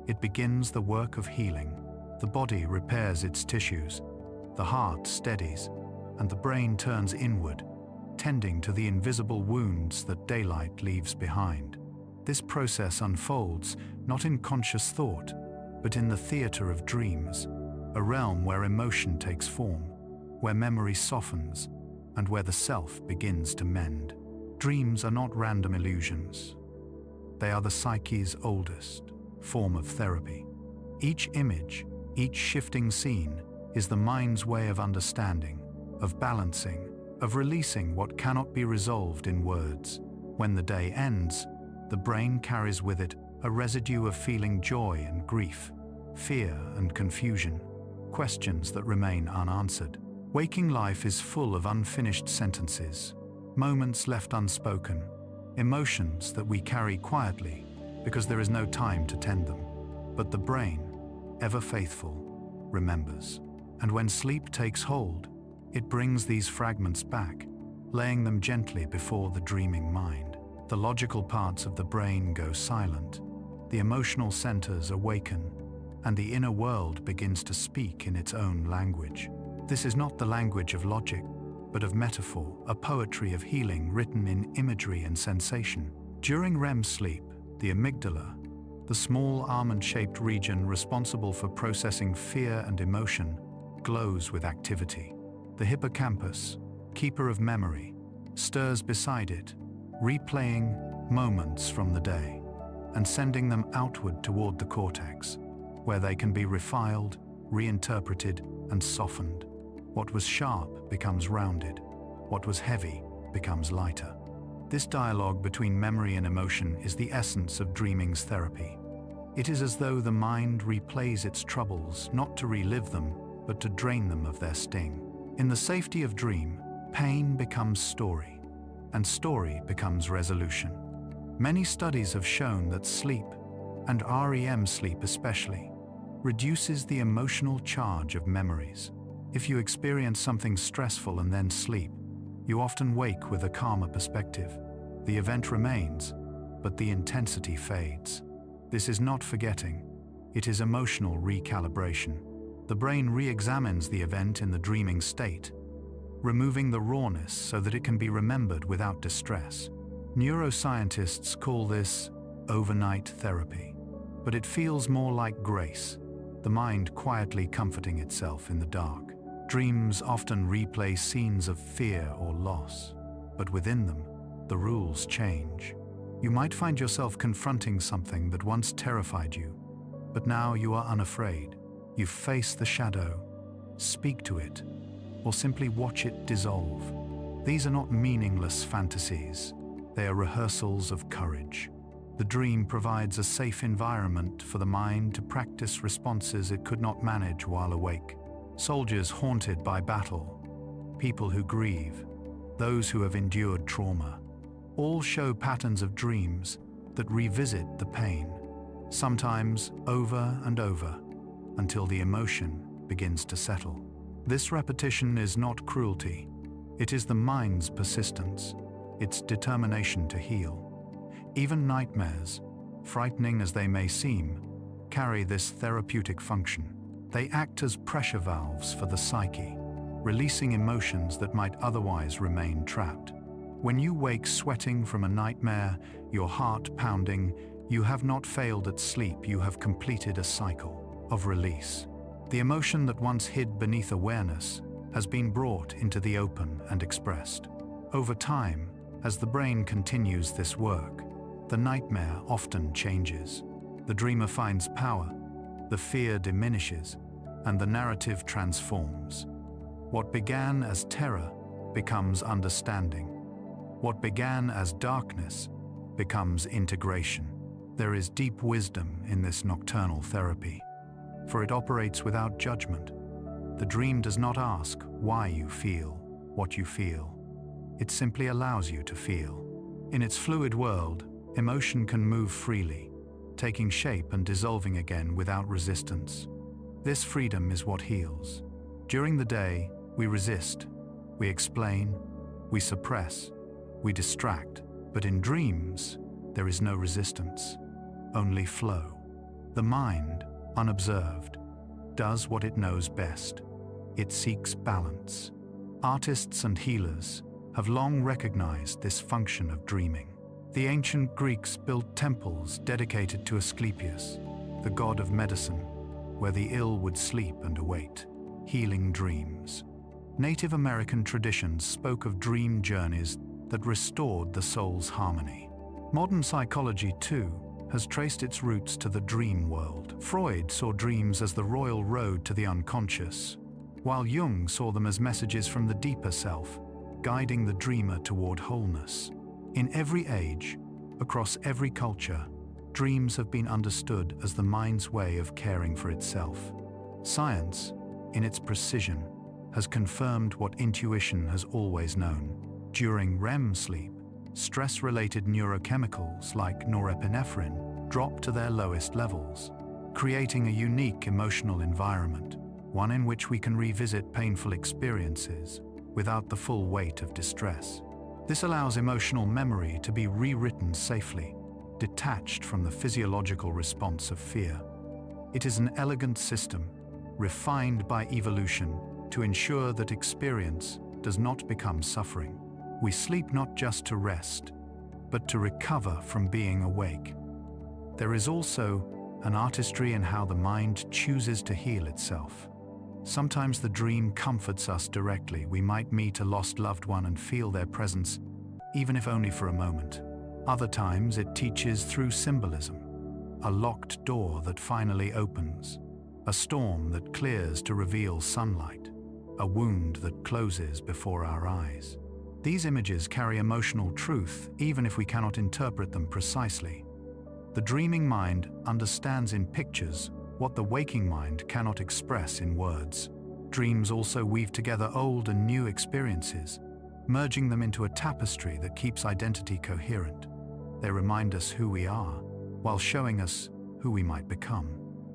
it begins the work of healing. The body repairs its tissues, the heart steadies, and the brain turns inward, tending to the invisible wounds that daylight leaves behind. This process unfolds not in conscious thought, but in the theater of dreams, a realm where emotion takes form, where memory softens, and where the self begins to mend. Dreams are not random illusions. They are the psyche's oldest form of therapy. Each image, each shifting scene, is the mind's way of understanding, of balancing, of releasing what cannot be resolved in words. When the day ends, the brain carries with it a residue of feeling joy and grief, fear and confusion, questions that remain unanswered. Waking life is full of unfinished sentences, moments left unspoken, emotions that we carry quietly because there is no time to tend them. But the brain, ever faithful, remembers. And when sleep takes hold, it brings these fragments back, laying them gently before the dreaming mind. The logical parts of the brain go silent, the emotional centers awaken, and the inner world begins to speak in its own language. This is not the language of logic, but of metaphor, a poetry of healing written in imagery and sensation. During REM sleep, the amygdala, the small almond-shaped region responsible for processing fear and emotion, glows with activity. The hippocampus, keeper of memory, stirs beside it, replaying moments from the day and sending them outward toward the cortex, where they can be refiled, reinterpreted, and softened. What was sharp becomes rounded. What was heavy becomes lighter. This dialogue between memory and emotion is the essence of dreaming's therapy. It is as though the mind replays its troubles not to relive them, but to drain them of their sting. In the safety of dream, pain becomes story, and story becomes resolution. Many studies have shown that sleep, and REM sleep especially, reduces the emotional charge of memories. If you experience something stressful and then sleep, you often wake with a calmer perspective. The event remains, but the intensity fades. This is not forgetting, it is emotional recalibration. The brain re-examines the event in the dreaming state, removing the rawness so that it can be remembered without distress. Neuroscientists call this overnight therapy, but it feels more like grace, the mind quietly comforting itself in the dark. Dreams often replay scenes of fear or loss, but within them, the rules change. You might find yourself confronting something that once terrified you, but now you are unafraid. You face the shadow, speak to it, or simply watch it dissolve. These are not meaningless fantasies. They are rehearsals of courage. The dream provides a safe environment for the mind to practice responses it could not manage while awake. Soldiers haunted by battle, people who grieve, those who have endured trauma, all show patterns of dreams that revisit the pain, sometimes over and over, until the emotion begins to settle. This repetition is not cruelty. It is the mind's persistence, its determination to heal. Even nightmares, frightening as they may seem, carry this therapeutic function. They act as pressure valves for the psyche, releasing emotions that might otherwise remain trapped. When you wake sweating from a nightmare, your heart pounding, you have not failed at sleep, you have completed a cycle of release. The emotion that once hid beneath awareness has been brought into the open and expressed. Over time, as the brain continues this work, the nightmare often changes. The dreamer finds power, the fear diminishes, and the narrative transforms. What began as terror becomes understanding. What began as darkness becomes integration. There is deep wisdom in this nocturnal therapy, for it operates without judgment. The dream does not ask why you feel what you feel. It simply allows you to feel. In its fluid world, emotion can move freely, taking shape and dissolving again without resistance. This freedom is what heals. During the day, we resist, we explain, we suppress, we distract, but in dreams, there is no resistance, only flow. The mind, unobserved, does what it knows best. It seeks balance. Artists and healers have long recognized this function of dreaming. The ancient Greeks built temples dedicated to Asclepius, the god of medicine, where the ill would sleep and await, healing dreams. Native American traditions spoke of dream journeys that restored the soul's harmony. Modern psychology, too, has traced its roots to the dream world. Freud saw dreams as the royal road to the unconscious, while Jung saw them as messages from the deeper self, guiding the dreamer toward wholeness. In every age, across every culture, dreams have been understood as the mind's way of caring for itself. Science, in its precision, has confirmed what intuition has always known. During REM sleep, stress-related neurochemicals like norepinephrine drop to their lowest levels, creating a unique emotional environment, one in which we can revisit painful experiences without the full weight of distress. This allows emotional memory to be rewritten safely, detached from the physiological response of fear. It is an elegant system, refined by evolution, to ensure that experience does not become suffering. We sleep not just to rest, but to recover from being awake. There is also an artistry in how the mind chooses to heal itself. Sometimes the dream comforts us directly. We might meet a lost loved one and feel their presence, even if only for a moment. Other times it teaches through symbolism, a locked door that finally opens, a storm that clears to reveal sunlight, a wound that closes before our eyes. These images carry emotional truth even if we cannot interpret them precisely. The dreaming mind understands in pictures what the waking mind cannot express in words. Dreams also weave together old and new experiences, merging them into a tapestry that keeps identity coherent. They remind us who we are, while showing us who we might become.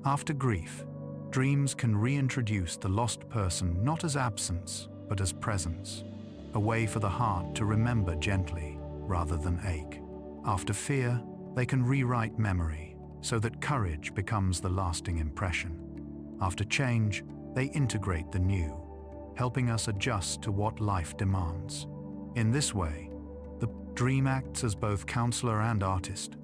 After grief, dreams can reintroduce the lost person not as absence, but as presence, a way for the heart to remember gently rather than ache. After fear, they can rewrite memory, so that courage becomes the lasting impression. After change, they integrate the new, helping us adjust to what life demands. In this way, the dream acts as both counselor and artist,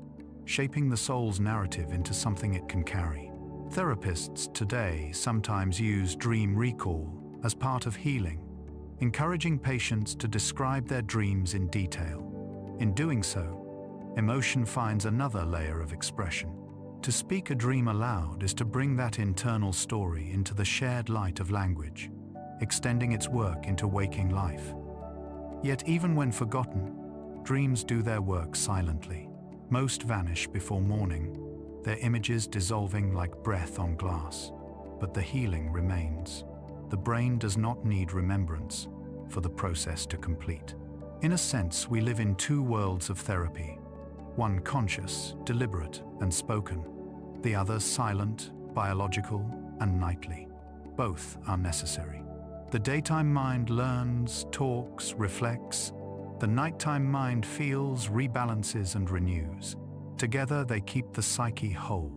shaping the soul's narrative into something it can carry. Therapists today sometimes use dream recall as part of healing, encouraging patients to describe their dreams in detail. In doing so, emotion finds another layer of expression. To speak a dream aloud is to bring that internal story into the shared light of language, extending its work into waking life. Yet even when forgotten, dreams do their work silently. Most vanish before morning, their images dissolving like breath on glass. But the healing remains. The brain does not need remembrance for the process to complete. In a sense, we live in two worlds of therapy. One conscious, deliberate, and spoken. The other silent, biological, and nightly. Both are necessary. The daytime mind learns, talks, reflects. The nighttime mind feels, rebalances, and renews. Together, they keep the psyche whole.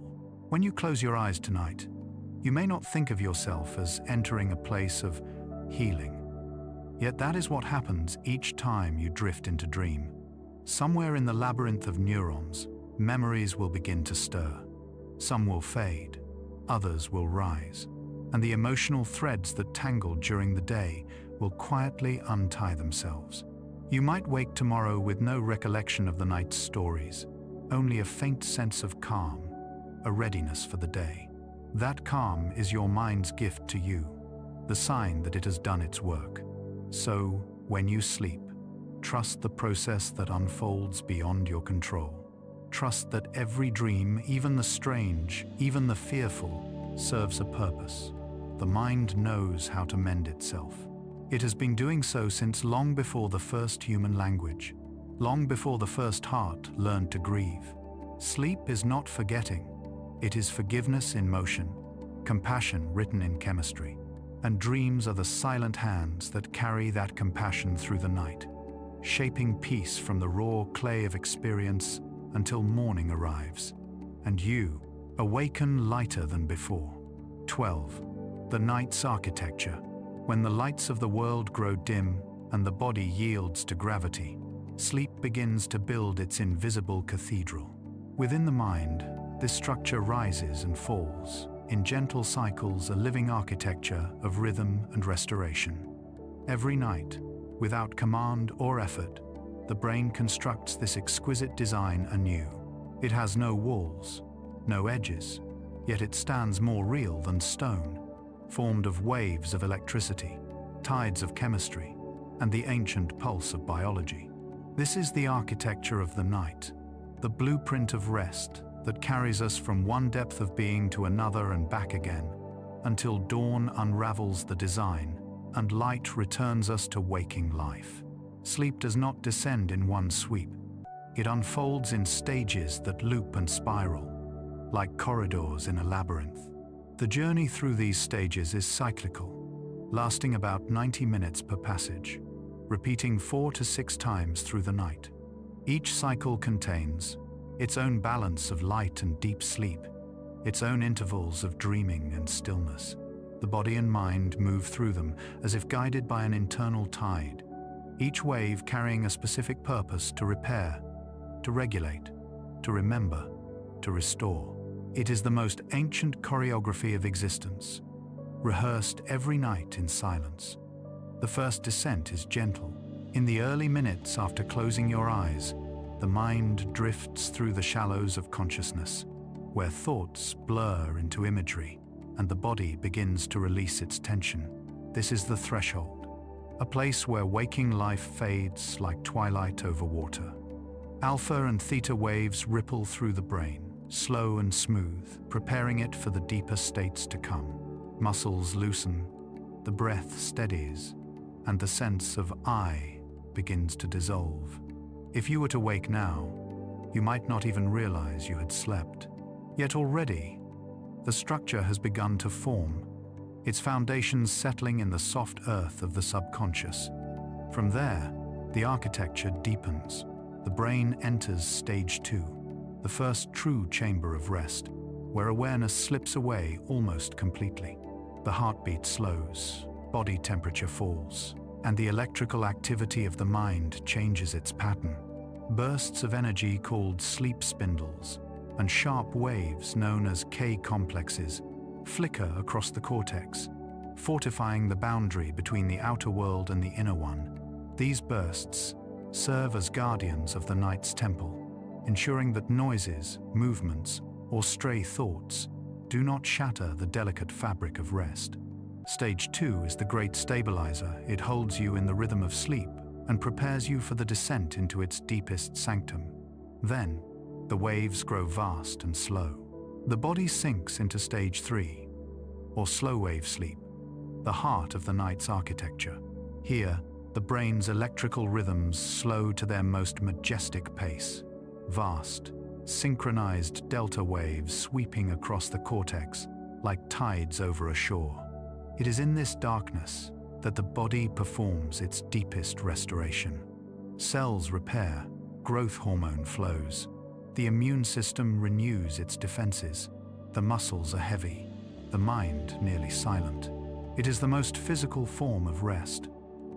When you close your eyes tonight, you may not think of yourself as entering a place of healing. Yet that is what happens each time you drift into dream. Somewhere in the labyrinth of neurons, memories will begin to stir. Some will fade, others will rise, and the emotional threads that tangled during the day will quietly untie themselves. You might wake tomorrow with no recollection of the night's stories, only a faint sense of calm, a readiness for the day. That calm is your mind's gift to you, the sign that it has done its work. So, when you sleep, trust the process that unfolds beyond your control. Trust that every dream, even the strange, even the fearful, serves a purpose. The mind knows how to mend itself. It has been doing so since long before the first human language, long before the first heart learned to grieve. Sleep is not forgetting. It is forgiveness in motion, compassion written in chemistry. And dreams are the silent hands that carry that compassion through the night, shaping peace from the raw clay of experience until morning arrives, and you awaken lighter than before. 12. The night's architecture. When the lights of the world grow dim and the body yields to gravity, sleep begins to build its invisible cathedral. Within the mind, this structure rises and falls, in gentle cycles, a living architecture of rhythm and restoration. Every night, without command or effort, the brain constructs this exquisite design anew. It has no walls, no edges, yet it stands more real than stone, formed of waves of electricity, tides of chemistry, and the ancient pulse of biology. This is the architecture of the night, the blueprint of rest that carries us from one depth of being to another and back again, until dawn unravels the design and light returns us to waking life. Sleep does not descend in one sweep. It unfolds in stages that loop and spiral, like corridors in a labyrinth. The journey through these stages is cyclical, lasting about 90 minutes per passage, repeating 4 to 6 times through the night. Each cycle contains its own balance of light and deep sleep, its own intervals of dreaming and stillness. The body and mind move through them as if guided by an internal tide, each wave carrying a specific purpose: to repair, to regulate, to remember, to restore. It is the most ancient choreography of existence, rehearsed every night in silence. The first descent is gentle. In the early minutes after closing your eyes, the mind drifts through the shallows of consciousness, where thoughts blur into imagery and the body begins to release its tension. This is the threshold, a place where waking life fades like twilight over water. Alpha and theta waves ripple through the brain, slow and smooth, preparing it for the deeper states to come. Muscles loosen, the breath steadies, and the sense of I begins to dissolve. If you were to wake now, you might not even realize you had slept. Yet already, the structure has begun to form, its foundations settling in the soft earth of the subconscious. From there, the architecture deepens. The brain enters stage 2, the first true chamber of rest, where awareness slips away almost completely. The heartbeat slows, body temperature falls, and the electrical activity of the mind changes its pattern. Bursts of energy called sleep spindles and sharp waves known as K-complexes flicker across the cortex, fortifying the boundary between the outer world and the inner one. These bursts serve as guardians of the night's temple, ensuring that noises, movements, or stray thoughts do not shatter the delicate fabric of rest. Stage 2 is the great stabilizer. It holds you in the rhythm of sleep and prepares you for the descent into its deepest sanctum. Then, the waves grow vast and slow. The body sinks into Stage 3, or slow wave sleep, the heart of the night's architecture. Here, the brain's electrical rhythms slow to their most majestic pace. Vast, synchronized delta waves sweeping across the cortex like tides over a shore. It is in this darkness that the body performs its deepest restoration. Cells repair, growth hormone flows, the immune system renews its defenses, the muscles are heavy, the mind nearly silent. It is the most physical form of rest,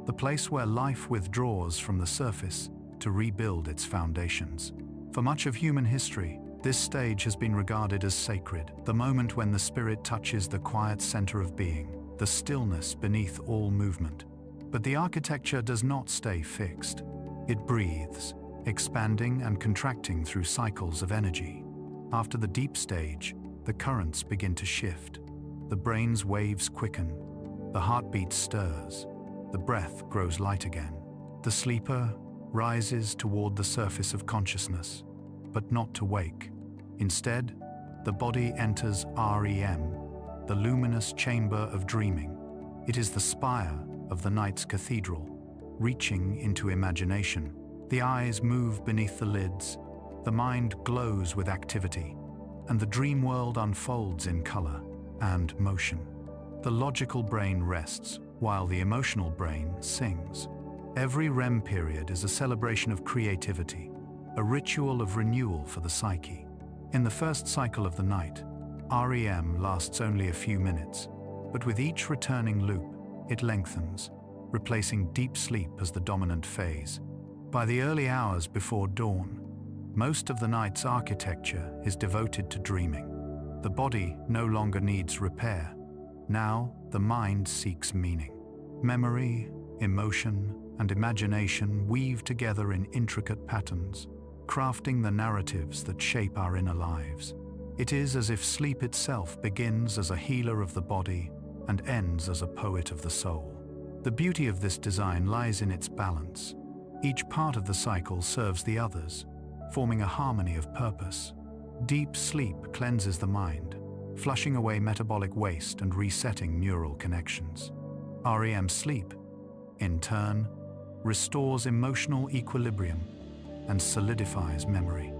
the place where life withdraws from the surface to rebuild its foundations. For much of human history, this stage has been regarded as sacred, the moment when the spirit touches the quiet center of being, the stillness beneath all movement. But the architecture does not stay fixed. It breathes, expanding and contracting through cycles of energy. After the deep stage, the currents begin to shift. The brain's waves quicken, the heartbeat stirs, the breath grows light again. The sleeper rises toward the surface of consciousness, but not to wake. Instead, the body enters REM, the luminous chamber of dreaming. It is the spire of the night's cathedral, reaching into imagination. The eyes move beneath the lids, the mind glows with activity, and the dream world unfolds in color and motion. The logical brain rests, while the emotional brain sings. Every REM period is a celebration of creativity, a ritual of renewal for the psyche. In the first cycle of the night, REM lasts only a few minutes, but with each returning loop, it lengthens, replacing deep sleep as the dominant phase. By the early hours before dawn, most of the night's architecture is devoted to dreaming. The body no longer needs repair. Now, the mind seeks meaning. Memory, emotion, and imagination weave together in intricate patterns, crafting the narratives that shape our inner lives. It is as if sleep itself begins as a healer of the body and ends as a poet of the soul. The beauty of this design lies in its balance. Each part of the cycle serves the others, forming a harmony of purpose. Deep sleep cleanses the mind, flushing away metabolic waste and resetting neural connections. REM sleep, in turn, restores emotional equilibrium and solidifies memory.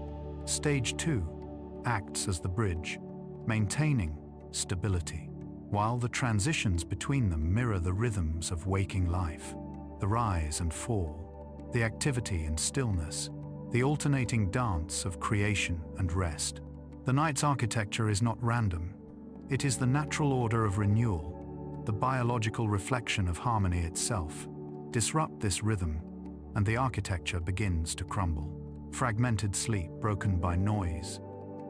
Stage 2 acts as the bridge, maintaining stability, while the transitions between them mirror the rhythms of waking life, the rise and fall, the activity and stillness, the alternating dance of creation and rest. The night's architecture is not random. It is the natural order of renewal, the biological reflection of harmony itself. Disrupt this rhythm, and the architecture begins to crumble. Fragmented sleep broken by noise,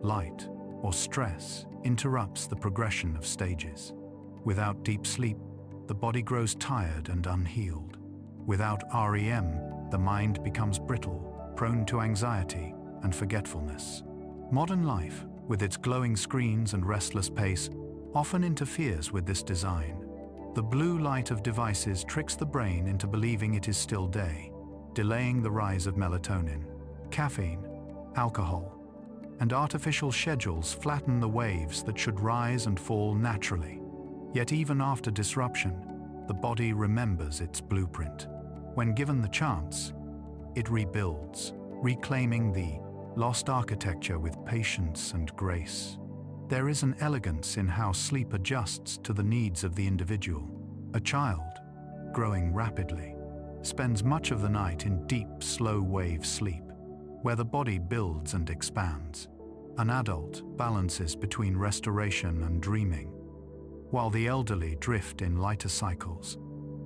light, or stress interrupts the progression of stages. Without deep sleep, the body grows tired and unhealed. Without REM, the mind becomes brittle, prone to anxiety and forgetfulness. Modern life, with its glowing screens and restless pace, often interferes with this design. The blue light of devices tricks the brain into believing it is still day, delaying the rise of melatonin. Caffeine, alcohol, and artificial schedules flatten the waves that should rise and fall naturally. Yet even after disruption, the body remembers its blueprint. When given the chance, it rebuilds, reclaiming the lost architecture with patience and grace. There is an elegance in how sleep adjusts to the needs of the individual. A child, growing rapidly, spends much of the night in deep, slow-wave sleep. where the body builds and expands. An adult balances between restoration and dreaming, while the elderly drift in lighter cycles,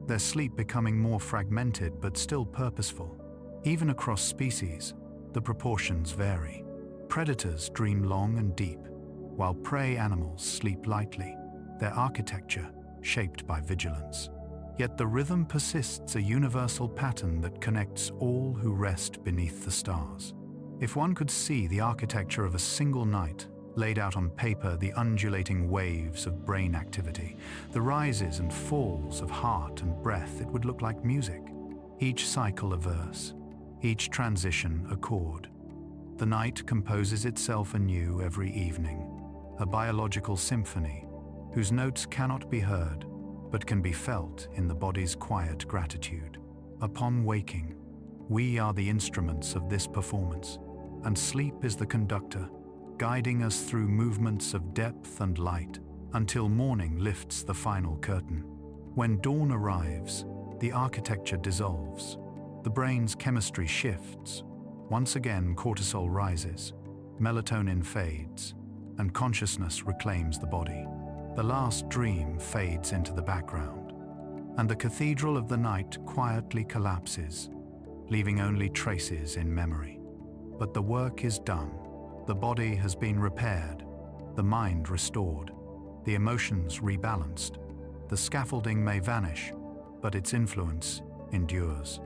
their sleep becoming more fragmented but still purposeful. Even across species, the proportions vary. Predators dream long and deep, while prey animals sleep lightly, their architecture shaped by vigilance. Yet the rhythm persists, a universal pattern that connects all who rest beneath the stars. If one could see the architecture of a single night, laid out on paper, the undulating waves of brain activity, the rises and falls of heart and breath, it would look like music. Each cycle a verse, each transition a chord. The night composes itself anew every evening, a biological symphony whose notes cannot be heard, but can be felt in the body's quiet gratitude. Upon waking, we are the instruments of this performance, and sleep is the conductor, guiding us through movements of depth and light until morning lifts the final curtain. When dawn arrives, the architecture dissolves, the brain's chemistry shifts. Once again, cortisol rises, melatonin fades, and consciousness reclaims the body. The last dream fades into the background, and the cathedral of the night quietly collapses, leaving only traces in memory. But the work is done. The body has been repaired, the mind restored, the emotions rebalanced. The scaffolding may vanish, but its influence endures.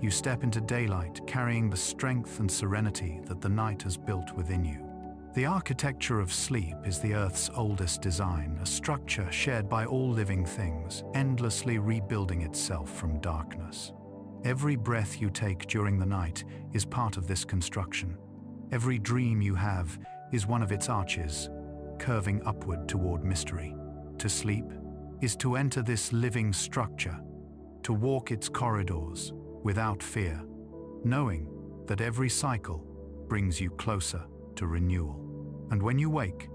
You step into daylight carrying the strength and serenity that the night has built within you. The architecture of sleep is the Earth's oldest design, a structure shared by all living things, endlessly rebuilding itself from darkness. Every breath you take during the night is part of this construction. Every dream you have is one of its arches, curving upward toward mystery. To sleep is to enter this living structure, to walk its corridors without fear, knowing that every cycle brings you closer to renewal. And when you wake,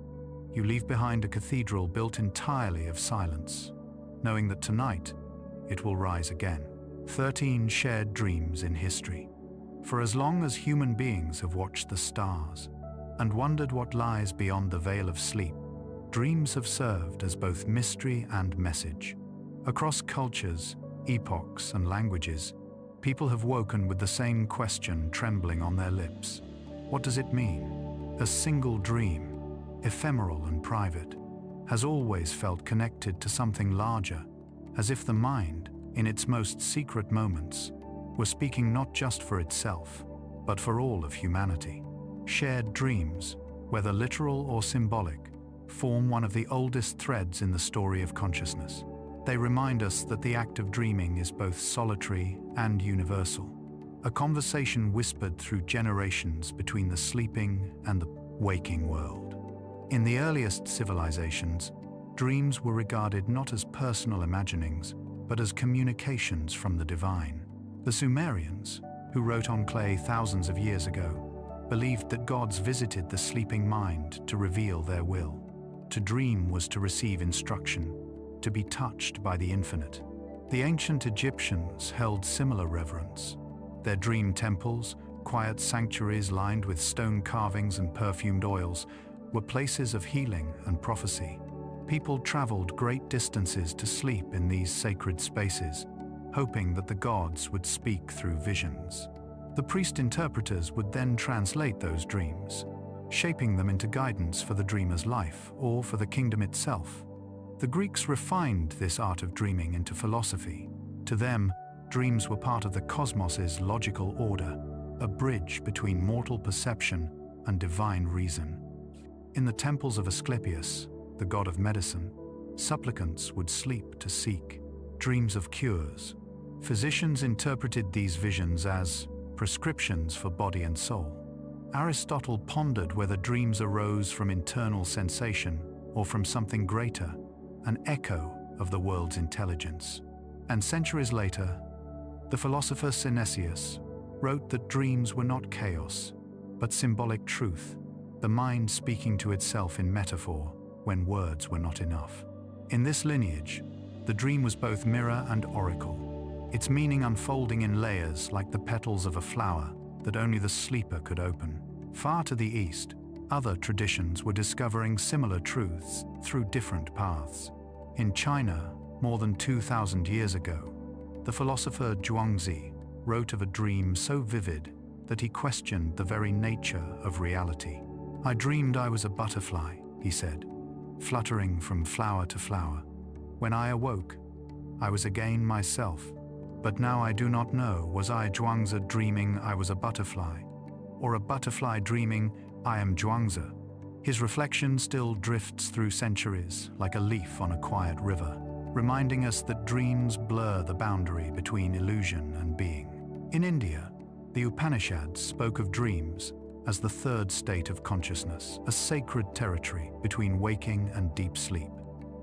you leave behind a cathedral built entirely of silence, knowing that tonight it will rise again. 13 shared dreams in history. For as long as human beings have watched the stars and wondered what lies beyond the veil of sleep, dreams have served as both mystery and message. Across cultures, epochs, and languages, people have woken with the same question trembling on their lips. What does it mean? A single dream, ephemeral and private, has always felt connected to something larger, as if the mind, in its most secret moments, were speaking not just for itself, but for all of humanity. Shared dreams, whether literal or symbolic, form one of the oldest threads in the story of consciousness. They remind us that the act of dreaming is both solitary and universal, a conversation whispered through generations between the sleeping and the waking world. In the earliest civilizations, dreams were regarded not as personal imaginings, but as communications from the divine. The Sumerians, who wrote on clay thousands of years ago, believed that gods visited the sleeping mind to reveal their will. To dream was to receive instruction, to be touched by the infinite. The ancient Egyptians held similar reverence. Their dream temples, quiet sanctuaries lined with stone carvings and perfumed oils, were places of healing and prophecy. People traveled great distances to sleep in these sacred spaces, hoping that the gods would speak through visions. The priest interpreters would then translate those dreams, shaping them into guidance for the dreamer's life or for the kingdom itself. The Greeks refined this art of dreaming into philosophy. To them, dreams were part of the cosmos's logical order, a bridge between mortal perception and divine reason. In the temples of Asclepius, the god of medicine, supplicants would sleep to seek dreams of cures. Physicians interpreted these visions as prescriptions for body and soul. Aristotle pondered whether dreams arose from internal sensation or from something greater, an echo of the world's intelligence. And centuries later, the philosopher Synesius wrote that dreams were not chaos, but symbolic truth, the mind speaking to itself in metaphor when words were not enough. In this lineage, the dream was both mirror and oracle, its meaning unfolding in layers like the petals of a flower, that only the sleeper could open. Far to the east, other traditions were discovering similar truths through different paths. In China, more than 2,000 years ago, the philosopher Zhuangzi wrote of a dream so vivid that he questioned the very nature of reality. "I dreamed I was a butterfly," he said, "fluttering from flower to flower. When I awoke, I was again myself. But now I do not know, was I Zhuangzi dreaming I was a butterfly, or a butterfly dreaming I am Zhuangzi?" His reflection still drifts through centuries like a leaf on a quiet river, reminding us that dreams blur the boundary between illusion and being. In India, the Upanishads spoke of dreams as the third state of consciousness, a sacred territory between waking and deep sleep,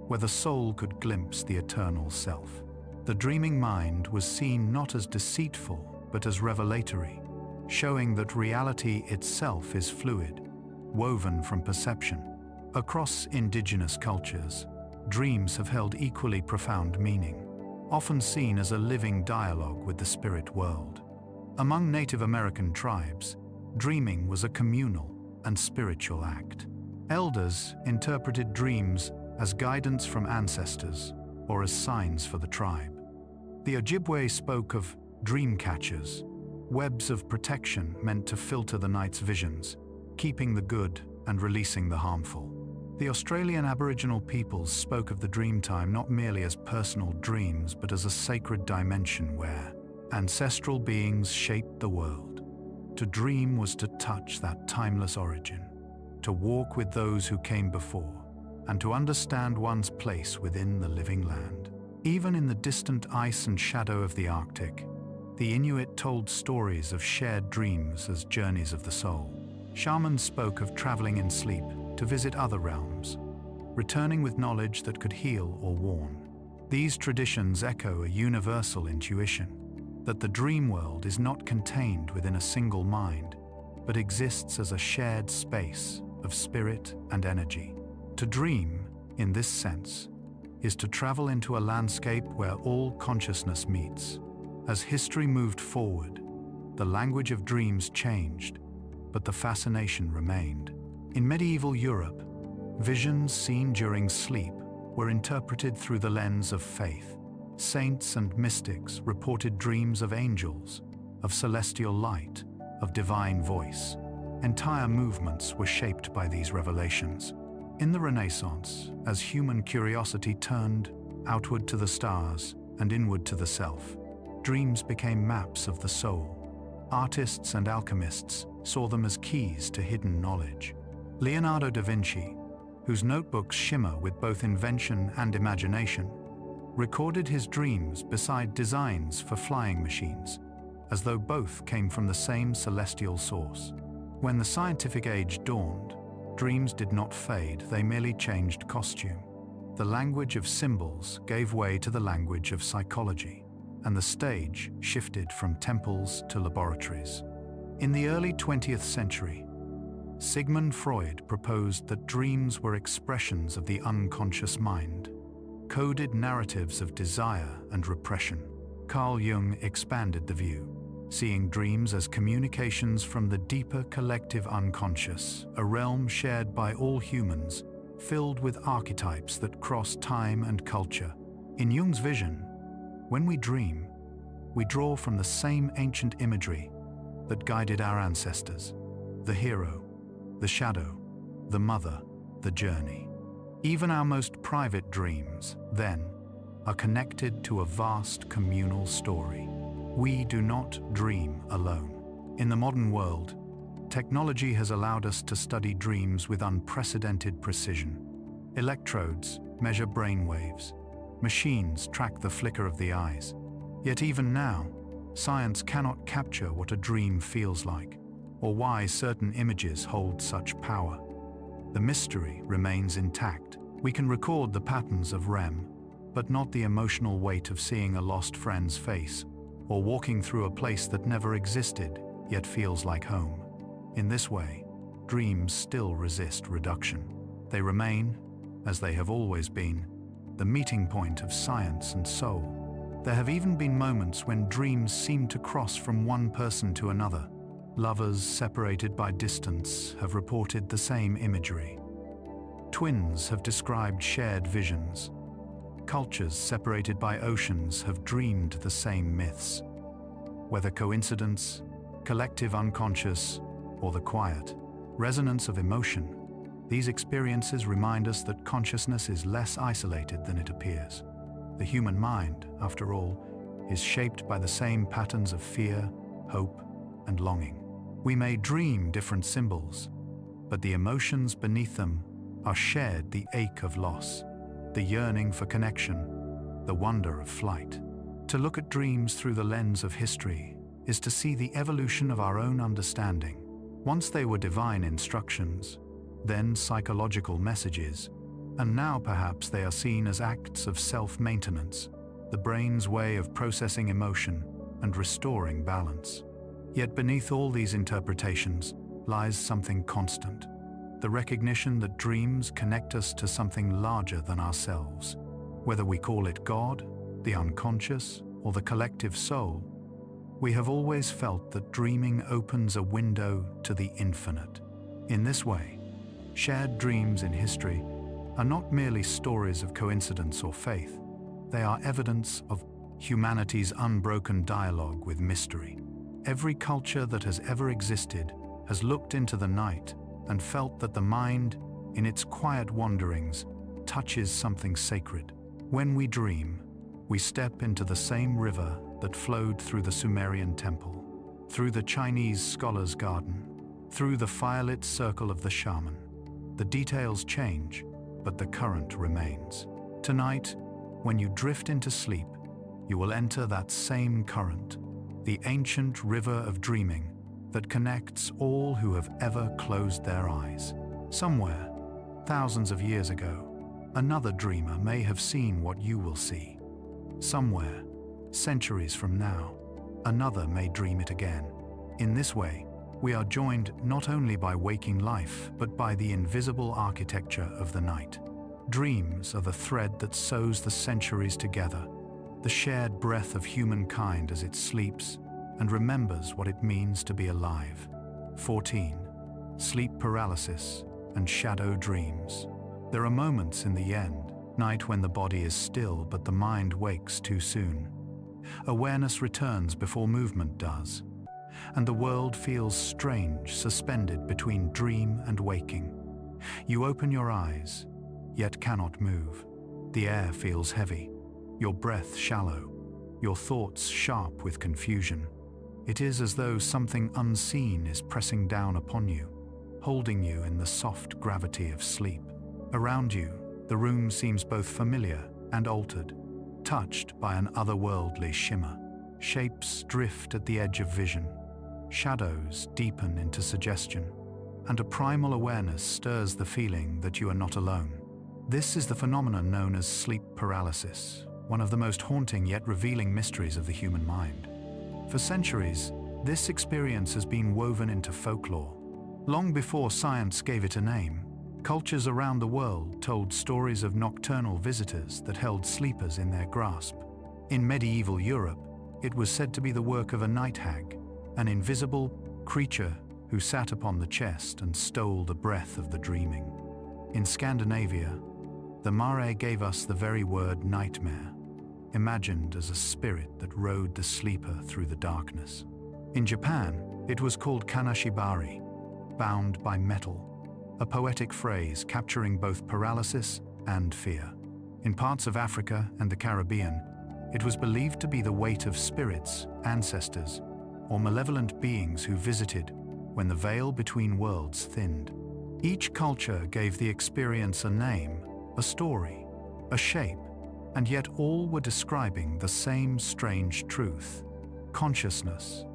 where the soul could glimpse the eternal self. The dreaming mind was seen not as deceitful, but as revelatory, showing that reality itself is fluid, woven from perception. Across indigenous cultures, dreams have held equally profound meaning, often seen as a living dialogue with the spirit world. Among Native American tribes, dreaming was a communal and spiritual act. Elders interpreted dreams as guidance from ancestors or as signs for the tribe. The Ojibwe spoke of dream catchers, webs of protection meant to filter the night's visions, keeping the good and releasing the harmful. The Australian Aboriginal peoples spoke of the dream time not merely as personal dreams, but as a sacred dimension where ancestral beings shaped the world. To dream was to touch that timeless origin, to walk with those who came before, and to understand one's place within the living land. Even in the distant ice and shadow of the Arctic, the Inuit told stories of shared dreams as journeys of the soul. Shamans spoke of traveling in sleep to visit other realms, returning with knowledge that could heal or warn. These traditions echo a universal intuition that the dream world is not contained within a single mind, but exists as a shared space of spirit and energy. To dream, in this sense, is to travel into a landscape where all consciousness meets. As history moved forward, the language of dreams changed, but the fascination remained. In medieval Europe, visions seen during sleep were interpreted through the lens of faith. Saints and mystics reported dreams of angels, of celestial light, of divine voice. Entire movements were shaped by these revelations. In the Renaissance, as human curiosity turned outward to the stars and inward to the self, dreams became maps of the soul. Artists and alchemists saw them as keys to hidden knowledge. Leonardo da Vinci, whose notebooks shimmer with both invention and imagination, recorded his dreams beside designs for flying machines, as though both came from the same celestial source. When the scientific age dawned, dreams did not fade, they merely changed costume. The language of symbols gave way to the language of psychology, and the stage shifted from temples to laboratories. In the early 20th century, Sigmund Freud proposed that dreams were expressions of the unconscious mind, coded narratives of desire and repression. Carl Jung expanded the view, seeing dreams as communications from the deeper collective unconscious, a realm shared by all humans, filled with archetypes that cross time and culture. In Jung's vision, when we dream, we draw from the same ancient imagery that guided our ancestors: the hero, the shadow, the mother, the journey. Even our most private dreams, then, are connected to a vast communal story. We do not dream alone. In the modern world, technology has allowed us to study dreams with unprecedented precision. Electrodes measure brain waves. Machines track the flicker of the eyes. Yet even now, science cannot capture what a dream feels like, or why certain images hold such power. The mystery remains intact. We can record the patterns of REM, but not the emotional weight of seeing a lost friend's face, or walking through a place that never existed, yet feels like home. In this way, dreams still resist reduction. They remain, as they have always been, the meeting point of science and soul. There have even been moments when dreams seem to cross from one person to another, Lovers separated by distance have reported the same imagery. Twins have described shared visions. Cultures separated by oceans have dreamed the same myths. Whether coincidence, collective unconscious, or the quiet resonance of emotion, these experiences remind us that consciousness is less isolated than it appears. The human mind, after all, is shaped by the same patterns of fear, hope, and longing. We may dream different symbols, but the emotions beneath them are shared: the ache of loss, the yearning for connection, the wonder of flight. To look at dreams through the lens of history is to see the evolution of our own understanding. Once they were divine instructions, then psychological messages, and now perhaps they are seen as acts of self-maintenance, the brain's way of processing emotion and restoring balance. Yet beneath all these interpretations lies something constant: the recognition that dreams connect us to something larger than ourselves. Whether we call it God, the unconscious, or the collective soul, we have always felt that dreaming opens a window to the infinite. In this way, shared dreams in history are not merely stories of coincidence or faith. They are evidence of humanity's unbroken dialogue with mystery. Every culture that has ever existed has looked into the night and felt that the mind, in its quiet wanderings, touches something sacred. When we dream, we step into the same river that flowed through the Sumerian temple, through the Chinese scholar's garden, through the firelit circle of the shaman. The details change, but the current remains. Tonight, when you drift into sleep, you will enter that same current, the ancient river of dreaming that connects all who have ever closed their eyes. Somewhere, thousands of years ago, another dreamer may have seen what you will see. Somewhere, centuries from now, another may dream it again. In this way, we are joined not only by waking life, but by the invisible architecture of the night. Dreams are the thread that sews the centuries together, the shared breath of humankind as it sleeps and remembers what it means to be alive. 14. Sleep paralysis and shadow dreams. There are moments in the night when the body is still but the mind wakes too soon. Awareness returns before movement does, and the world feels strange, suspended between dream and waking. You open your eyes, yet cannot move. The air feels heavy, your breath shallow, your thoughts sharp with confusion. It is as though something unseen is pressing down upon you, holding you in the soft gravity of sleep. Around you, the room seems both familiar and altered, touched by an otherworldly shimmer. Shapes drift at the edge of vision, shadows deepen into suggestion, and a primal awareness stirs the feeling that you are not alone. This is the phenomenon known as sleep paralysis, one of the most haunting yet revealing mysteries of the human mind. For centuries, this experience has been woven into folklore. Long before science gave it a name, cultures around the world told stories of nocturnal visitors that held sleepers in their grasp. In medieval Europe, it was said to be the work of a night hag, an invisible creature who sat upon the chest and stole the breath of the dreaming. In Scandinavia, the mare gave us the very word nightmare, imagined as a spirit that rode the sleeper through the darkness. In Japan, it was called kanashibari, bound by metal, a poetic phrase capturing both paralysis and fear. In parts of Africa and the Caribbean, it was believed to be the weight of spirits, ancestors, or malevolent beings who visited when the veil between worlds thinned. Each culture gave the experience a name, a story, a shape, and yet all were describing the same strange truth: consciousness,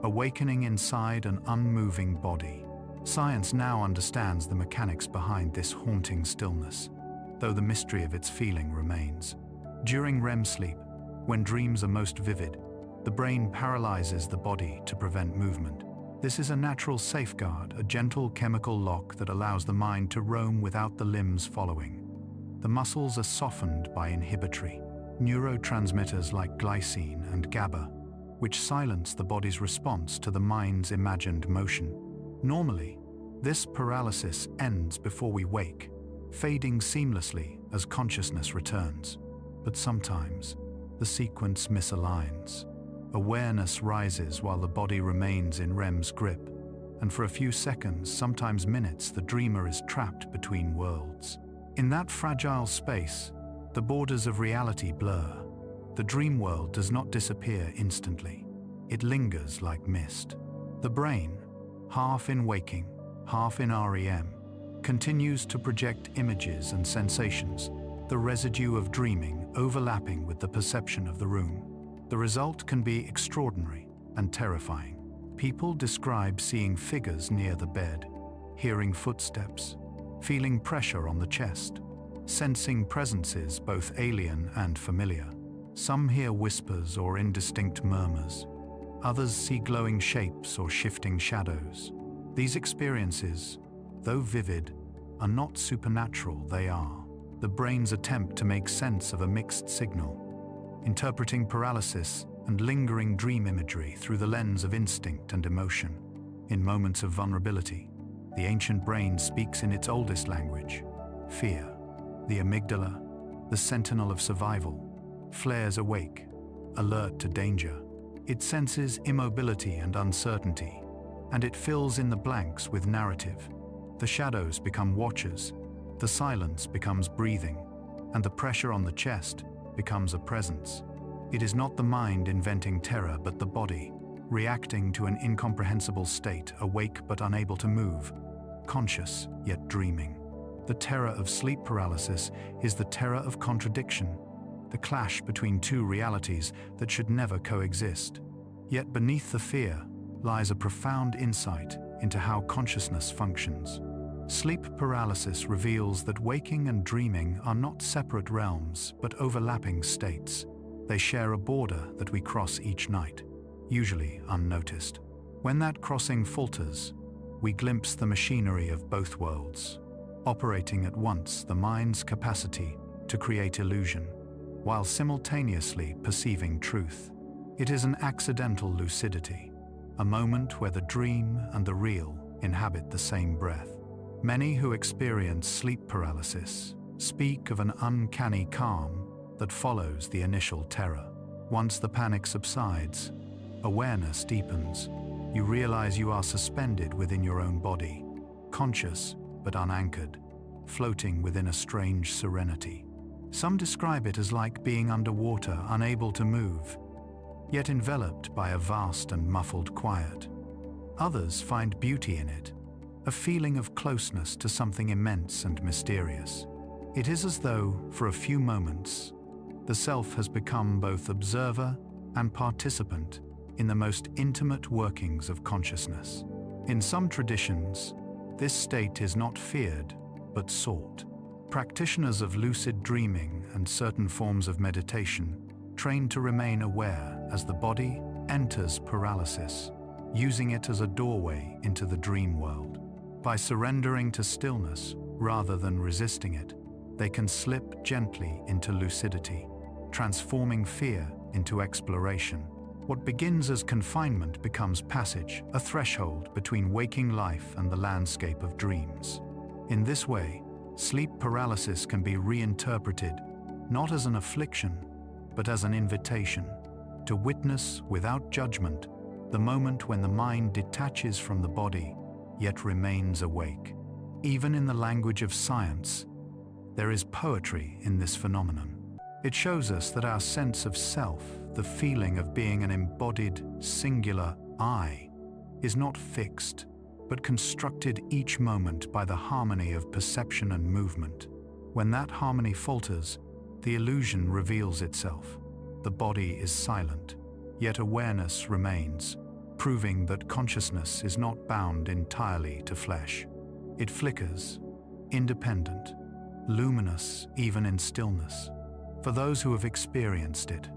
awakening inside an unmoving body. Science now understands the mechanics behind this haunting stillness, though the mystery of its feeling remains. During REM sleep, when dreams are most vivid, the brain paralyzes the body to prevent movement. This is a natural safeguard, a gentle chemical lock that allows the mind to roam without the limbs following. The muscles are softened by inhibitory neurotransmitters like glycine and GABA, which silence the body's response to the mind's imagined motion. Normally, this paralysis ends before we wake, fading seamlessly as consciousness returns. But sometimes, the sequence misaligns. Awareness rises while the body remains in REM's grip, and for a few seconds, sometimes minutes, the dreamer is trapped between worlds. In that fragile space, the borders of reality blur. The dream world does not disappear instantly. It lingers like mist. The brain, half in waking, half in REM, continues to project images and sensations, the residue of dreaming overlapping with the perception of the room. The result can be extraordinary and terrifying. People describe seeing figures near the bed, hearing footsteps, feeling pressure on the chest, sensing presences both alien and familiar. Some hear whispers or indistinct murmurs. Others see glowing shapes or shifting shadows. These experiences, though vivid, are not supernatural. They are the brain's attempt to make sense of a mixed signal, interpreting paralysis and lingering dream imagery through the lens of instinct and emotion. In moments of vulnerability, the ancient brain speaks in its oldest language. Fear, the amygdala, the sentinel of survival, flares awake, alert to danger. It senses immobility and uncertainty, and it fills in the blanks with narrative. The shadows become watchers, the silence becomes breathing, and the pressure on the chest becomes a presence. It is not the mind inventing terror, but the body, reacting to an incomprehensible state, awake but unable to move, conscious yet dreaming. The terror of sleep paralysis is the terror of contradiction, the clash between two realities that should never coexist. Yet beneath the fear lies a profound insight into how consciousness functions. Sleep paralysis reveals that waking and dreaming are not separate realms, but overlapping states. They share a border that we cross each night, usually unnoticed. When that crossing falters, we glimpse the machinery of both worlds, operating at once the mind's capacity to create illusion, while simultaneously perceiving truth. It is an accidental lucidity, a moment where the dream and the real inhabit the same breath. Many who experience sleep paralysis speak of an uncanny calm that follows the initial terror. Once the panic subsides, awareness deepens. You realize you are suspended within your own body, conscious but unanchored, floating within a strange serenity. Some describe it as like being underwater, unable to move, yet enveloped by a vast and muffled quiet. Others find beauty in it, a feeling of closeness to something immense and mysterious. It is as though, for a few moments, the self has become both observer and participant in the most intimate workings of consciousness. In some traditions, this state is not feared, but sought. Practitioners of lucid dreaming and certain forms of meditation train to remain aware as the body enters paralysis, using it as a doorway into the dream world. By surrendering to stillness rather than resisting it, they can slip gently into lucidity, transforming fear into exploration. What begins as confinement becomes passage, a threshold between waking life and the landscape of dreams. In this way, sleep paralysis can be reinterpreted not as an affliction, but as an invitation to witness without judgment the moment when the mind detaches from the body yet remains awake. Even in the language of science, there is poetry in this phenomenon. It shows us that our sense of self, the feeling of being an embodied, singular I, is not fixed, but constructed each moment by the harmony of perception and movement. When that harmony falters, the illusion reveals itself. The body is silent, yet awareness remains, proving that consciousness is not bound entirely to flesh. It flickers, independent, luminous even in stillness. For those who have experienced it,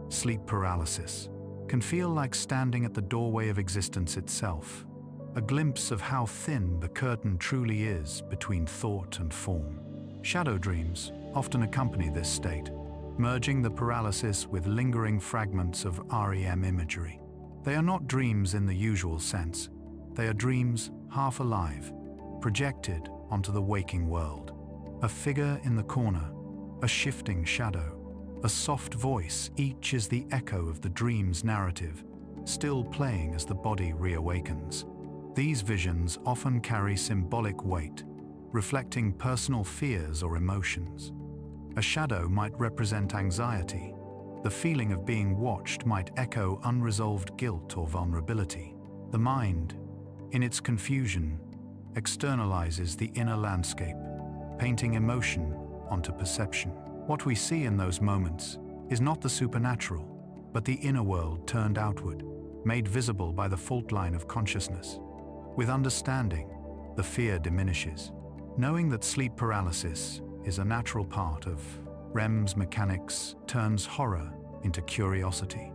sleep paralysis can feel like standing at the doorway of existence itself, a glimpse of how thin the curtain truly is between thought and form. Shadow dreams often accompany this state, merging the paralysis with lingering fragments of REM imagery. They are not dreams in the usual sense. They are dreams half alive, projected onto the waking world. A figure in the corner, a shifting shadow, a soft voice, each is the echo of the dream's narrative, still playing as the body reawakens. These visions often carry symbolic weight, reflecting personal fears or emotions. A shadow might represent anxiety. The feeling of being watched might echo unresolved guilt or vulnerability. The mind, in its confusion, externalizes the inner landscape, painting emotion onto perception. What we see in those moments is not the supernatural, but the inner world turned outward, made visible by the fault line of consciousness. With understanding, the fear diminishes. Knowing that sleep paralysis is a natural part of REM's mechanics turns horror into curiosity.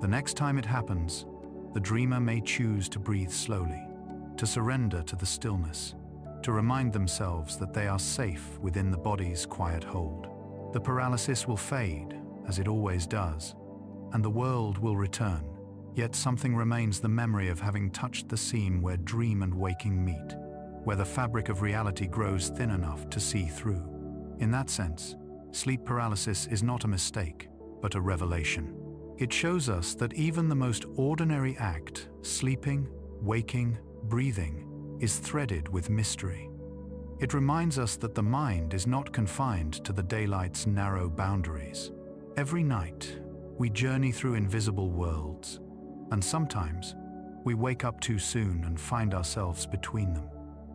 The next time it happens, the dreamer may choose to breathe slowly, to surrender to the stillness, to remind themselves that they are safe within the body's quiet hold. The paralysis will fade, as it always does, and the world will return. Yet something remains: the memory of having touched the seam where dream and waking meet, where the fabric of reality grows thin enough to see through. In that sense, sleep paralysis is not a mistake, but a revelation. It shows us that even the most ordinary act, sleeping, waking, breathing, is threaded with mystery. It reminds us that the mind is not confined to the daylight's narrow boundaries. Every night, we journey through invisible worlds, and sometimes we wake up too soon and find ourselves between them.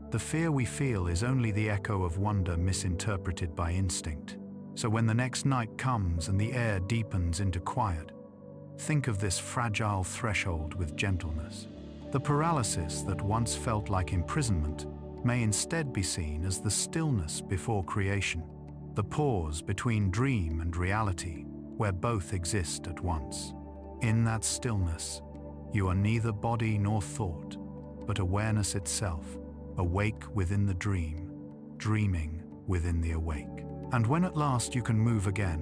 The fear we feel is only the echo of wonder misinterpreted by instinct. So when the next night comes and the air deepens into quiet, think of this fragile threshold with gentleness. The paralysis that once felt like imprisonment may instead be seen as the stillness before creation, the pause between dream and reality, where both exist at once. In that stillness, you are neither body nor thought, but awareness itself, awake within the dream, dreaming within the awake. And when at last you can move again,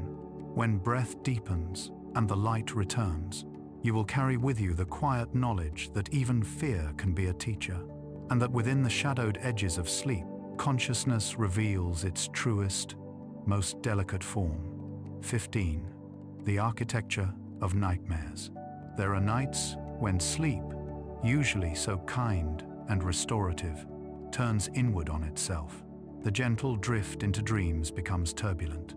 when breath deepens and the light returns, you will carry with you the quiet knowledge that even fear can be a teacher, and that within the shadowed edges of sleep, consciousness reveals its truest, most delicate form. 15. The architecture of nightmares. There are nights when sleep, usually so kind and restorative, turns inward on itself. The gentle drift into dreams becomes turbulent,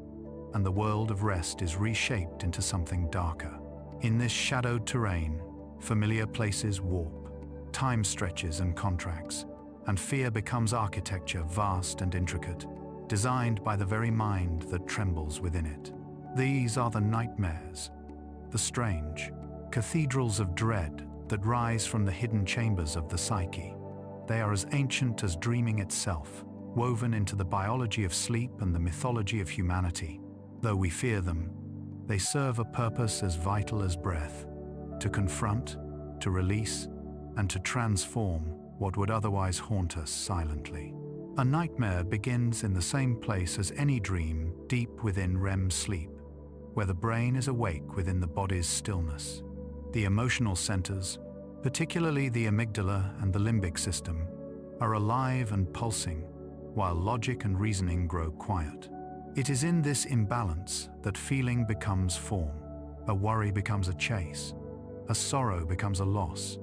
and the world of rest is reshaped into something darker. In this shadowed terrain, familiar places warp, time stretches and contracts, and fear becomes architecture vast and intricate, designed by the very mind that trembles within it. These are the nightmares, the strange cathedrals of dread that rise from the hidden chambers of the psyche. They are as ancient as dreaming itself, woven into the biology of sleep and the mythology of humanity. Though we fear them, they serve a purpose as vital as breath: to confront, to release, and to transform what would otherwise haunt us silently. A nightmare begins in the same place as any dream, deep within REM sleep, where the brain is awake within the body's stillness. The emotional centers, particularly the amygdala and the limbic system, are alive and pulsing, while logic and reasoning grow quiet. It is in this imbalance that feeling becomes form. A worry becomes a chase. A sorrow becomes a loss.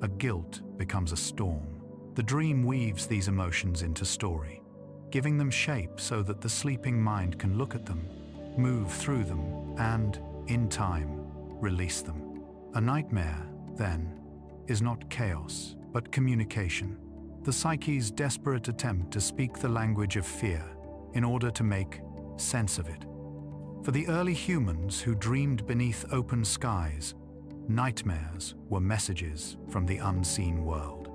A guilt becomes a storm. The dream weaves these emotions into story, giving them shape so that the sleeping mind can look at them, move through them, and, in time, release them. A nightmare, then, is not chaos, but communication. The psyche's desperate attempt to speak the language of fear in order to make sense of it. For the early humans who dreamed beneath open skies, nightmares were messages from the unseen world.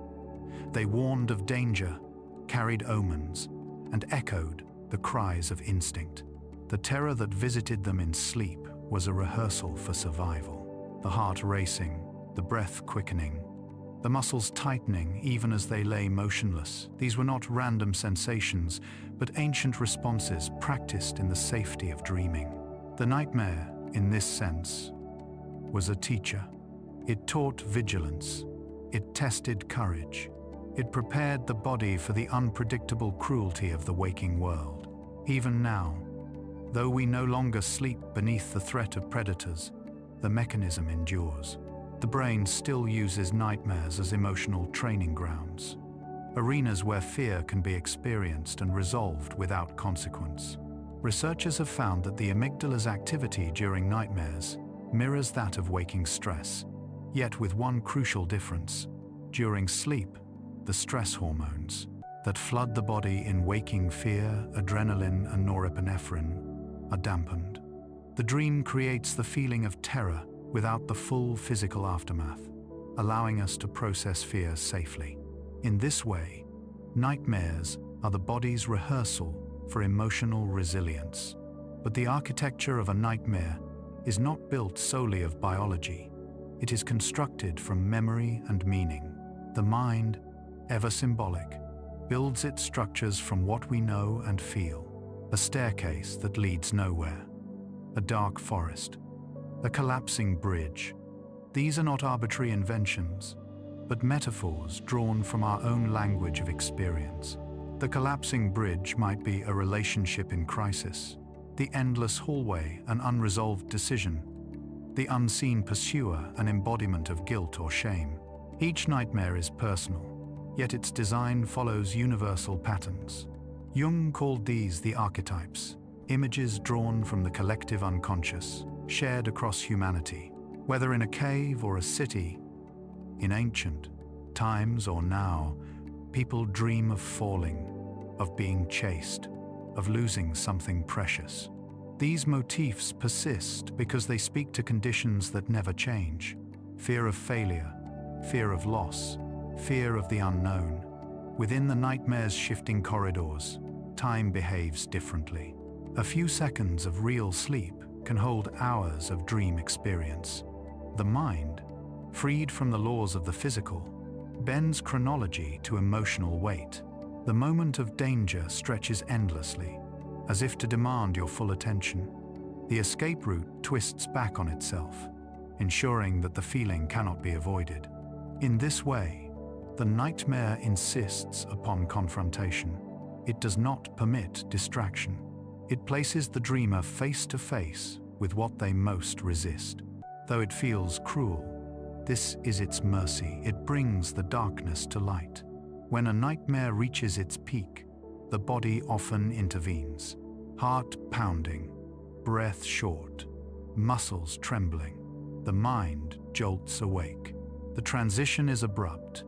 They warned of danger, carried omens, and echoed the cries of instinct. The terror that visited them in sleep was a rehearsal for survival. The heart racing, the breath quickening, the muscles tightening even as they lay motionless. These were not random sensations, but ancient responses practiced in the safety of dreaming. The nightmare, in this sense, was a teacher, It taught vigilance. It tested courage. It prepared the body for the unpredictable cruelty of the waking world. Even now, though we no longer sleep beneath the threat of predators, the mechanism endures. The brain still uses nightmares as emotional training grounds, arenas where fear can be experienced and resolved without consequence. Researchers have found that the amygdala's activity during nightmares mirrors that of waking stress, yet with one crucial difference. During sleep, the stress hormones that flood the body in waking fear, adrenaline, and norepinephrine are dampened. The dream creates the feeling of terror without the full physical aftermath, allowing us to process fear safely. In this way, nightmares are the body's rehearsal for emotional resilience. But the architecture of a nightmare is not built solely of biology. It is constructed from memory and meaning. The mind, ever symbolic, builds its structures from what we know and feel. A staircase that leads nowhere, a dark forest, a collapsing bridge. These are not arbitrary inventions, but metaphors drawn from our own language of experience. The collapsing bridge might be a relationship in crisis, the endless hallway an unresolved decision, the unseen pursuer an embodiment of guilt or shame. Each nightmare is personal, yet its design follows universal patterns. Jung called these the archetypes, images drawn from the collective unconscious, shared across humanity. Whether in a cave or a city, in ancient times or now, people dream of falling, of being chased, of losing something precious. These motifs persist because they speak to conditions that never change. Fear of failure, fear of loss, fear of the unknown. Within the nightmare's shifting corridors, time behaves differently. A few seconds of real sleep can hold hours of dream experience. The mind, freed from the laws of the physical, bends chronology to emotional weight. The moment of danger stretches endlessly, as if to demand your full attention. The escape route twists back on itself, ensuring that the feeling cannot be avoided. In this way, the nightmare insists upon confrontation. It does not permit distraction. It places the dreamer face to face with what they most resist. Though it feels cruel, this is its mercy. It brings the darkness to light. When a nightmare reaches its peak, the body often intervenes. Heart pounding, breath short, muscles trembling. The mind jolts awake. The transition is abrupt,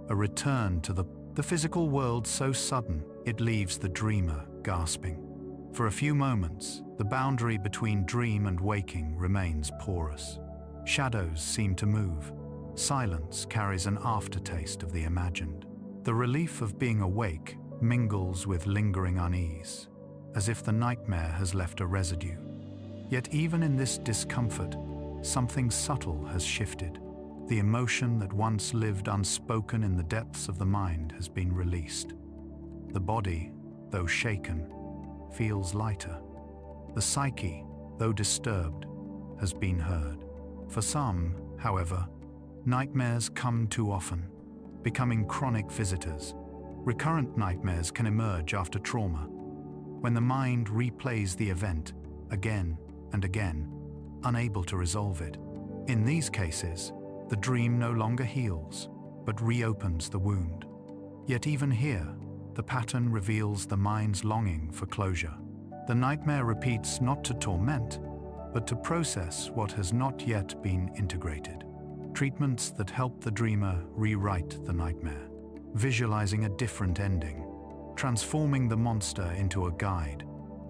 a return to the physical world so sudden it leaves the dreamer gasping. For a few moments, the boundary between dream and waking remains porous. Shadows seem to move. Silence carries an aftertaste of the imagined. The relief of being awake mingles with lingering unease, as if the nightmare has left a residue. Yet even in this discomfort, something subtle has shifted. The emotion that once lived unspoken in the depths of the mind has been released. The body, though shaken, feels lighter. The psyche, though disturbed, has been heard. For some, however, nightmares come too often, becoming chronic visitors. Recurrent nightmares can emerge after trauma, when the mind replays the event again and again, unable to resolve it. In these cases, the dream no longer heals, but reopens the wound. Yet even here, the pattern reveals the mind's longing for closure. The nightmare repeats not to torment, but to process what has not yet been integrated. Treatments that help the dreamer rewrite the nightmare, visualizing a different ending, transforming the monster into a guide.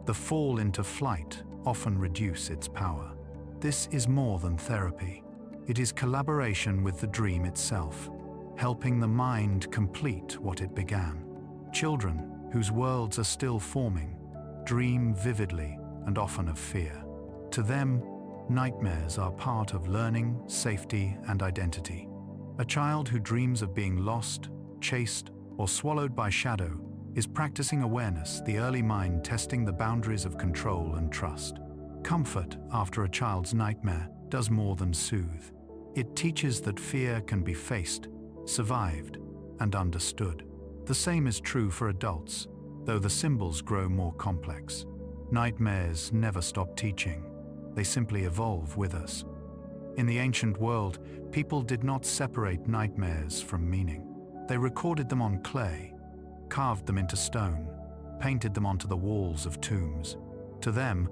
The fall into flight often reduce its power. This is more than therapy. It is collaboration with the dream itself, helping the mind complete what it began. Children, whose worlds are still forming, dream vividly and often of fear. To them, nightmares are part of learning, safety, and identity. A child who dreams of being lost, chased, or swallowed by shadow is practicing awareness, the early mind testing the boundaries of control and trust. Comfort after a child's nightmare does more than soothe. It teaches that fear can be faced, survived, and understood. The same is true for adults, though the symbols grow more complex. Nightmares never stop teaching. They simply evolve with us. In the ancient world, people did not separate nightmares from meaning. They recorded them on clay, carved them into stone, painted them onto the walls of tombs. To them,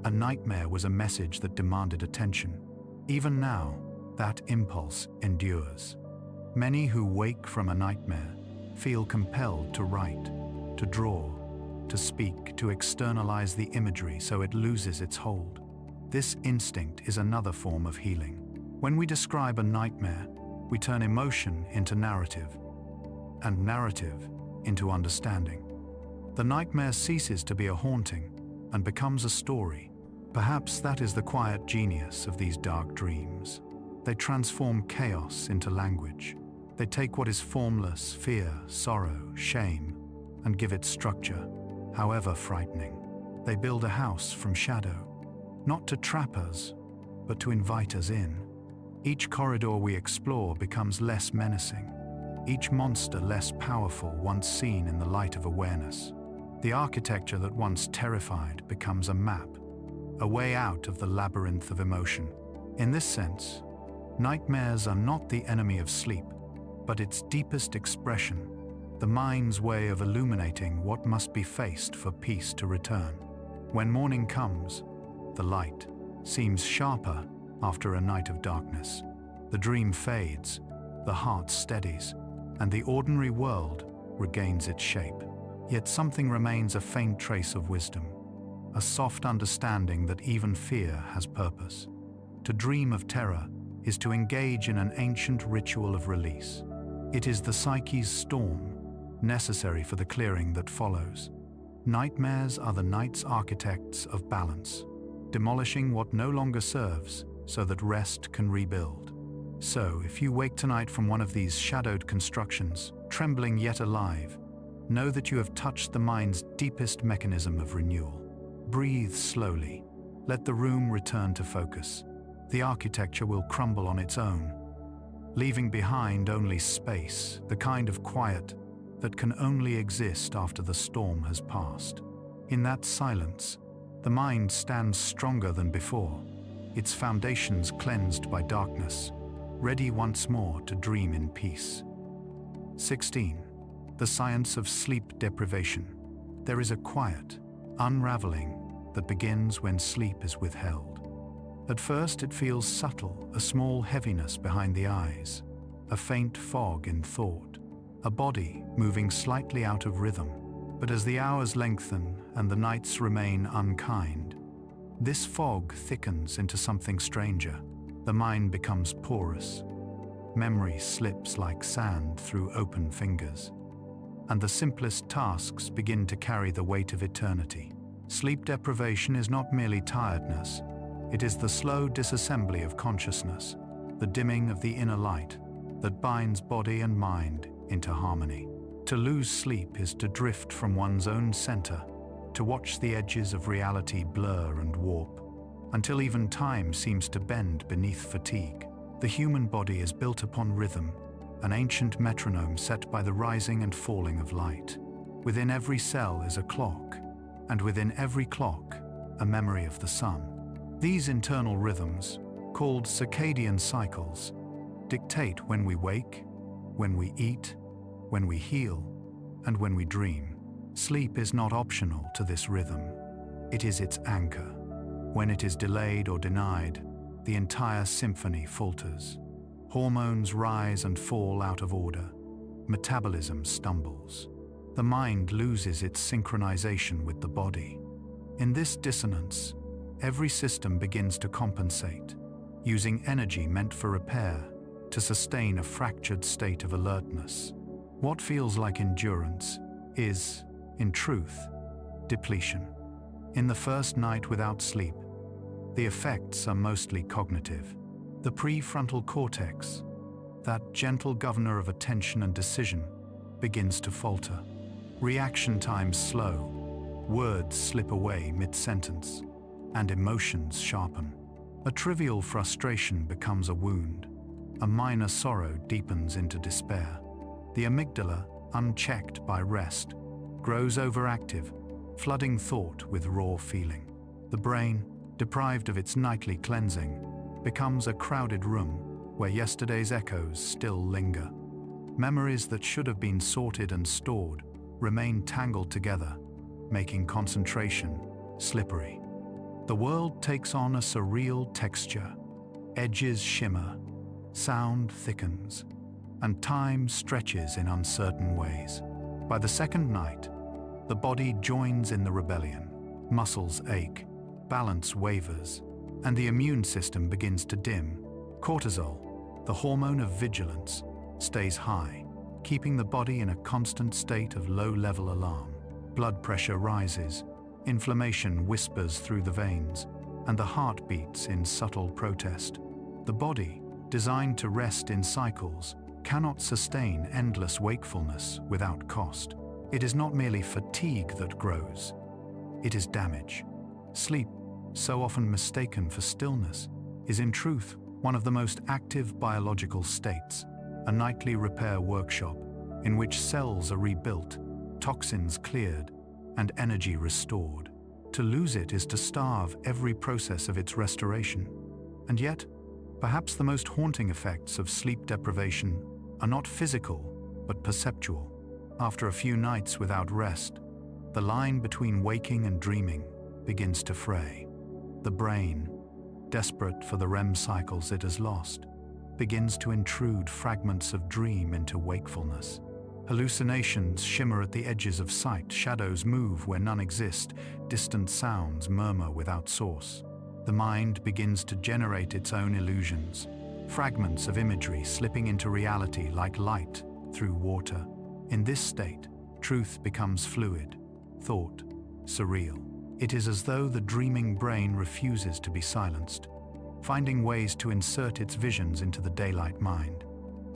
a nightmare was a message that demanded attention. Even now, that impulse endures. Many who wake from a nightmare feel compelled to write, to draw, to speak, to externalize the imagery so it loses its hold. This instinct is another form of healing. When we describe a nightmare, we turn emotion into narrative, and narrative into understanding. The nightmare ceases to be a haunting and becomes a story. Perhaps that is the quiet genius of these dark dreams. They transform chaos into language. They take what is formless, fear, sorrow, shame, and give it structure, however frightening. They build a house from shadow, not to trap us, but to invite us in. Each corridor we explore becomes less menacing, each monster less powerful once seen in the light of awareness. The architecture that once terrified becomes a map, a way out of the labyrinth of emotion. In this sense, nightmares are not the enemy of sleep, but its deepest expression, the mind's way of illuminating what must be faced for peace to return. When morning comes, the light seems sharper after a night of darkness. The dream fades, the heart steadies, and the ordinary world regains its shape. Yet something remains, a faint trace of wisdom, a soft understanding that even fear has purpose. To dream of terror is to engage in an ancient ritual of release. It is the psyche's storm, necessary for the clearing that follows. Nightmares are the night's architects of balance, demolishing what no longer serves so that rest can rebuild. So, if you wake tonight from one of these shadowed constructions, trembling yet alive, know that you have touched the mind's deepest mechanism of renewal. Breathe slowly. Let the room return to focus. The architecture will crumble on its own, leaving behind only space, the kind of quiet that can only exist after the storm has passed. In that silence, the mind stands stronger than before, its foundations cleansed by darkness, ready once more to dream in peace. 16. The science of sleep deprivation. There is a quiet, unraveling that begins when sleep is withheld. At first it feels subtle, a small heaviness behind the eyes, a faint fog in thought, a body moving slightly out of rhythm. But as the hours lengthen and the nights remain unkind, this fog thickens into something stranger. The mind becomes porous. Memory slips like sand through open fingers, and the simplest tasks begin to carry the weight of eternity. Sleep deprivation is not merely tiredness, it is the slow disassembly of consciousness, the dimming of the inner light that binds body and mind into harmony. To lose sleep is to drift from one's own center, to watch the edges of reality blur and warp, until even time seems to bend beneath fatigue. The human body is built upon rhythm, an ancient metronome set by the rising and falling of light. Within every cell is a clock, and within every clock, a memory of the sun. These internal rhythms, called circadian cycles, dictate when we wake, when we eat, when we heal, and when we dream. Sleep is not optional to this rhythm. It is its anchor. When it is delayed or denied, the entire symphony falters. Hormones rise and fall out of order. Metabolism stumbles. The mind loses its synchronization with the body. In this dissonance, every system begins to compensate, using energy meant for repair to sustain a fractured state of alertness. What feels like endurance is, in truth, depletion. In the first night without sleep, the effects are mostly cognitive. The prefrontal cortex, that gentle governor of attention and decision, begins to falter. Reaction times slow, words slip away mid-sentence, and emotions sharpen. A trivial frustration becomes a wound. a minor sorrow deepens into despair. The amygdala, unchecked by rest, grows overactive, flooding thought with raw feeling. The brain, deprived of its nightly cleansing, becomes a crowded room where yesterday's echoes still linger. Memories that should have been sorted and stored remain tangled together, making concentration slippery. The world takes on a surreal texture. Edges shimmer, sound thickens, and time stretches in uncertain ways. By the second night, the body joins in the rebellion. Muscles ache, balance wavers, and the immune system begins to dim. Cortisol, the hormone of vigilance, stays high, keeping the body in a constant state of low-level alarm. Blood pressure rises, inflammation whispers through the veins, and the heart beats in subtle protest. The body, designed to rest in cycles, cannot sustain endless wakefulness without cost. It is not merely fatigue that grows, it is damage. Sleep, so often mistaken for stillness, is in truth one of the most active biological states, a nightly repair workshop in which cells are rebuilt, toxins cleared, and energy restored. To lose it is to starve every process of its restoration. And yet, perhaps the most haunting effects of sleep deprivation are not physical, but perceptual. After a few nights without rest, the line between waking and dreaming begins to fray. The brain, desperate for the REM cycles it has lost, begins to intrude fragments of dream into wakefulness. Hallucinations shimmer at the edges of sight, shadows move where none exist, distant sounds murmur without source. The mind begins to generate its own illusions, fragments of imagery slipping into reality like light through water. In this state, truth becomes fluid, thought surreal. It is as though the dreaming brain refuses to be silenced, finding ways to insert its visions into the daylight mind.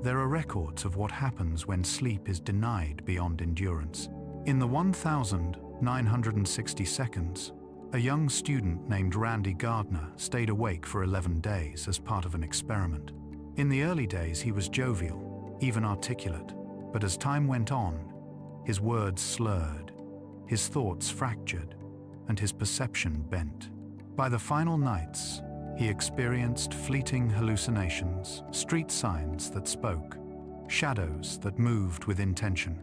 There are records of what happens when sleep is denied beyond endurance. In the 1,960 seconds, a young student named Randy Gardner stayed awake for 11 days as part of an experiment. In the early days, he was jovial, even articulate, but as time went on, his words slurred, his thoughts fractured, and his perception bent. By the final nights, he experienced fleeting hallucinations, street signs that spoke, shadows that moved with intention.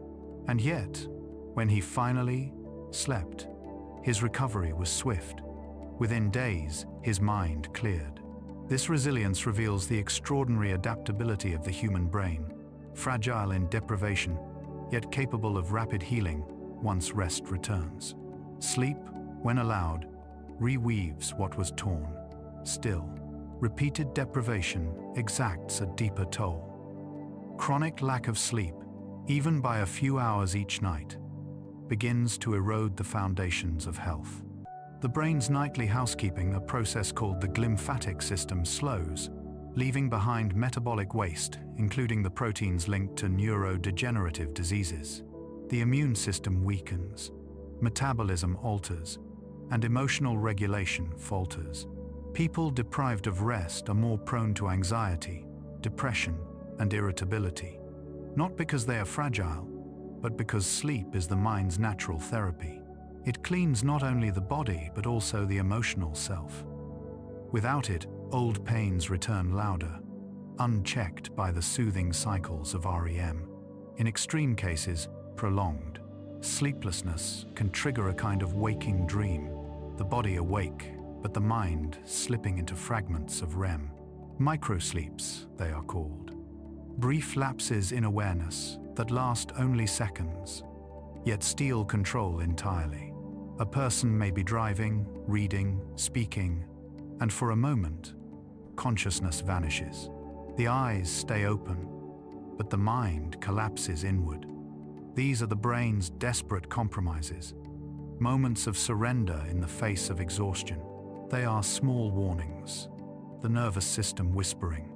And yet, when he finally slept, his recovery was swift. Within days, his mind cleared. This resilience reveals the extraordinary adaptability of the human brain, fragile in deprivation, yet capable of rapid healing once rest returns. Sleep, when allowed, reweaves what was torn. Still, repeated deprivation exacts a deeper toll. Chronic lack of sleep, even by a few hours each night, begins to erode the foundations of health. The brain's nightly housekeeping, a process called the glymphatic system, slows, leaving behind metabolic waste, including the proteins linked to neurodegenerative diseases. The immune system weakens, metabolism alters, and emotional regulation falters. People deprived of rest are more prone to anxiety, depression, and irritability, not because they are fragile, but because sleep is the mind's natural therapy. It cleans not only the body, but also the emotional self. Without it, old pains return louder, unchecked by the soothing cycles of REM. In extreme cases, prolonged sleeplessness can trigger a kind of waking dream, the body awake, but the mind slipping into fragments of REM. Microsleeps, they are called. Brief lapses in awareness that last only seconds, yet steal control entirely. A person may be driving, reading, speaking, and for a moment, consciousness vanishes. The eyes stay open, but the mind collapses inward. These are the brain's desperate compromises, moments of surrender in the face of exhaustion. They are small warnings, the nervous system whispering,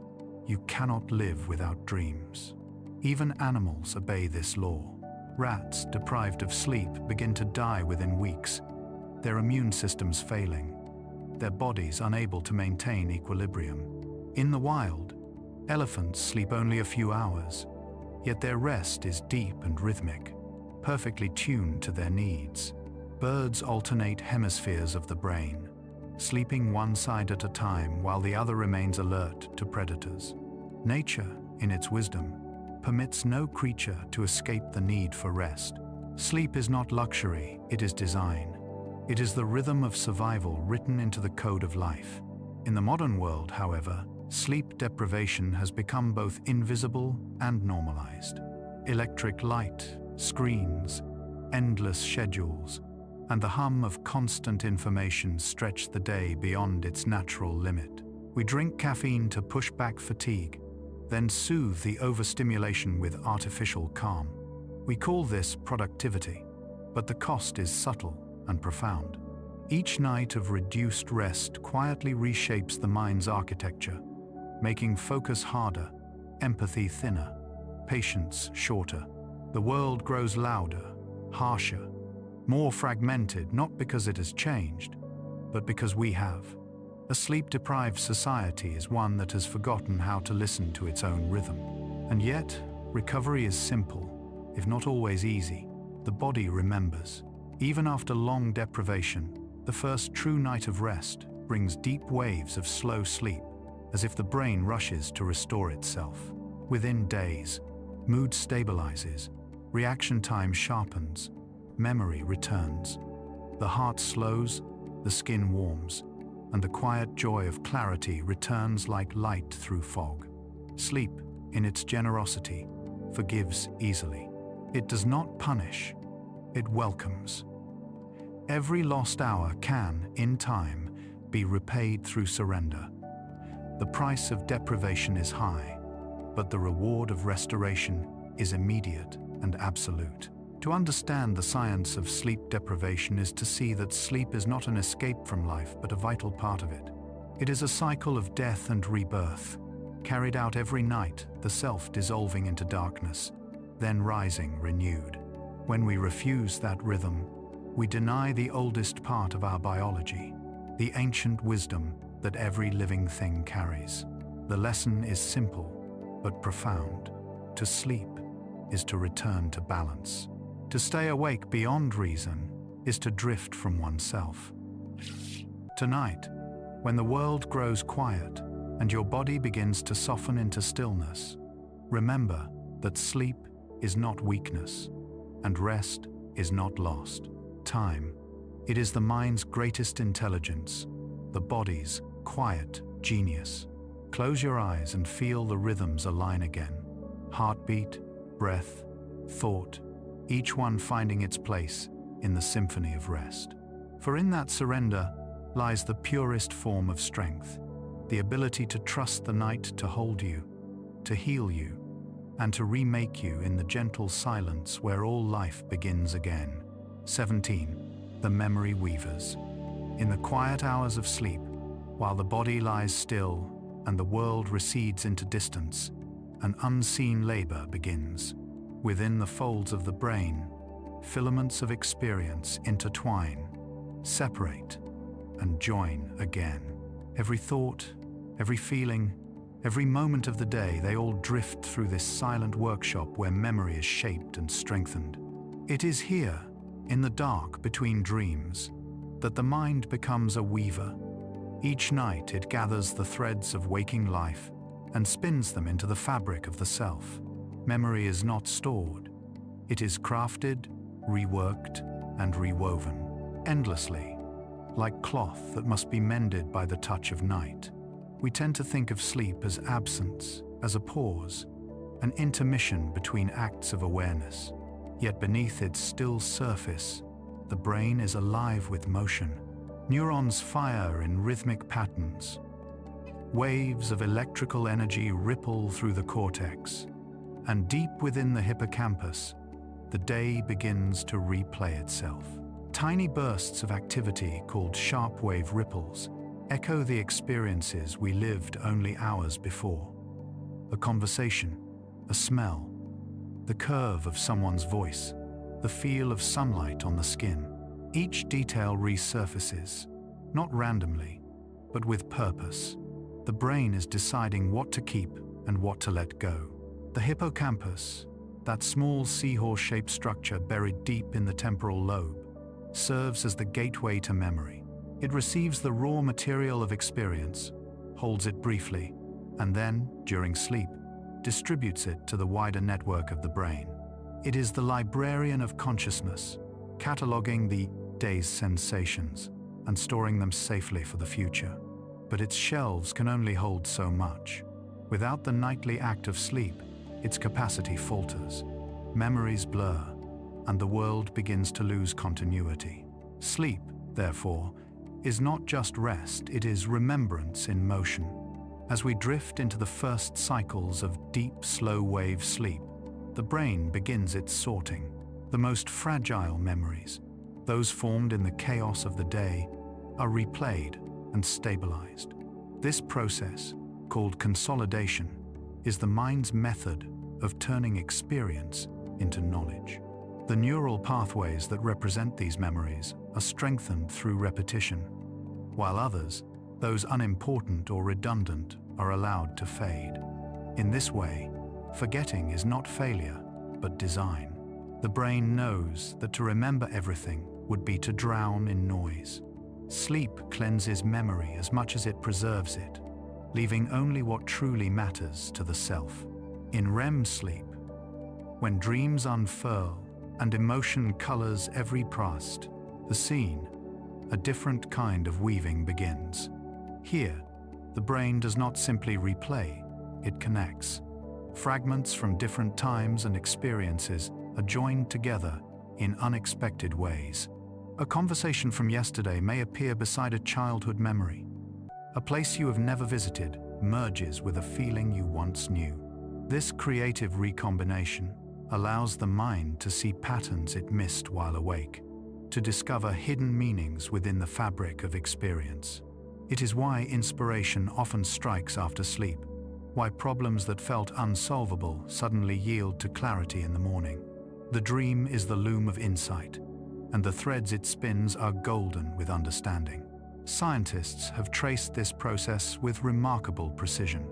"You cannot live without dreams." Even animals obey this law. Rats, deprived of sleep, begin to die within weeks, their immune systems failing, their bodies unable to maintain equilibrium. In the wild, Elephants sleep only a few hours, yet their rest is deep and rhythmic, perfectly tuned to their needs. Birds alternate hemispheres of the brain, sleeping one side at a time while the other remains alert to predators. Nature, in its wisdom, permits no creature to escape the need for rest. Sleep is not luxury, it is design. It is the rhythm of survival written into the code of life. In the modern world, however, sleep deprivation has become both invisible and normalized. Electric light, screens, endless schedules, and the hum of constant information stretch the day beyond its natural limit. We drink caffeine to push back fatigue, then soothe the overstimulation with artificial calm. We call this productivity, but the cost is subtle and profound. Each night of reduced rest quietly reshapes the mind's architecture, making focus harder, empathy thinner, patience shorter. The world grows louder, harsher, more fragmented, not because it has changed, but because we have. A sleep-deprived society is one that has forgotten how to listen to its own rhythm. And yet, recovery is simple, if not always easy. The body remembers. Even after long deprivation, the first true night of rest brings deep waves of slow sleep, as if the brain rushes to restore itself. Within days, mood stabilizes, reaction time sharpens, memory returns. The heart slows, the skin warms, and the quiet joy of clarity returns like light through fog. Sleep, in its generosity, forgives easily. It does not punish, it welcomes. Every lost hour can, in time, be repaid through surrender. The price of deprivation is high, but the reward of restoration is immediate and absolute. To understand the science of sleep deprivation is to see that sleep is not an escape from life, but a vital part of it. It is a cycle of death and rebirth, carried out every night, the self dissolving into darkness, then rising renewed. When we refuse that rhythm, we deny the oldest part of our biology, the ancient wisdom that every living thing carries. The lesson is simple, but profound. To sleep is to return to balance. To stay awake beyond reason is to drift from oneself. Tonight, when the world grows quiet and your body begins to soften into stillness, remember that sleep is not weakness and rest is not lost time. It is the mind's greatest intelligence, the body's quiet genius. Close your eyes and feel the rhythms align again. Heartbeat, breath, thought, each one finding its place in the symphony of rest. For in that surrender lies the purest form of strength, the ability to trust the night to hold you, to heal you, and to remake you in the gentle silence where all life begins again. 17. The Memory Weavers. In the quiet hours of sleep, while the body lies still and the world recedes into distance, an unseen labor begins. Within the folds of the brain, filaments of experience intertwine, separate, and join again. Every thought, every feeling, every moment of the day, they all drift through this silent workshop where memory is shaped and strengthened. It is here, in the dark between dreams, that the mind becomes a weaver. Each night it gathers the threads of waking life and spins them into the fabric of the self. Memory is not stored. It is crafted, reworked, and rewoven, endlessly, like cloth that must be mended by the touch of night. We tend to think of sleep as absence, as a pause, an intermission between acts of awareness. Yet beneath its still surface, the brain is alive with motion. Neurons fire in rhythmic patterns. Waves of electrical energy ripple through the cortex. And deep within the hippocampus, the day begins to replay itself. Tiny bursts of activity called sharp-wave ripples echo the experiences we lived only hours before. A conversation, a smell, the curve of someone's voice, the feel of sunlight on the skin. Each detail resurfaces, not randomly, but with purpose. The brain is deciding what to keep and what to let go. The hippocampus, that small seahorse-shaped structure buried deep in the temporal lobe, serves as the gateway to memory. It receives the raw material of experience, holds it briefly, and then, during sleep, distributes it to the wider network of the brain. It is the librarian of consciousness, cataloging the day's sensations and storing them safely for the future. But its shelves can only hold so much. Without the nightly act of sleep, its capacity falters, memories blur, and the world begins to lose continuity. Sleep, therefore, is not just rest, it is remembrance in motion. As we drift into the first cycles of deep, slow-wave sleep, the brain begins its sorting. The most fragile memories, those formed in the chaos of the day, are replayed and stabilized. This process, called consolidation, is the mind's method of turning experience into knowledge. The neural pathways that represent these memories are strengthened through repetition, while others, those unimportant or redundant, are allowed to fade. In this way, forgetting is not failure, but design. The brain knows that to remember everything would be to drown in noise. Sleep cleanses memory as much as it preserves it, leaving only what truly matters to the self. In REM sleep, when dreams unfurl and emotion colors every past, the scene, a different kind of weaving begins. Here, the brain does not simply replay, it connects. Fragments from different times and experiences are joined together in unexpected ways. A conversation from yesterday may appear beside a childhood memory. A place you have never visited merges with a feeling you once knew. This creative recombination allows the mind to see patterns it missed while awake, to discover hidden meanings within the fabric of experience. It is why inspiration often strikes after sleep, why problems that felt unsolvable suddenly yield to clarity in the morning. The dream is the loom of insight, and the threads it spins are golden with understanding. Scientists have traced this process with remarkable precision.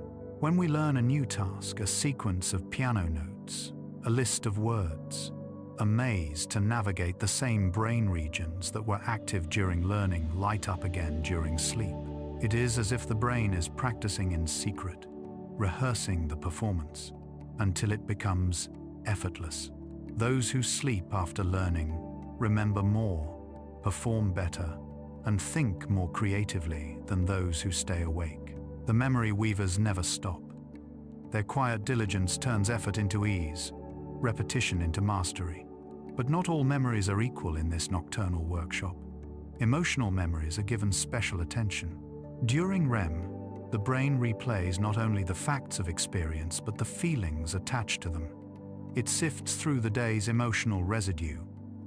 When we learn a new task, a sequence of piano notes, a list of words, a maze to navigate the same brain regions that were active during learning light up again during sleep. It is as if the brain is practicing in secret, rehearsing the performance, until it becomes effortless. Those who sleep after learning remember more, perform better, and think more creatively than those who stay awake. The memory weavers never stop. Their quiet diligence turns effort into ease, repetition into mastery. But not all memories are equal in this nocturnal workshop. Emotional memories are given special attention. During REM, the brain replays not only the facts of experience but the feelings attached to them. It sifts through the day's emotional residue,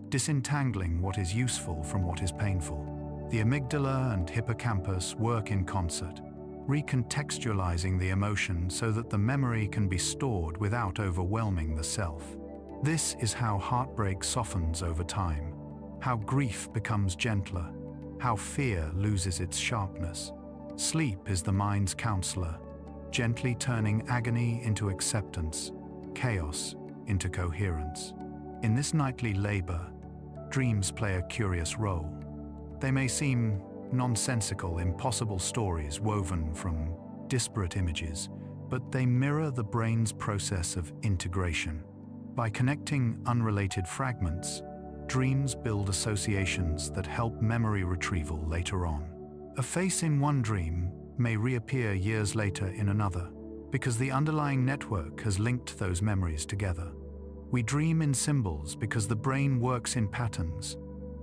disentangling what is useful from what is painful. The amygdala and hippocampus work in concert, recontextualizing the emotion so that the memory can be stored without overwhelming the self. This is how heartbreak softens over time, how grief becomes gentler, how fear loses its sharpness. Sleep is the mind's counselor, gently turning agony into acceptance, chaos into coherence. In this nightly labor, dreams play a curious role. They may seem nonsensical, impossible stories woven from disparate images, but they mirror the brain's process of integration. By connecting unrelated fragments, dreams build associations that help memory retrieval later on. A face in one dream may reappear years later in another, because the underlying network has linked those memories together. We dream in symbols because the brain works in patterns,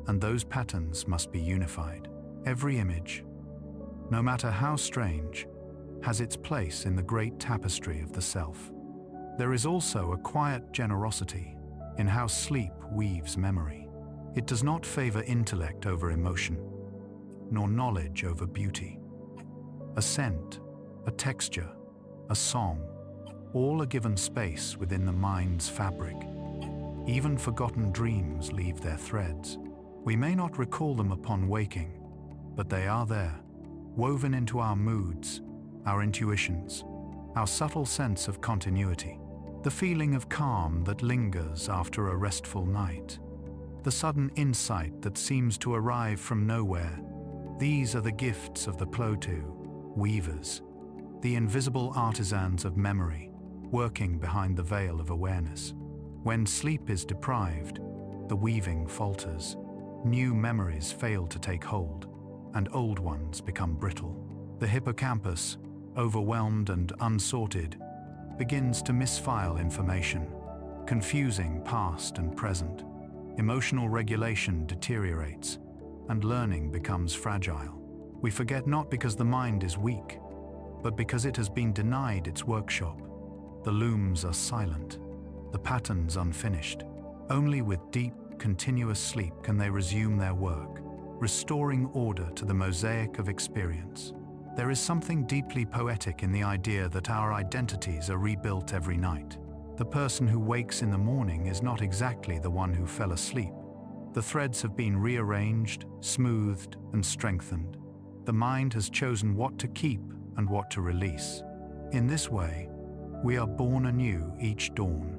and those patterns must be unified. Every image, no matter how strange, has its place in the great tapestry of the self. There is also a quiet generosity in how sleep weaves memory. It does not favor intellect over emotion, nor knowledge over beauty. A scent, a texture, a song, all are given space within the mind's fabric. Even forgotten dreams leave their threads. We may not recall them upon waking, but they are there, woven into our moods, our intuitions, our subtle sense of continuity, the feeling of calm that lingers after a restful night, the sudden insight that seems to arrive from nowhere. These are the gifts of the Plotu, weavers, the invisible artisans of memory, working behind the veil of awareness. When sleep is deprived, the weaving falters, new memories fail to take hold, and old ones become brittle. The hippocampus, overwhelmed and unsorted, begins to misfile information, confusing past and present. Emotional regulation deteriorates, and learning becomes fragile. We forget not because the mind is weak, but because it has been denied its workshop. The looms are silent, the patterns unfinished. Only with deep, continuous sleep can they resume their work, restoring order to the mosaic of experience. There is something deeply poetic in the idea that our identities are rebuilt every night. The person who wakes in the morning is not exactly the one who fell asleep. The threads have been rearranged, smoothed, and strengthened. The mind has chosen what to keep and what to release. In this way, we are born anew each dawn,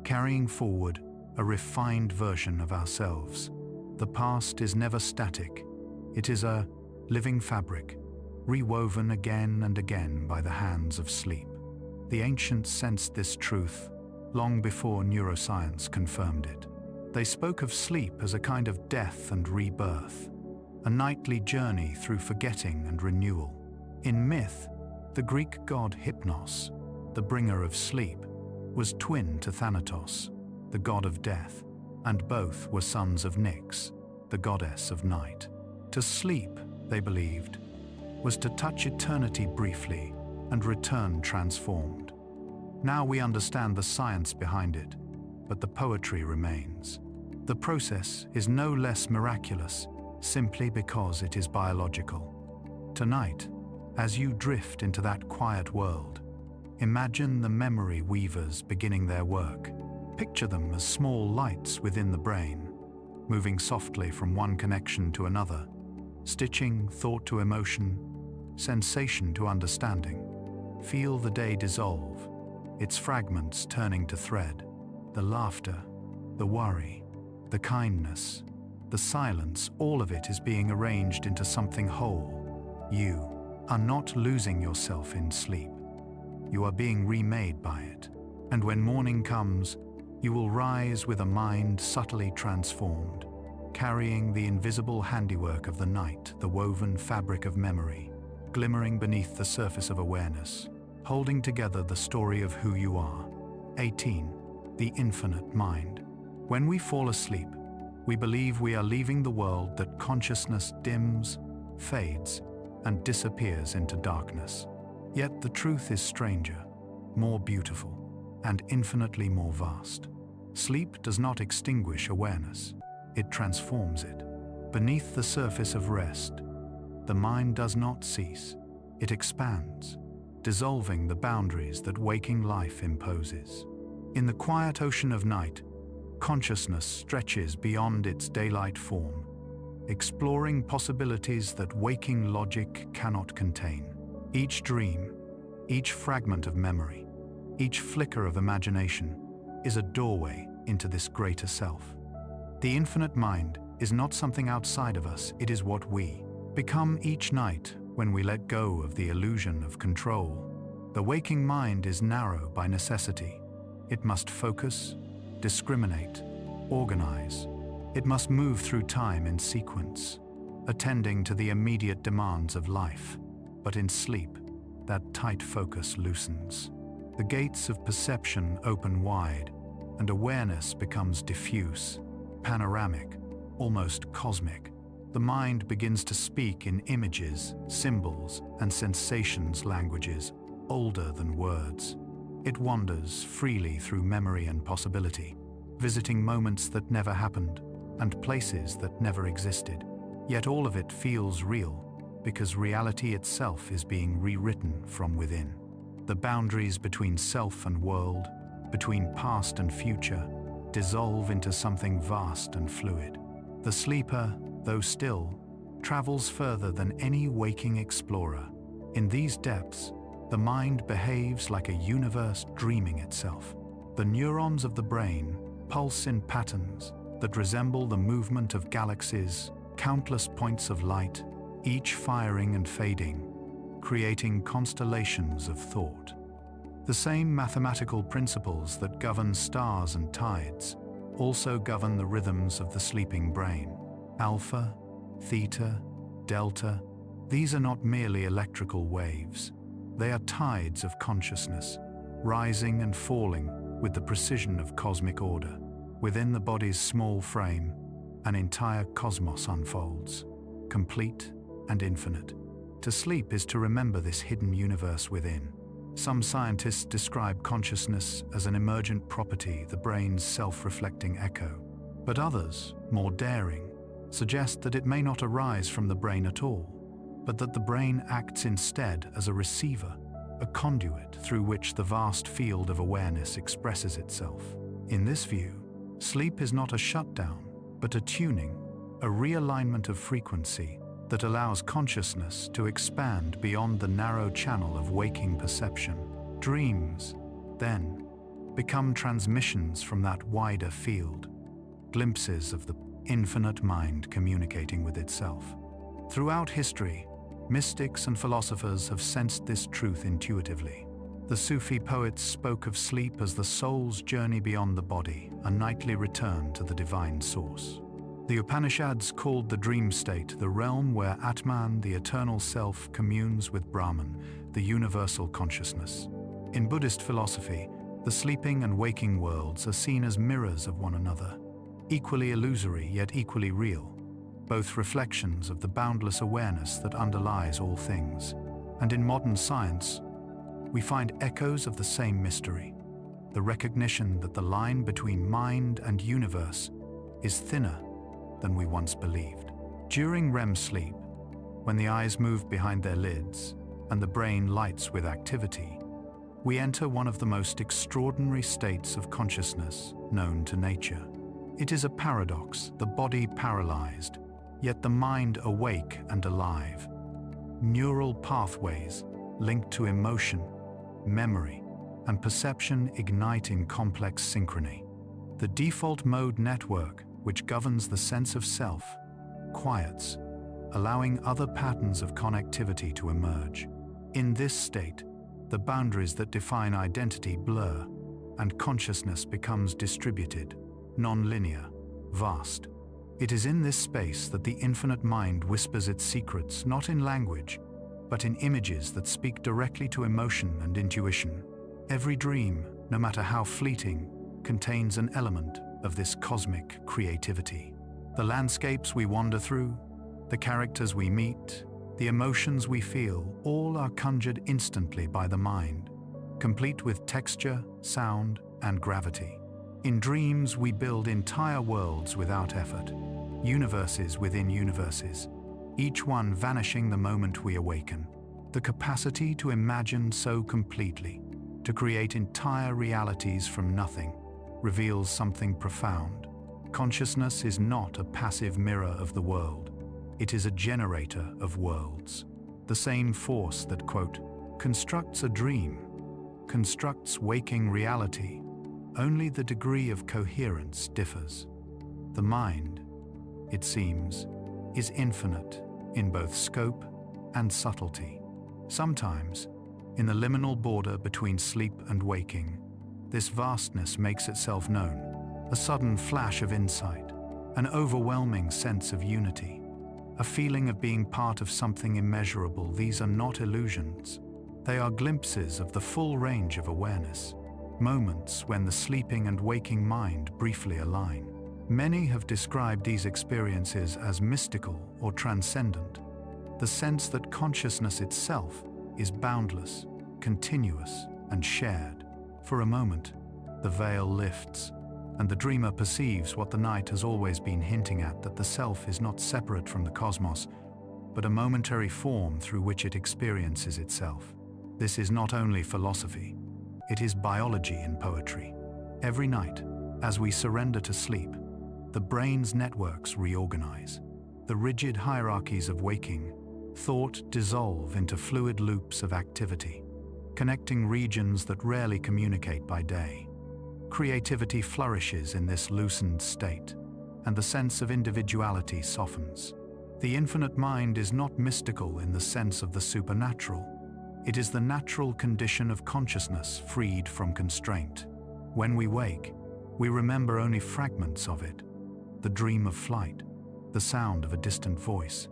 carrying forward a refined version of ourselves. The past is never static. It is a living fabric, rewoven again and again by the hands of sleep. The ancients sensed this truth long before neuroscience confirmed it. They spoke of sleep as a kind of death and rebirth, a nightly journey through forgetting and renewal. In myth, the Greek god Hypnos, the bringer of sleep, was twin to Thanatos, the god of death, and both were sons of Nyx, the goddess of night. To sleep, they believed, was to touch eternity briefly and return transformed. Now we understand the science behind it, but the poetry remains. The process is no less miraculous simply because it is biological. Tonight, as you drift into that quiet world, imagine the memory weavers beginning their work. Picture them as small lights within the brain, moving softly from one connection to another, stitching thought to emotion, sensation to understanding. Feel the day dissolve, its fragments turning to thread. The laughter, the worry, the kindness, the silence, all of it is being arranged into something whole. You are not losing yourself in sleep. You are being remade by it. And when morning comes, you will rise with a mind subtly transformed, carrying the invisible handiwork of the night, the woven fabric of memory, glimmering beneath the surface of awareness, holding together the story of who you are. 18. The infinite mind. When we fall asleep, we believe we are leaving the world that consciousness dims, fades, and disappears into darkness. Yet the truth is stranger, more beautiful, and infinitely more vast. Sleep does not extinguish awareness, it transforms it. Beneath the surface of rest, the mind does not cease, it expands, dissolving the boundaries that waking life imposes. In the quiet ocean of night, consciousness stretches beyond its daylight form, exploring possibilities that waking logic cannot contain. Each dream, each fragment of memory, each flicker of imagination is a doorway into this greater self. The infinite mind is not something outside of us, it is what we become each night when we let go of the illusion of control. The waking mind is narrow by necessity. It must focus, discriminate, organize. It must move through time in sequence, attending to the immediate demands of life. But in sleep, that tight focus loosens. The gates of perception open wide, and awareness becomes diffuse, panoramic, almost cosmic. The mind begins to speak in images, symbols, and sensations languages older than words. It wanders freely through memory and possibility, visiting moments that never happened and places that never existed. Yet all of it feels real, because reality itself is being rewritten from within. The boundaries between self and world, between past and future, dissolve into something vast and fluid. The sleeper, though still, travels further than any waking explorer. In these depths, the mind behaves like a universe dreaming itself. The neurons of the brain pulse in patterns that resemble the movement of galaxies, countless points of light, each firing and fading, creating constellations of thought. The same mathematical principles that govern stars and tides also govern the rhythms of the sleeping brain. Alpha, theta, delta, these are not merely electrical waves. They are tides of consciousness, rising and falling with the precision of cosmic order. Within the body's small frame, an entire cosmos unfolds, complete and infinite. To sleep is to remember this hidden universe within. Some scientists describe consciousness as an emergent property, the brain's self-reflecting echo. But others, more daring, suggest that it may not arise from the brain at all, but that the brain acts instead as a receiver, a conduit through which the vast field of awareness expresses itself. In this view, sleep is not a shutdown, but a tuning, a realignment of frequency that allows consciousness to expand beyond the narrow channel of waking perception. Dreams, then, become transmissions from that wider field, glimpses of the infinite mind communicating with itself. Throughout history, mystics and philosophers have sensed this truth intuitively. The Sufi poets spoke of sleep as the soul's journey beyond the body, a nightly return to the divine source. The Upanishads called the dream state the realm where Atman, the eternal self, communes with Brahman, the universal consciousness. In Buddhist philosophy, the sleeping and waking worlds are seen as mirrors of one another, equally illusory yet equally real, both reflections of the boundless awareness that underlies all things. And in modern science, we find echoes of the same mystery, the recognition that the line between mind and universe is thinner than we once believed. During REM sleep, when the eyes move behind their lids and the brain lights with activity, we enter one of the most extraordinary states of consciousness known to nature. It is a paradox, the body paralyzed, yet the mind awake and alive. Neural pathways linked to emotion, memory, and perception igniting complex synchrony. The default mode network, which governs the sense of self, quiets, allowing other patterns of connectivity to emerge. In this state, the boundaries that define identity blur, and consciousness becomes distributed, non-linear, vast. It is in this space that the infinite mind whispers its secrets, not in language, but in images that speak directly to emotion and intuition. Every dream, no matter how fleeting, contains an element of this cosmic creativity. The landscapes we wander through, the characters we meet, the emotions we feel, all are conjured instantly by the mind, complete with texture, sound, and gravity. In dreams, we build entire worlds without effort, universes within universes, each one vanishing the moment we awaken. The capacity to imagine so completely, to create entire realities from nothing, reveals something profound. Consciousness is not a passive mirror of the world. It is a generator of worlds. The same force that, quote, constructs a dream, constructs waking reality. Only the degree of coherence differs. The mind, it seems, is infinite in both scope and subtlety. Sometimes, in the liminal border between sleep and waking, this vastness makes itself known, a sudden flash of insight, an overwhelming sense of unity, a feeling of being part of something immeasurable. These are not illusions. They are glimpses of the full range of awareness, moments when the sleeping and waking mind briefly align. Many have described these experiences as mystical or transcendent, the sense that consciousness itself is boundless, continuous, and shared. For a moment, the veil lifts, and the dreamer perceives what the night has always been hinting at, that the self is not separate from the cosmos, but a momentary form through which it experiences itself. This is not only philosophy, it is biology in poetry. Every night, as we surrender to sleep, the brain's networks reorganize. The rigid hierarchies of waking thought dissolve into fluid loops of activity. connecting regions that rarely communicate by day. Creativity flourishes in this loosened state, and the sense of individuality softens. The infinite mind is not mystical in the sense of the supernatural. It is the natural condition of consciousness freed from constraint. When we wake, we remember only fragments of it: the dream of flight, the sound of a distant voice,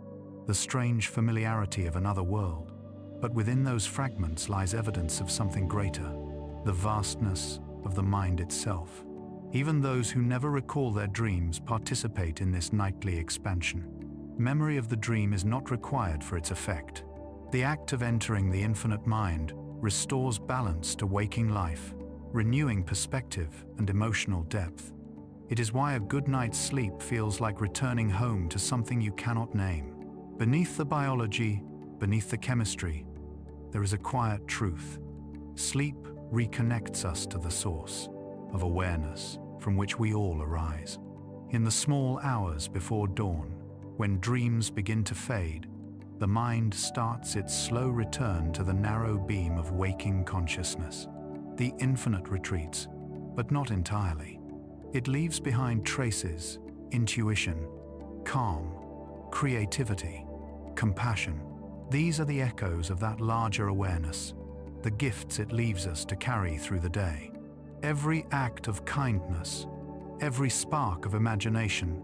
the strange familiarity of another world. But within those fragments lies evidence of something greater, the vastness of the mind itself. Even those who never recall their dreams participate in this nightly expansion. Memory of the dream is not required for its effect. The act of entering the infinite mind restores balance to waking life, renewing perspective and emotional depth. It is why a good night's sleep feels like returning home to something you cannot name. Beneath the biology, beneath the chemistry, there is a quiet truth. Sleep reconnects us to the source of awareness from which we all arise. In the small hours before dawn, when dreams begin to fade, the mind starts its slow return to the narrow beam of waking consciousness. The infinite retreats, but not entirely. It leaves behind traces, intuition, calm, creativity, compassion. These are the echoes of that larger awareness, the gifts it leaves us to carry through the day. Every act of kindness, every spark of imagination,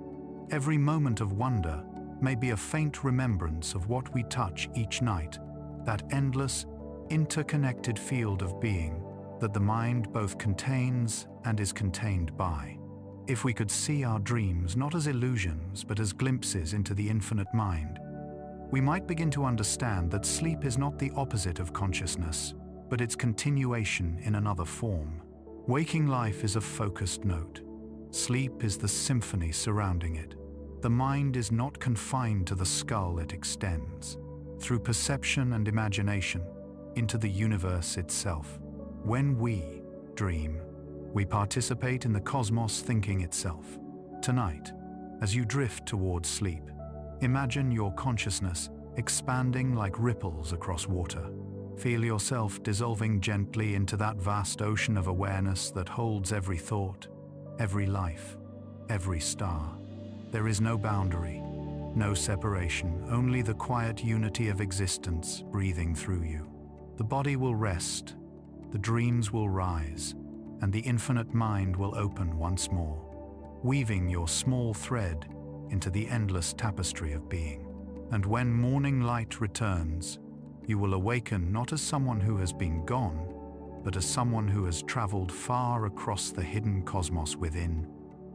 every moment of wonder may be a faint remembrance of what we touch each night, that endless, interconnected field of being that the mind both contains and is contained by. If we could see our dreams not as illusions but as glimpses into the infinite mind, we might begin to understand that sleep is not the opposite of consciousness, but its continuation in another form. Waking life is a focused note. Sleep is the symphony surrounding it. The mind is not confined to the skull, it extends, through perception and imagination, into the universe itself. When we dream, we participate in the cosmos thinking itself. Tonight, as you drift towards sleep, imagine your consciousness expanding like ripples across water. Feel yourself dissolving gently into that vast ocean of awareness that holds every thought, every life, every star. There is no boundary, no separation, only the quiet unity of existence breathing through you. The body will rest, the dreams will rise, and the infinite mind will open once more, weaving your small thread into the endless tapestry of being. And when morning light returns, you will awaken not as someone who has been gone, but as someone who has traveled far across the hidden cosmos within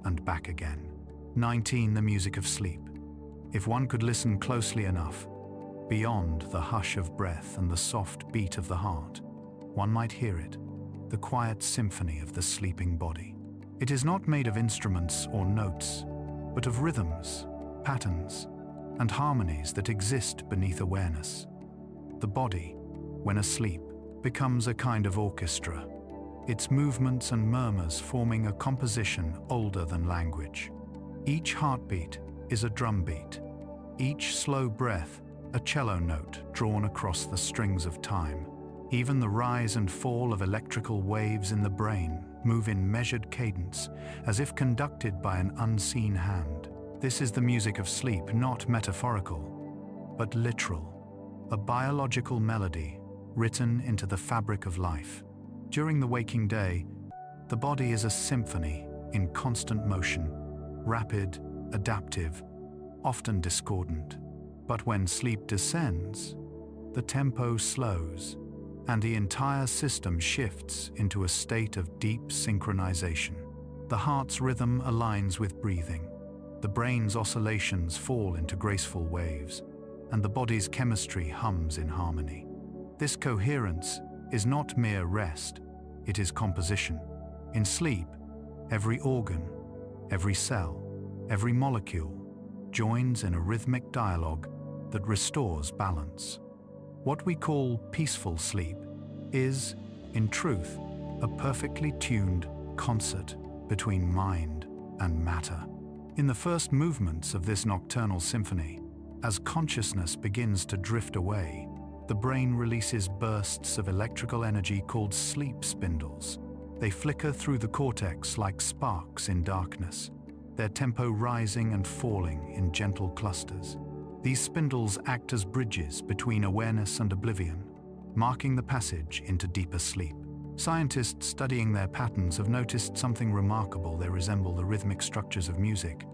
and back again. 19. The music of sleep. If one could listen closely enough, beyond the hush of breath and the soft beat of the heart, one might hear it, the quiet symphony of the sleeping body. It is not made of instruments or notes, but of rhythms, patterns, and harmonies that exist beneath awareness. The body, when asleep, becomes a kind of orchestra, its movements and murmurs forming a composition older than language. Each heartbeat is a drumbeat, each slow breath a cello note drawn across the strings of time. Even the rise and fall of electrical waves in the brain move in measured cadence, as if conducted by an unseen hand. This is the music of sleep, not metaphorical, but literal, a biological melody written into the fabric of life. During the waking day, the body is a symphony in constant motion, rapid, adaptive, often discordant. But when sleep descends, the tempo slows, and the entire system shifts into a state of deep synchronization. The heart's rhythm aligns with breathing, the brain's oscillations fall into graceful waves, and the body's chemistry hums in harmony. This coherence is not mere rest, it is composition. In sleep, every organ, every cell, every molecule joins in a rhythmic dialogue that restores balance. What we call peaceful sleep is, in truth, a perfectly tuned concert between mind and matter. In the first movements of this nocturnal symphony, as consciousness begins to drift away, the brain releases bursts of electrical energy called sleep spindles. They flicker through the cortex like sparks in darkness, their tempo rising and falling in gentle clusters. These spindles act as bridges between awareness and oblivion, marking the passage into deeper sleep. Scientists studying their patterns have noticed something remarkable. They resemble the rhythmic structures of music,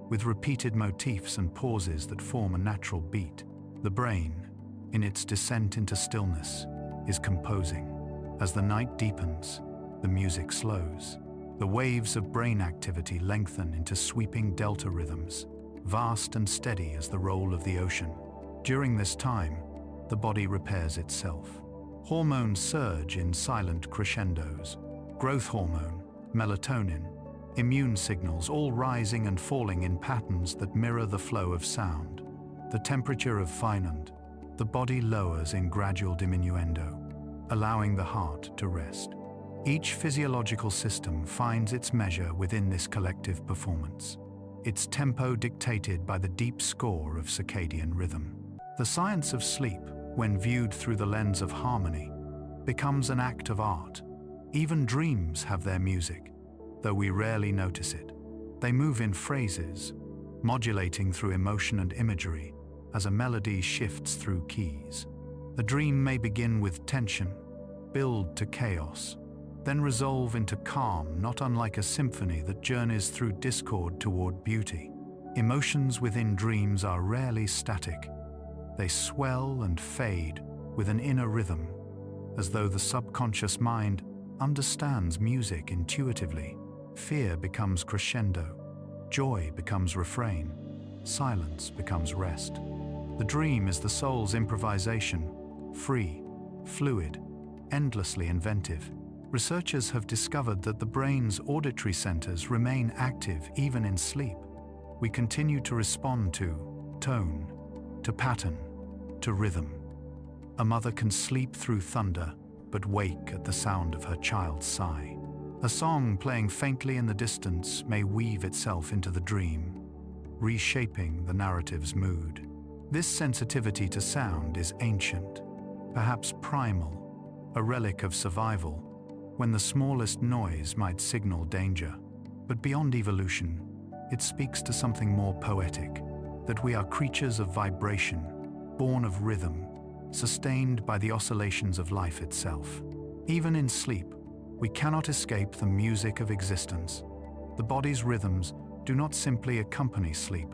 with repeated motifs and pauses that form a natural beat. The brain, in its descent into stillness, is composing. As the night deepens, the music slows. The waves of brain activity lengthen into sweeping delta rhythms, vast and steady as the roll of the ocean. During this time, the body repairs itself. Hormones surge in silent crescendos. Growth hormone, melatonin, immune signals all rising and falling in patterns that mirror the flow of sound. The temperature of Finland, the body lowers in gradual diminuendo, allowing the heart to rest. Each physiological system finds its measure within this collective performance, its tempo dictated by the deep score of circadian rhythm. The science of sleep, when viewed through the lens of harmony, becomes an act of art. Even dreams have their music, though we rarely notice it. They move in phrases, modulating through emotion and imagery as a melody shifts through keys. The dream may begin with tension, build to chaos, then resolve into calm, not unlike a symphony that journeys through discord toward beauty. Emotions within dreams are rarely static. They swell and fade with an inner rhythm, as though the subconscious mind understands music intuitively. Fear becomes crescendo, joy becomes refrain, silence becomes rest. The dream is the soul's improvisation, free, fluid, endlessly inventive. Researchers have discovered that the brain's auditory centers remain active even in sleep. We continue to respond to tone, to pattern, to rhythm. A mother can sleep through thunder, but wake at the sound of her child's sigh. A song playing faintly in the distance may weave itself into the dream, reshaping the narrative's mood. This sensitivity to sound is ancient, perhaps primal, a relic of survival, when the smallest noise might signal danger. But beyond evolution, it speaks to something more poetic, that we are creatures of vibration, born of rhythm, sustained by the oscillations of life itself. Even in sleep, we cannot escape the music of existence. The body's rhythms do not simply accompany sleep,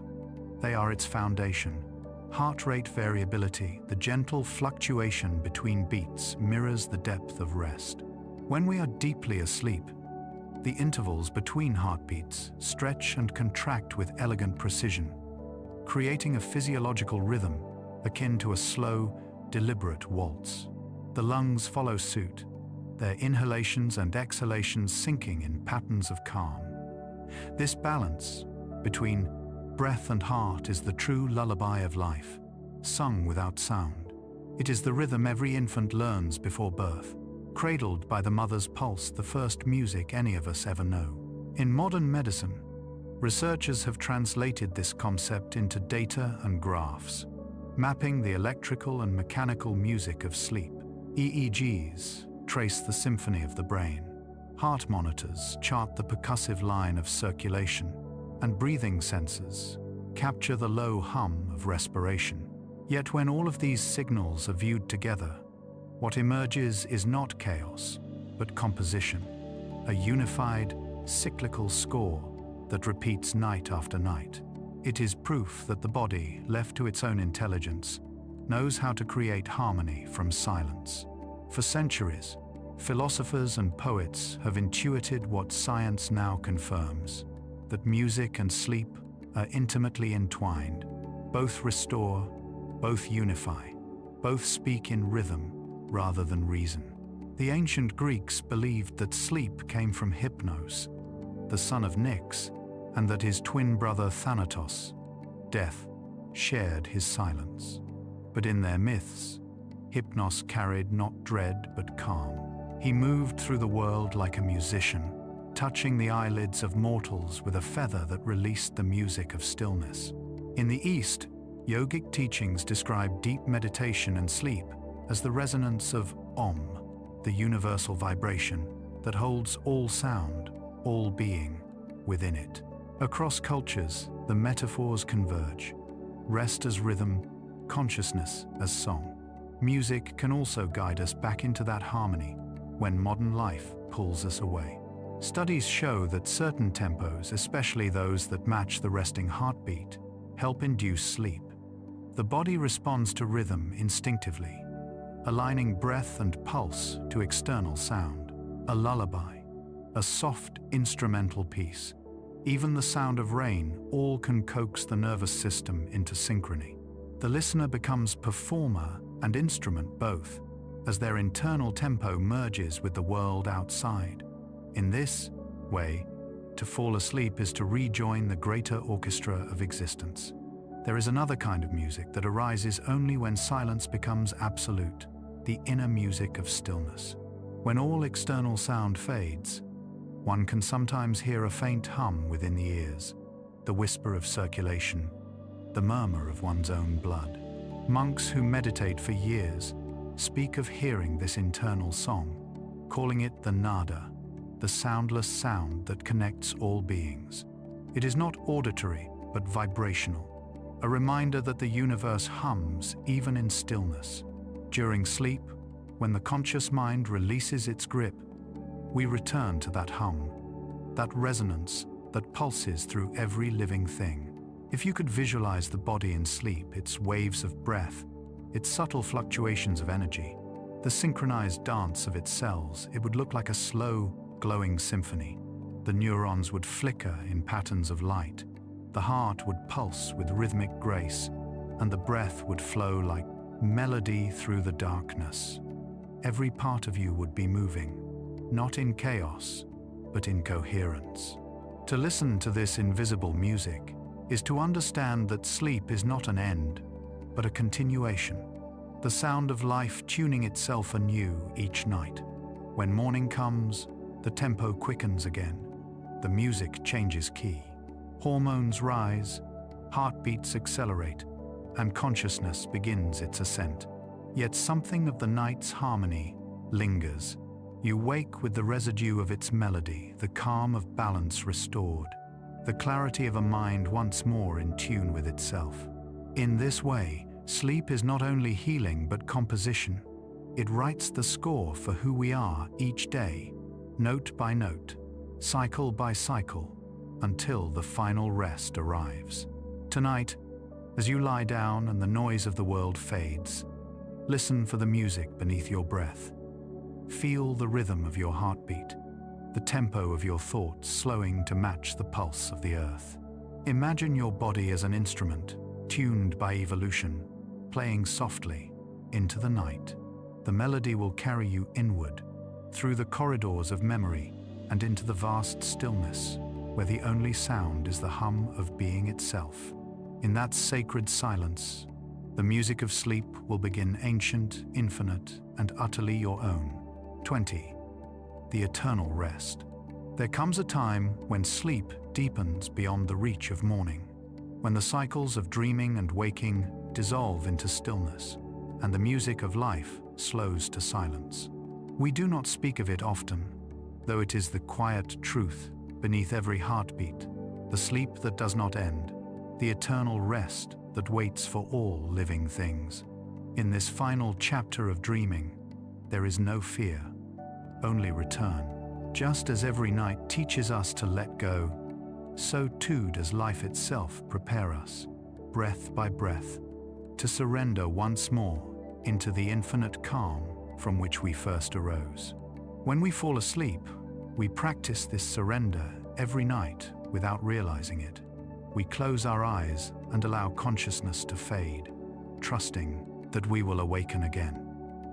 they are its foundation. Heart rate variability, the gentle fluctuation between beats, mirrors the depth of rest. When we are deeply asleep, the intervals between heartbeats stretch and contract with elegant precision, creating a physiological rhythm akin to a slow, deliberate waltz. The lungs follow suit, their inhalations and exhalations syncing in patterns of calm. This balance between breath and heart is the true lullaby of life, sung without sound. It is the rhythm every infant learns before birth, cradled by the mother's pulse, the first music any of us ever know. In modern medicine, researchers have translated this concept into data and graphs, mapping the electrical and mechanical music of sleep. EEGs trace the symphony of the brain. Heart monitors chart the percussive line of circulation, and breathing sensors capture the low hum of respiration. Yet when all of these signals are viewed together, what emerges is not chaos, but composition, a unified, cyclical score that repeats night after night. It is proof that the body, left to its own intelligence, knows how to create harmony from silence. For centuries, philosophers and poets have intuited what science now confirms, that music and sleep are intimately entwined. Both restore, both unify, both speak in rhythm rather than reason. The ancient Greeks believed that sleep came from Hypnos, the son of Nyx, and that his twin brother Thanatos, death, shared his silence. But in their myths, Hypnos carried not dread but calm. He moved through the world like a musician, touching the eyelids of mortals with a feather that released the music of stillness. In the East, yogic teachings describe deep meditation and sleep as the resonance of Om, the universal vibration that holds all sound, all being, within it. Across cultures, the metaphors converge. Rest as rhythm, consciousness as song. Music can also guide us back into that harmony when modern life pulls us away. Studies show that certain tempos, especially those that match the resting heartbeat, help induce sleep. The body responds to rhythm instinctively, aligning breath and pulse to external sound. A lullaby, a soft instrumental piece, even the sound of rain, all can coax the nervous system into synchrony. The listener becomes performer and instrument both, as their internal tempo merges with the world outside. In this way, to fall asleep is to rejoin the greater orchestra of existence. There is another kind of music that arises only when silence becomes absolute, the inner music of stillness. When all external sound fades, one can sometimes hear a faint hum within the ears, the whisper of circulation, the murmur of one's own blood. Monks who meditate for years speak of hearing this internal song, calling it the nada, the soundless sound that connects all beings. It is not auditory, but vibrational, a reminder that the universe hums even in stillness. During sleep, when the conscious mind releases its grip, we return to that hum, that resonance that pulses through every living thing. If you could visualize the body in sleep, its waves of breath, its subtle fluctuations of energy, the synchronized dance of its cells, it would look like a slow, glowing symphony. The neurons would flicker in patterns of light, the heart would pulse with rhythmic grace, and the breath would flow like melody through the darkness. Every part of you would be moving, not in chaos, but in coherence. To listen to this invisible music is to understand that sleep is not an end, but a continuation. The sound of life tuning itself anew each night. When morning comes, the tempo quickens again. The music changes key. Hormones rise, heartbeats accelerate, and consciousness begins its ascent. Yet something of the night's harmony lingers. You wake with the residue of its melody, the calm of balance restored, the clarity of a mind once more in tune with itself. In this way, sleep is not only healing but composition. It writes the score for who we are each day, note by note, cycle by cycle, until the final rest arrives. Tonight, as you lie down and the noise of the world fades, listen for the music beneath your breath. Feel the rhythm of your heartbeat, the tempo of your thoughts slowing to match the pulse of the earth. Imagine your body as an instrument, tuned by evolution, playing softly into the night. The melody will carry you inward, through the corridors of memory and into the vast stillness, where the only sound is the hum of being itself. In that sacred silence, the music of sleep will begin ancient, infinite, and utterly your own. 20. The eternal rest. There comes a time when sleep deepens beyond the reach of morning, when the cycles of dreaming and waking dissolve into stillness, and the music of life slows to silence. We do not speak of it often, though it is the quiet truth beneath every heartbeat, the sleep that does not end, the eternal rest that waits for all living things. In this final chapter of dreaming, there is no fear, only return. Just as every night teaches us to let go, so too does life itself prepare us, breath by breath, to surrender once more into the infinite calm from which we first arose. When we fall asleep, we practice this surrender every night without realizing it. We close our eyes and allow consciousness to fade, trusting that we will awaken again.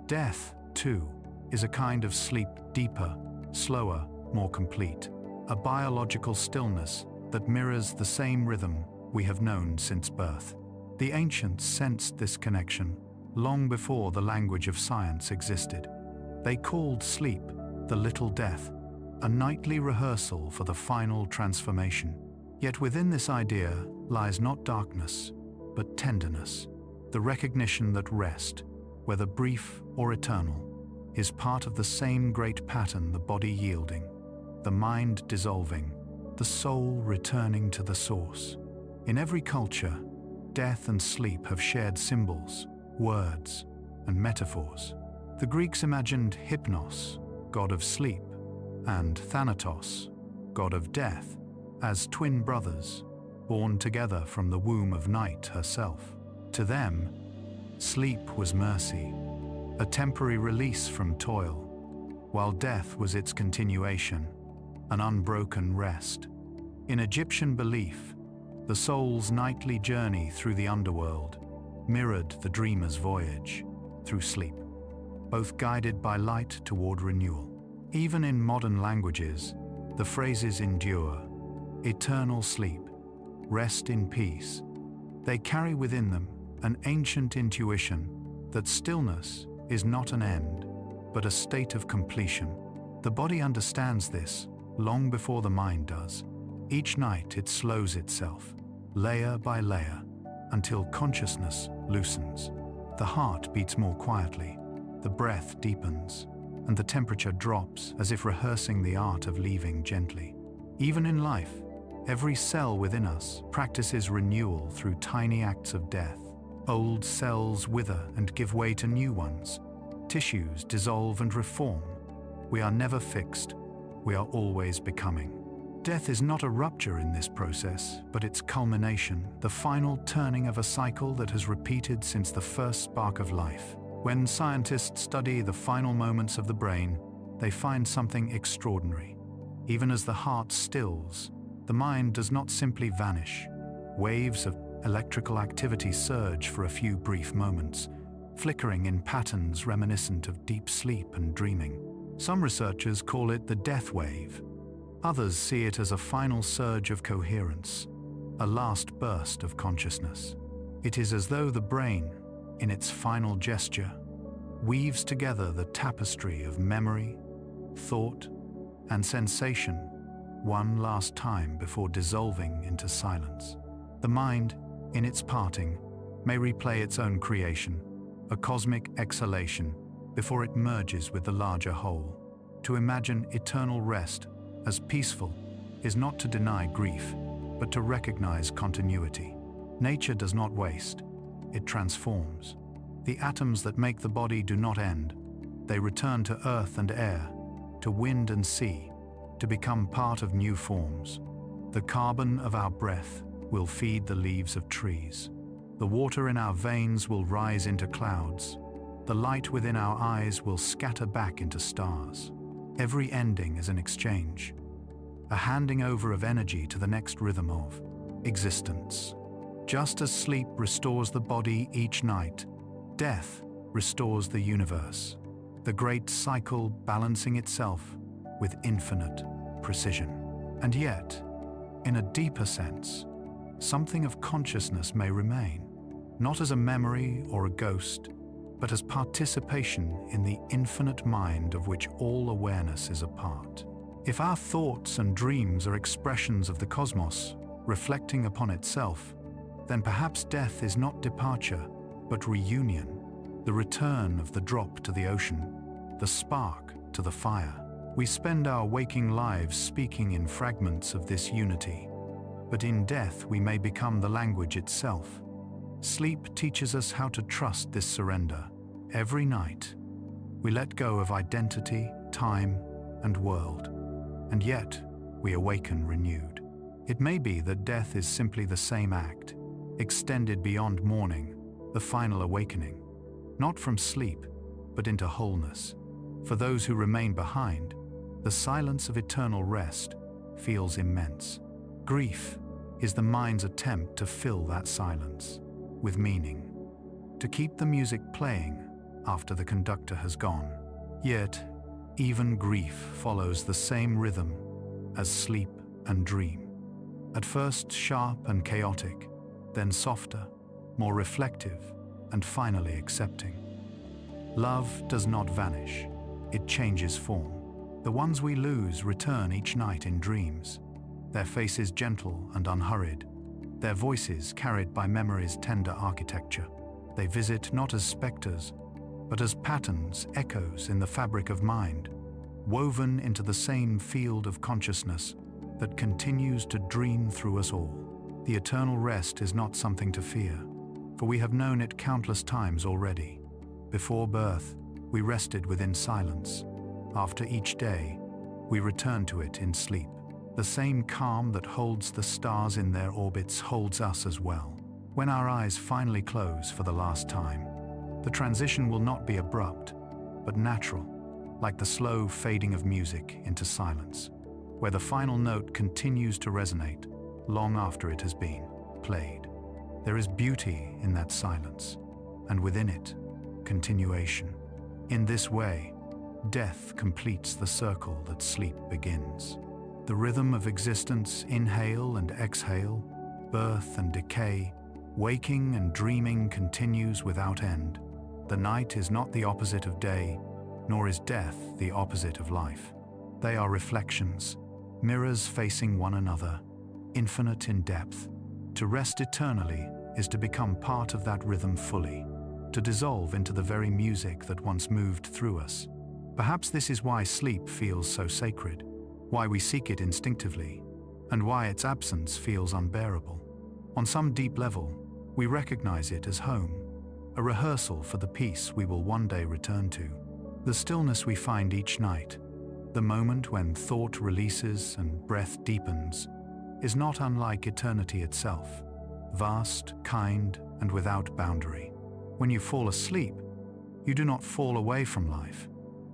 Death, too, is a kind of sleep, deeper, slower, more complete, a biological stillness that mirrors the same rhythm we have known since birth. The ancients sensed this connection long before the language of science existed. They called sleep the little death, a nightly rehearsal for the final transformation. Yet within this idea lies not darkness, but tenderness, the recognition that rest, whether brief or eternal, is part of the same great pattern, the body yielding, the mind dissolving, the soul returning to the source. In every culture, death and sleep have shared symbols, words, and metaphors. The Greeks imagined Hypnos, god of sleep, and Thanatos, god of death, as twin brothers, born together from the womb of Night herself. To them, sleep was mercy, a temporary release from toil, while death was its continuation, an unbroken rest. In Egyptian belief, the soul's nightly journey through the underworld mirrored the dreamer's voyage through sleep, both guided by light toward renewal. Even in modern languages, the phrases endure, eternal sleep, rest in peace. They carry within them an ancient intuition that stillness is not an end, but a state of completion. The body understands this long before the mind does. Each night it slows itself, layer by layer, until consciousness loosens. The heart beats more quietly, the breath deepens, and the temperature drops, as if rehearsing the art of leaving gently. Even in life, every cell within us practices renewal through tiny acts of death. Old cells wither and give way to new ones. Tissues dissolve and reform. We are never fixed. We are always becoming. Death is not a rupture in this process, but its culmination, the final turning of a cycle that has repeated since the first spark of life. When scientists study the final moments of the brain, they find something extraordinary. Even as the heart stills, the mind does not simply vanish. Waves of electrical activity surge for a few brief moments, flickering in patterns reminiscent of deep sleep and dreaming. Some researchers call it the death wave. Others see it as a final surge of coherence, a last burst of consciousness. It is as though the brain, in its final gesture, weaves together the tapestry of memory, thought, and sensation one last time before dissolving into silence. The mind, in its parting, may replay its own creation, a cosmic exhalation, before it merges with the larger whole. To imagine eternal rest as peaceful is not to deny grief, but to recognize continuity. Nature does not waste, it transforms. The atoms that make the body do not end. They return to earth and air, to wind and sea, to become part of new forms. The carbon of our breath will feed the leaves of trees. The water in our veins will rise into clouds. The light within our eyes will scatter back into stars. Every ending is an exchange, a handing over of energy to the next rhythm of existence. Just as sleep restores the body each night, death restores the universe, the great cycle balancing itself with infinite precision. And yet, in a deeper sense, something of consciousness may remain, not as a memory or a ghost, but as participation in the infinite mind of which all awareness is a part. If our thoughts and dreams are expressions of the cosmos, reflecting upon itself, then perhaps death is not departure, but reunion, the return of the drop to the ocean, the spark to the fire. We spend our waking lives speaking in fragments of this unity, but in death we may become the language itself. Sleep teaches us how to trust this surrender. Every night, we let go of identity, time, and world, and yet we awaken renewed. It may be that death is simply the same act, extended beyond morning, the final awakening, not from sleep, but into wholeness. For those who remain behind, the silence of eternal rest feels immense. Grief is the mind's attempt to fill that silence with meaning, to keep the music playing after the conductor has gone. Yet, even grief follows the same rhythm as sleep and dream. At first sharp and chaotic, then softer, more reflective, and finally accepting. Love does not vanish, it changes form. The ones we lose return each night in dreams, their faces gentle and unhurried, their voices carried by memory's tender architecture. They visit not as specters, but as patterns, echoes in the fabric of mind, woven into the same field of consciousness that continues to dream through us all. The eternal rest is not something to fear, for we have known it countless times already. Before birth, we rested within silence. After each day, we return to it in sleep. The same calm that holds the stars in their orbits holds us as well. When our eyes finally close for the last time, the transition will not be abrupt, but natural, like the slow fading of music into silence, where the final note continues to resonate long after it has been played. There is beauty in that silence, and within it, continuation. In this way, death completes the circle that sleep begins. The rhythm of existence, inhale and exhale, birth and decay, waking and dreaming continues without end. The night is not the opposite of day, nor is death the opposite of life. They are reflections, mirrors facing one another, infinite in depth. To rest eternally is to become part of that rhythm fully, to dissolve into the very music that once moved through us. Perhaps this is why sleep feels so sacred, why we seek it instinctively, and why its absence feels unbearable. On some deep level, we recognize it as home, a rehearsal for the peace we will one day return to. The stillness we find each night, the moment when thought releases and breath deepens, is not unlike eternity itself, vast, kind, and without boundary. When you fall asleep, you do not fall away from life,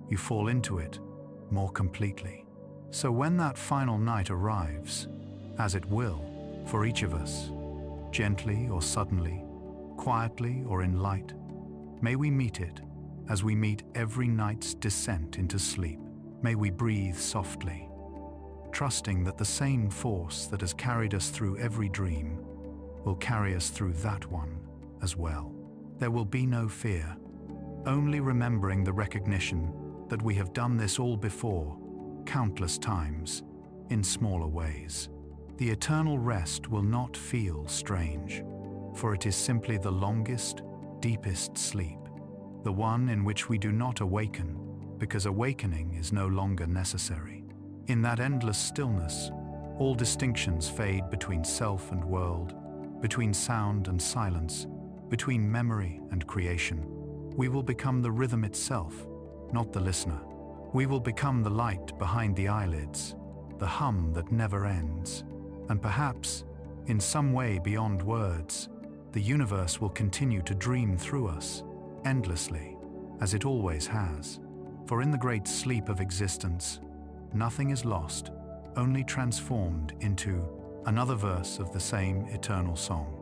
you fall into it more completely. So when that final night arrives, as it will for each of us, gently or suddenly, quietly or in light, may we meet it as we meet every night's descent into sleep. May we breathe softly, trusting that the same force that has carried us through every dream will carry us through that one as well. There will be no fear, only remembering the recognition that we have done this all before, countless times, in smaller ways. The eternal rest will not feel strange, for it is simply the longest, deepest sleep, the one in which we do not awaken, because awakening is no longer necessary. In that endless stillness, all distinctions fade between self and world, between sound and silence, between memory and creation. We will become the rhythm itself, not the listener. We will become the light behind the eyelids, the hum that never ends. And perhaps, in some way beyond words, the universe will continue to dream through us, endlessly, as it always has. For in the great sleep of existence, nothing is lost, only transformed into another verse of the same eternal song.